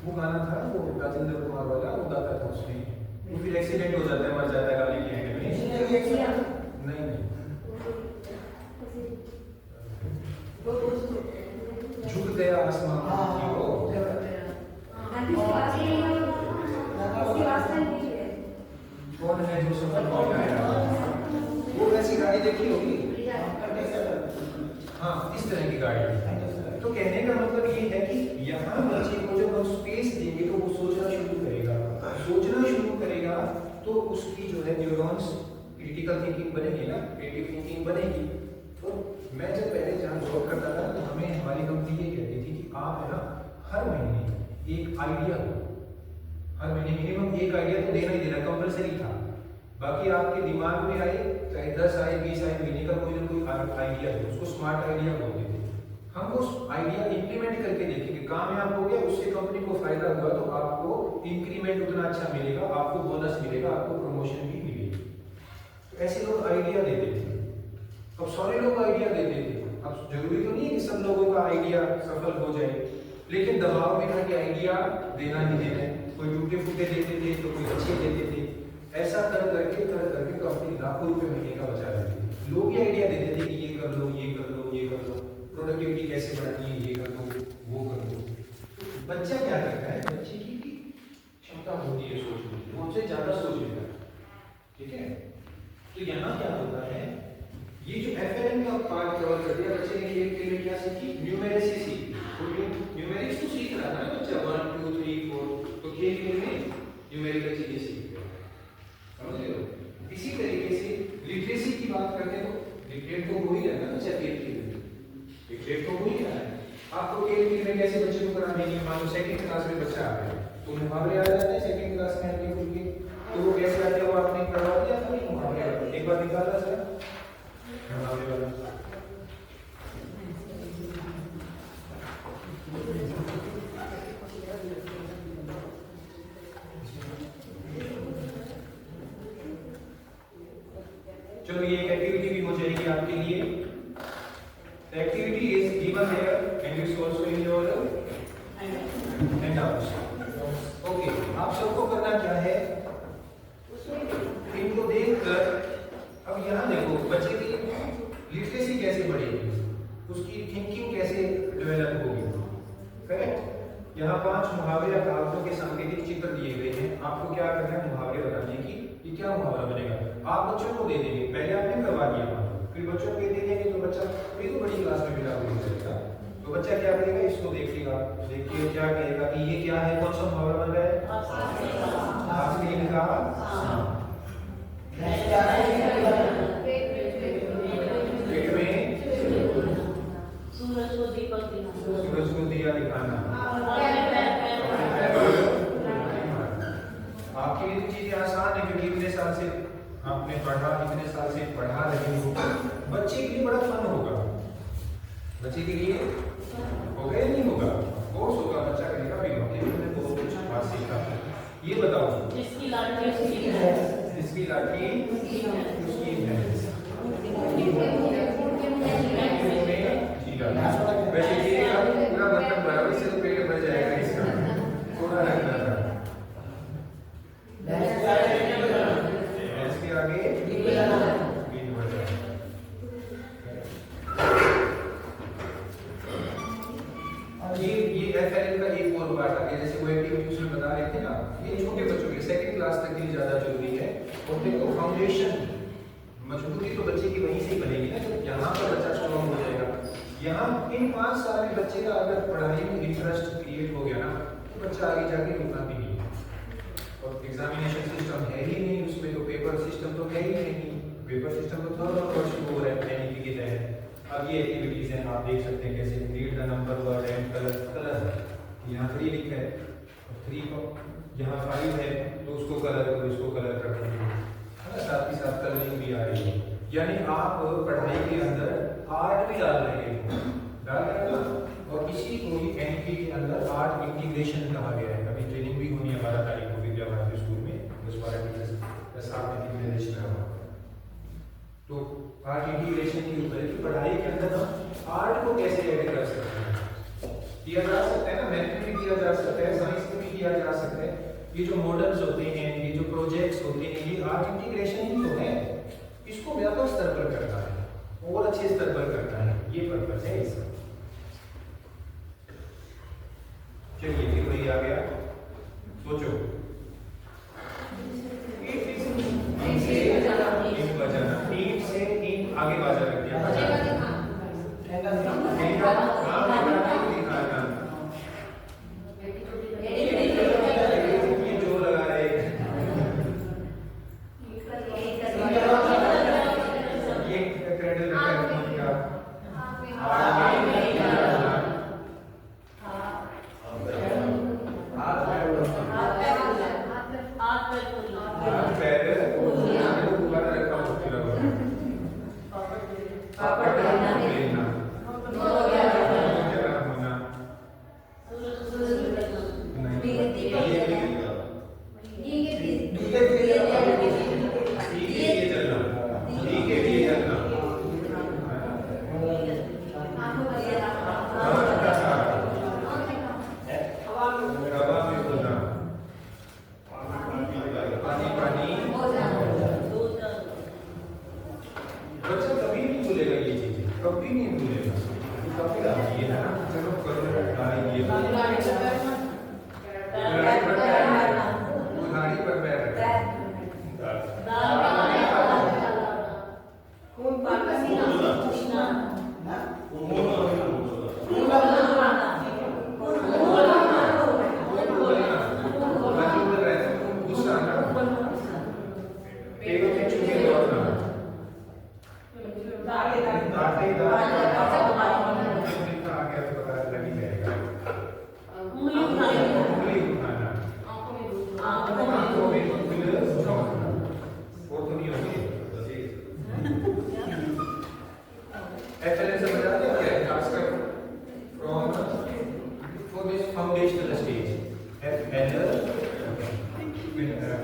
वो गाना था वो राजेंद्र कुमार वाला, वो गाता था उसमें, वो फिर एक्सीडेंट हो जाता है, मर जाता है गाड़ी के एंड में। नहीं झुक गया आसमान कौन देखी होगी, हाँ इस तरह की गाड़ी। तो कहने का मतलब ये है कि यहाँ बच्चे को जब हम स्पेस देंगे तो वो सोचना शुरू करेगा, सोचना शुरू करेगा तो उसकी जो है न्यूरॉन्स क्रिटिकल थिंकिंग बनेगी ना, क्रिएटिव थिंकिंग बनेगी। तो मैं जब पहले जहाँ जॉब करता था तो हमें हमारी कंपनी ये कहती थी कि आप है ना हर महीने एक आइडिया हो, हर महीने मिनिमम एक आइडिया तो देना ही देना कंपलसरी था। बाकी आपके दिमाग में आए चाहे 10 आए 20 आए, महीने का कोई ना कोई आइडिया हो, उसको स्मार्ट आइडिया बोलते थे। हम उस आइडिया इंप्लीमेंट करके देखेंगे, कामयाब हो गया, उससे कंपनी को फायदा हुआ तो आपको इंक्रीमेंट उतना अच्छा मिलेगा, आपको बोनस मिलेगा, आपको प्रमोशन भी मिलेगी। तो ऐसे लोग आइडिया देते थे। अब सारे लोग आइडिया देते थे। अब जरूरी तो नहीं है कि सब लोगों का आइडिया सफल हो जाए, लेकिन दबाव में था कि आइडिया देना ही देना है। कोई टूटे फूटे देते थे तो कोई अच्छे देते थे। ऐसा कर करके कंपनी लाखों रुपए महीने का बचा लेती थी। लोग ये आइडिया देते थे कि ये कर लो, ये कर लो, ये कर लो, प्रोडक्टिविटी कैसे बढ़ानी है, ये कर लो, वो कर लो। बच्चा क्या करता है, बच्चे की क्षमता होती है सोचने की, वो हमसे ज्यादा सोच लेता है, ठीक है। तो यहाँ क्या होता है, ये जो FLM का पार्ट कवर कर दिया, बच्चे ने खेल के लिए क्या सीखी, न्यूमेरिक्स सीखी। न्यूमेरिक्स तो सीख रहा है ना बच्चा, 1 2 3 4, तो खेल के लिए न्यूमेरिकल चीजें सीख गया, समझ रहे हो। इसी तरीके से लिटरेसी की बात करते हो, लिटरेट तो हो ही रहा है ना बच्चा, खेल के लिए लिटरेट तो हो ही रहा है। आपको खेल के लिए कैसे बच्चे को कराने की, मान लो 2nd क्लास में बच्चा आ गया तो मुहावरे आ जाते हैं 2nd क्लास में हल्के फुल्के, तो वो कैसे आते हैं, वो आपने करवा दिया था नहीं मुहावरे, एक बार निकाला सर मुहावरे वाला। चलो ये एक एक्टिविटी भी हो जाएगी आपके लिए। Activity is given here and it's also in your handouts. Okay, आप सबको करना क्या है, इनको देखकर अब यहाँ देखो बच्चे की लिटरेसी कैसे बढ़ेगी, उसकी थिंकिंग कैसे डेवलप होगी, करेक्ट। यहाँ 5 मुहावरे या कहावतों के सांकेतिक चित्र दिए गए हैं। आपको क्या करना है, मुहावरे बनाने की। ये क्या मुहावरा बनेगा, आप बच्चों को दे देंगे, पहले आपने करवा दिया, फिर बच्चों को दे देंगे तो बच्चा फिर तो बड़ी क्लास में मिला हो जाएगा। तो बच्चा क्या करेगा, इसको देखेगा, देख के क्या कहेगा कि ये क्या है, कौन सा मुहावरा बन रहा है, आस्तीन का पेट में सूरज को दीपक दिखाना, सूरज को दिया दिखाना। आपके लिए तो चीजें आसान है क्योंकि इतने साल से आपने पढ़ा, इतने साल से पढ़ा रहे हो। बच्चे के लिए बड़ा फन होगा, बच्चे के लिए होगा या नहीं होगा, कोर्स होगा, बच्चा कहेगा भी हमने बहुत कुछ बात सीखा। ये बताओ, जिसकी लाठी उसकी है, जिसकी लाठी उसकी है, वैसे ये पूरा बर्तन बराबर से तो पेट भर जाएगा इसका, थोड़ा रखना था। इसके आगे ये FLM का एक और पार्ट आ गया, जैसे वो एक्टिविटी उसमें बता रहे थे ना, ये छोटे बच्चों के 2nd क्लास तक के लिए ज्यादा जरूरी है। और देखो फाउंडेशन मजबूती तो बच्चे की वहीं से बनेगी ना, जब यहाँ पर बच्चा स्ट्रॉन्ग हो जाएगा। यहाँ इन 5 साल में बच्चे का अगर पढ़ाई में इंटरेस्ट क्रिएट हो गया ना, तो बच्चा आगे जाके रुकना भी नहीं है। और एग्जामिनेशन सिस्टम है ही नहीं उसमें, तो पेपर सिस्टम तो है ही नहीं, पेपर सिस्टम तो थोड़ा बहुत हो रहा है NEP के तहत। अब ये एक्टिविटीज हैं, आप देख सकते हैं कैसे read the number word and colour. यहाँ 3 लिखा है, 3 को यहाँ 5 है तो उसको कलर करो, इसको कलर कर दो, साथ ही साथ कलरिंग भी आ रही है। यानी आप पढ़ाई के अंदर आर्ट भी डाल रहे हो, डाल रहे हो ना। और इसी को ही NEP के अंदर आर्ट इंटीग्रेशन कहा गया है। अभी ट्रेनिंग भी होनी है 12 तारीख को विद्या भारती स्कूल में, 10-12 टीचर्स आर्ट इंटीग्रेशन का। तो आर्ट इंटीग्रेशन के ऊपर कि पढ़ाई के अंदर हम आर्ट को कैसे ऐड कर सकते हैं, किया जा सकता है ना, मैथ में भी किया जा सकता है, साइंस में भी किया जा सकता है। ये जो मॉडल्स होते हैं, ये जो प्रोजेक्ट्स होते हैं, ये आर्ट इंटीग्रेशन ही तो है। इसको व्यापक स्तर पर करना है और अच्छे स्तर पर करना है, ये पर्पस है इसका। चलिए फिर वही आ गया, सोचो ईंट से ईंट बजाना, ईंट से ईंट कभी नहीं भूलेगा। कभी ये है ना, चलो करो गाड़ी ये उधारी पर पैर रखना।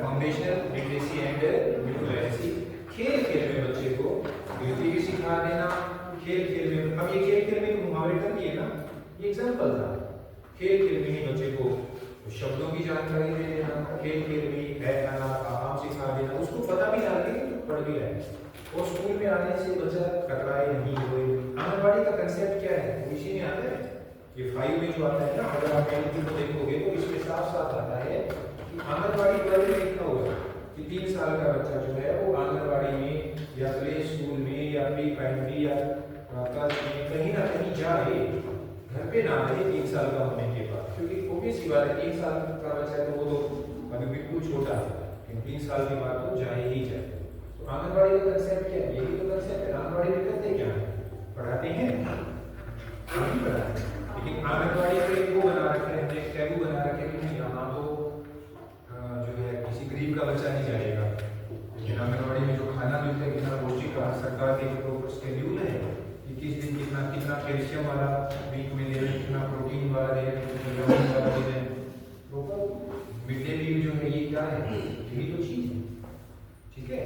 Foundational literacy and literacy. खेल खेल में बच्चे को लिटरेसी सिखा देना। खेल खेल में, अब ये खेल खेल में मुहावरे कर दिए ना, ये एग्जांपल था। खेल खेल में ही बच्चे को शब्दों की जानकारी दे देना, खेल खेल में है गाना आम सिखा देना, उसको पता भी ना लगे पढ़ भी रहे, और स्कूल में आने से बच्चा कतराए नहीं हुए। आंगनबाड़ी का कंसेप्ट क्या है, इसी में आता है। ये 5 में जो आता है ना, अगर आप एनपी को देखोगे तो इसमें साफ साफ आता है कि आंगनबाड़ी पर लिखा हुआ है कि 3 साल का बच्चा जो है वो आंगनबाड़ी में या प्ले स्कूल में या प्री प्राइमरी या क्लास में कहीं ना कहीं जाए, घर पे ना रहे 3 साल का होने के बाद, क्योंकि ऑब्वियस सी बात है 3 साल का बच्चा है तो वो तो अभी बिल्कुल छोटा है, लेकिन 3 साल के बाद तो जाए ही जाए। तो आंगनबाड़ी का कंसेप्ट क्या है, यही तो कंसेप्ट है। आंगनबाड़ी में करते क्या है, पढ़ाते हैं, नहीं पढ़ाते, लेकिन आंगनबाड़ी को एक वो बना रखे हैं, एक टैबू बना रखे हैं कि यहाँ तो जो है किसी गरीब का बच्चा नहीं जाएगा। लेकिन आंगनबाड़ी में जो खाना मिलता है कितना पौष्टिक आहार, सरकार के प्रॉपर शेड्यूल है कि किस दिन कितना कितना कैल्शियम वाला वीक में दे रहे हैं, कितना प्रोटीन वाला दे रहे हैं, कितना विटामिन वाला दे रहे हैं। प्रॉपर मिड डे मील जो है ये क्या है, यही तो चीज़ है। ठीक है,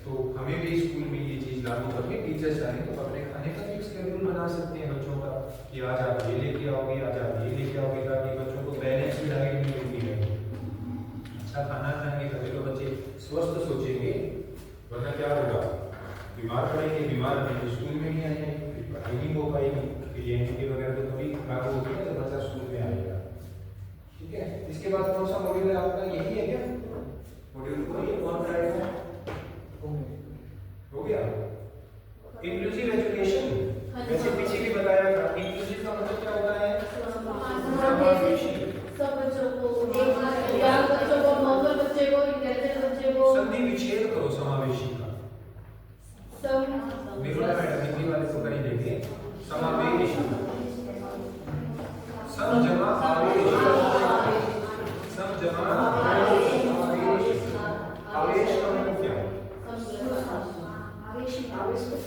तो हमें भी स्कूल में ये चीज़ लागू करके टीचर्स चाहें तो अपने खाने का भी शेड्यूल बना सकते हैं बच्चों का कि आज आप ये लेके आओगे, आज आप ये लेके आओगे, ताकि बच्चों को बैलेंस भी डाइट भी मिलती है। अच्छा खाना खाएंगे तभी तो बच्चे स्वस्थ सोचेंगे, वरना क्या होगा, बीमार पड़ेंगे, बीमार रहेंगे, स्कूल में नहीं आएंगे, पढ़ाई नहीं हो पाएगी, फिर एनपी वगैरह तो कभी लागू होगी ना जब बच्चा स्कूल में आएगा। ठीक है, इसके बाद कौन सा मॉड्यूल है आपका, यही है क्या मॉड्यूल को, ये कौन कराएगा, हो गया। इंक्लूसिव एजुकेशन, वैसे पीछे भी बताया था, इंक्लूसिव का मतलब क्या होता है, समावेशी। सब बच्चों को, दिव्यांग बच्चों को, नॉर्मल बच्चे को, इंटेलिजेंट बच्चे को, संधि विच्छेद करो समावेशी का। सब निर्मला मैडम हिंदी वाले को करी देंगे समावेशी, सम जमा आवेश, सम जमा आवेश, आवेश का मतलब क्या है, आवेश में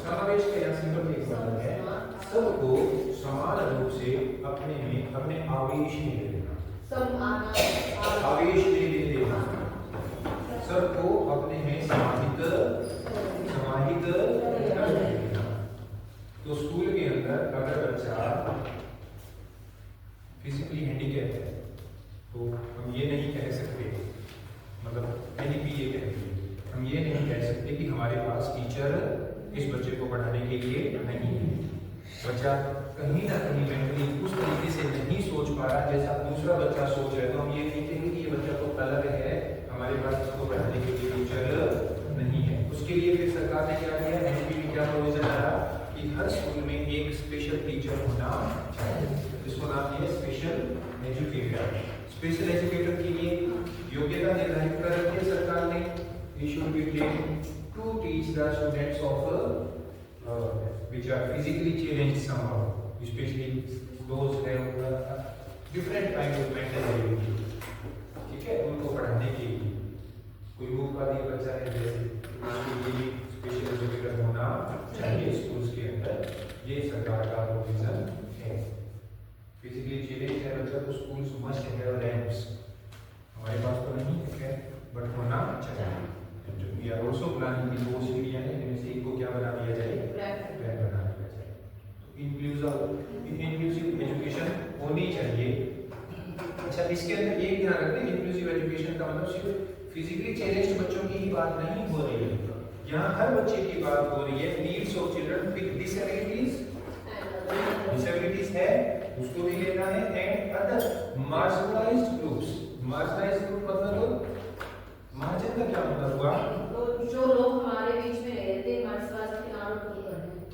समावेश का यह सिंपल एक मतलब है, सबको समान रूप से अपने में अपने आवेश में ले लेना, आवेश में ले लेना, सबको अपने में समाहित कर लेना। तो स्कूल के अंदर अगर बच्चा फिजिकली हैंडीकैप है तो हम ये नहीं कह सकते, मतलब एनईपी ये कहती है, हम ये नहीं कह सकते कि हमारे पास टीचर इस बच्चे को पढ़ाने के लिए नहीं है। बच्चा कहीं ना कहीं मेंटली उस तरीके से नहीं सोच पा रहा जैसा दूसरा बच्चा सोच रहा है, तो हम ये नहीं कहेंगे कि ये बच्चा तो अलग है, हमारे पास इसको पढ़ाने के लिए टीचर नहीं है। उसके लिए फिर सरकार ने क्या किया, एनईपी में क्या प्रोविजन आया कि हर स्कूल में एक स्पेशल टीचर होना चाहिए, जिसको नाम दिया स्पेशल एजुकेटर। स्पेशल एजुकेटर के लिए योग्यता निर्धारित कर रखी है सरकार ने, he should be trained to teach the students of which are physically challenged somehow, especially those who have different kind of mental ability। ठीक है, उनको पढ़ाने के लिए कोई मूकवादी बच्चा है जैसे उसके लिए स्पेशल एजुकेटर होना चाहिए स्कूल्स के अंदर, ये सरकार का प्रोविजन है। फिजिकली चैलेंज है बच्चा तो स्कूल्स मस्ट हैव रैंप्स, हमारे पास तो नहीं है बट होना चाहिए। वी आर आल्सो प्लानिंग की 2 सीढ़ियां हैं जिनमें से एक को क्या बना दिया जाए, रैंप बना दिया जाए। तो इंक्लूसिव एजुकेशन होनी चाहिए। अच्छा, इसके अंदर ये ध्यान रखना, इंक्लूसिव एजुकेशन का मतलब सिर्फ फिजिकली चैलेंज्ड बच्चों की ही बात नहीं हो रही है, यहाँ हर बच्चे की बात हो रही है। Needs of children with disabilities है उसको भी लेना है, and other marginalised groups. Marginalised group मतलब मार्जिन का क्या मतलब हुआ? तो जो लोग हमारे बीच में रहते हैं, हमारे समाज के किनारों पर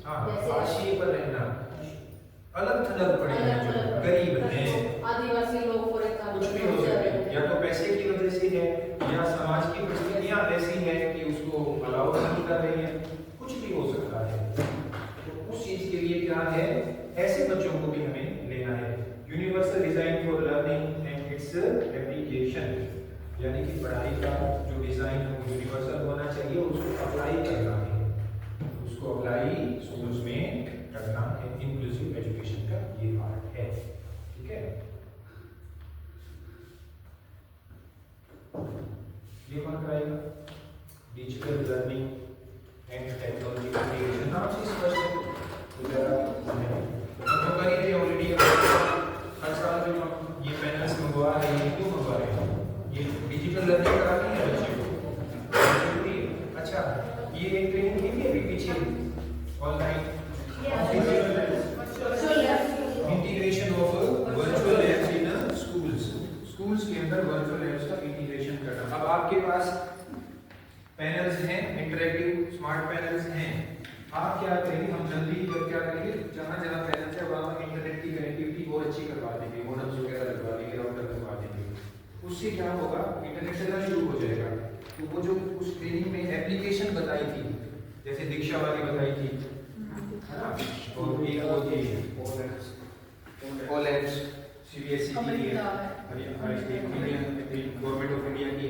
हाँ, जैसे हाशिए पर रहना, अलग थलग पड़े हैं, जो गरीब हैं, आदिवासी लोग फॉर एग्जाम्पल, कुछ भी हो सकते हैं, या तो पैसे की वजह से है या समाज की परिस्थितियां ऐसी हैं कि उसको अलाउ नहीं कर रही है, कुछ भी हो सकता है। तो उस चीज के लिए क्या है, ऐसे बच्चों को भी हमें लेना है। Universal design for learning and its application, यानी कि पढ़ाई का जो डिजाइन है यूनिवर्सल होना चाहिए, उसको अप्लाई करना है, उसको अप्लाई स्कूल्स में करना है। इंक्लूसिव एजुकेशन का ये पार्ट है, ठीक है। ये कौन कराएगा? Digital learning and technology integration, नाम से स्पष्ट है, तो जरा तो कर ही रहे ऑलरेडी। हर साल जो हम ये पैनल्स मंगवा रहे हैं, क्यों मंगवा रहे हैं? ये डिजिटल लर्निंग करानी है बच्चे को। अच्छा, ये एक ट्रेनिंग की थी अभी पीछे online, integration of virtual labs in schools के अंदर वर्चुअल लैब्स का इंटीग्रेशन करना। अब आपके पास पैनल्स हैं, इंटरैक्टिव स्मार्ट पैनल्स हैं, आप क्या करेंगे, हम जल्दी क्या करेंगे, जहाँ जहाँ पैनल्स है वहाँ इंटरनेट की कनेक्टिविटी बहुत अच्छी करवा देंगे, मॉडेम्स वगैरह लगवा देंगे, राउटर लगवा देंगे। उससे क्या होगा, इंटरनेट चलना शुरू हो जाएगा। तो वो जो उस ट्रेनिंग में एप्लीकेशन बताई थी, जैसे दीक्षा वाली बताई थी, है ना, और एक वो थी OLEDs CBSE की, गवर्नमेंट ऑफ इंडिया की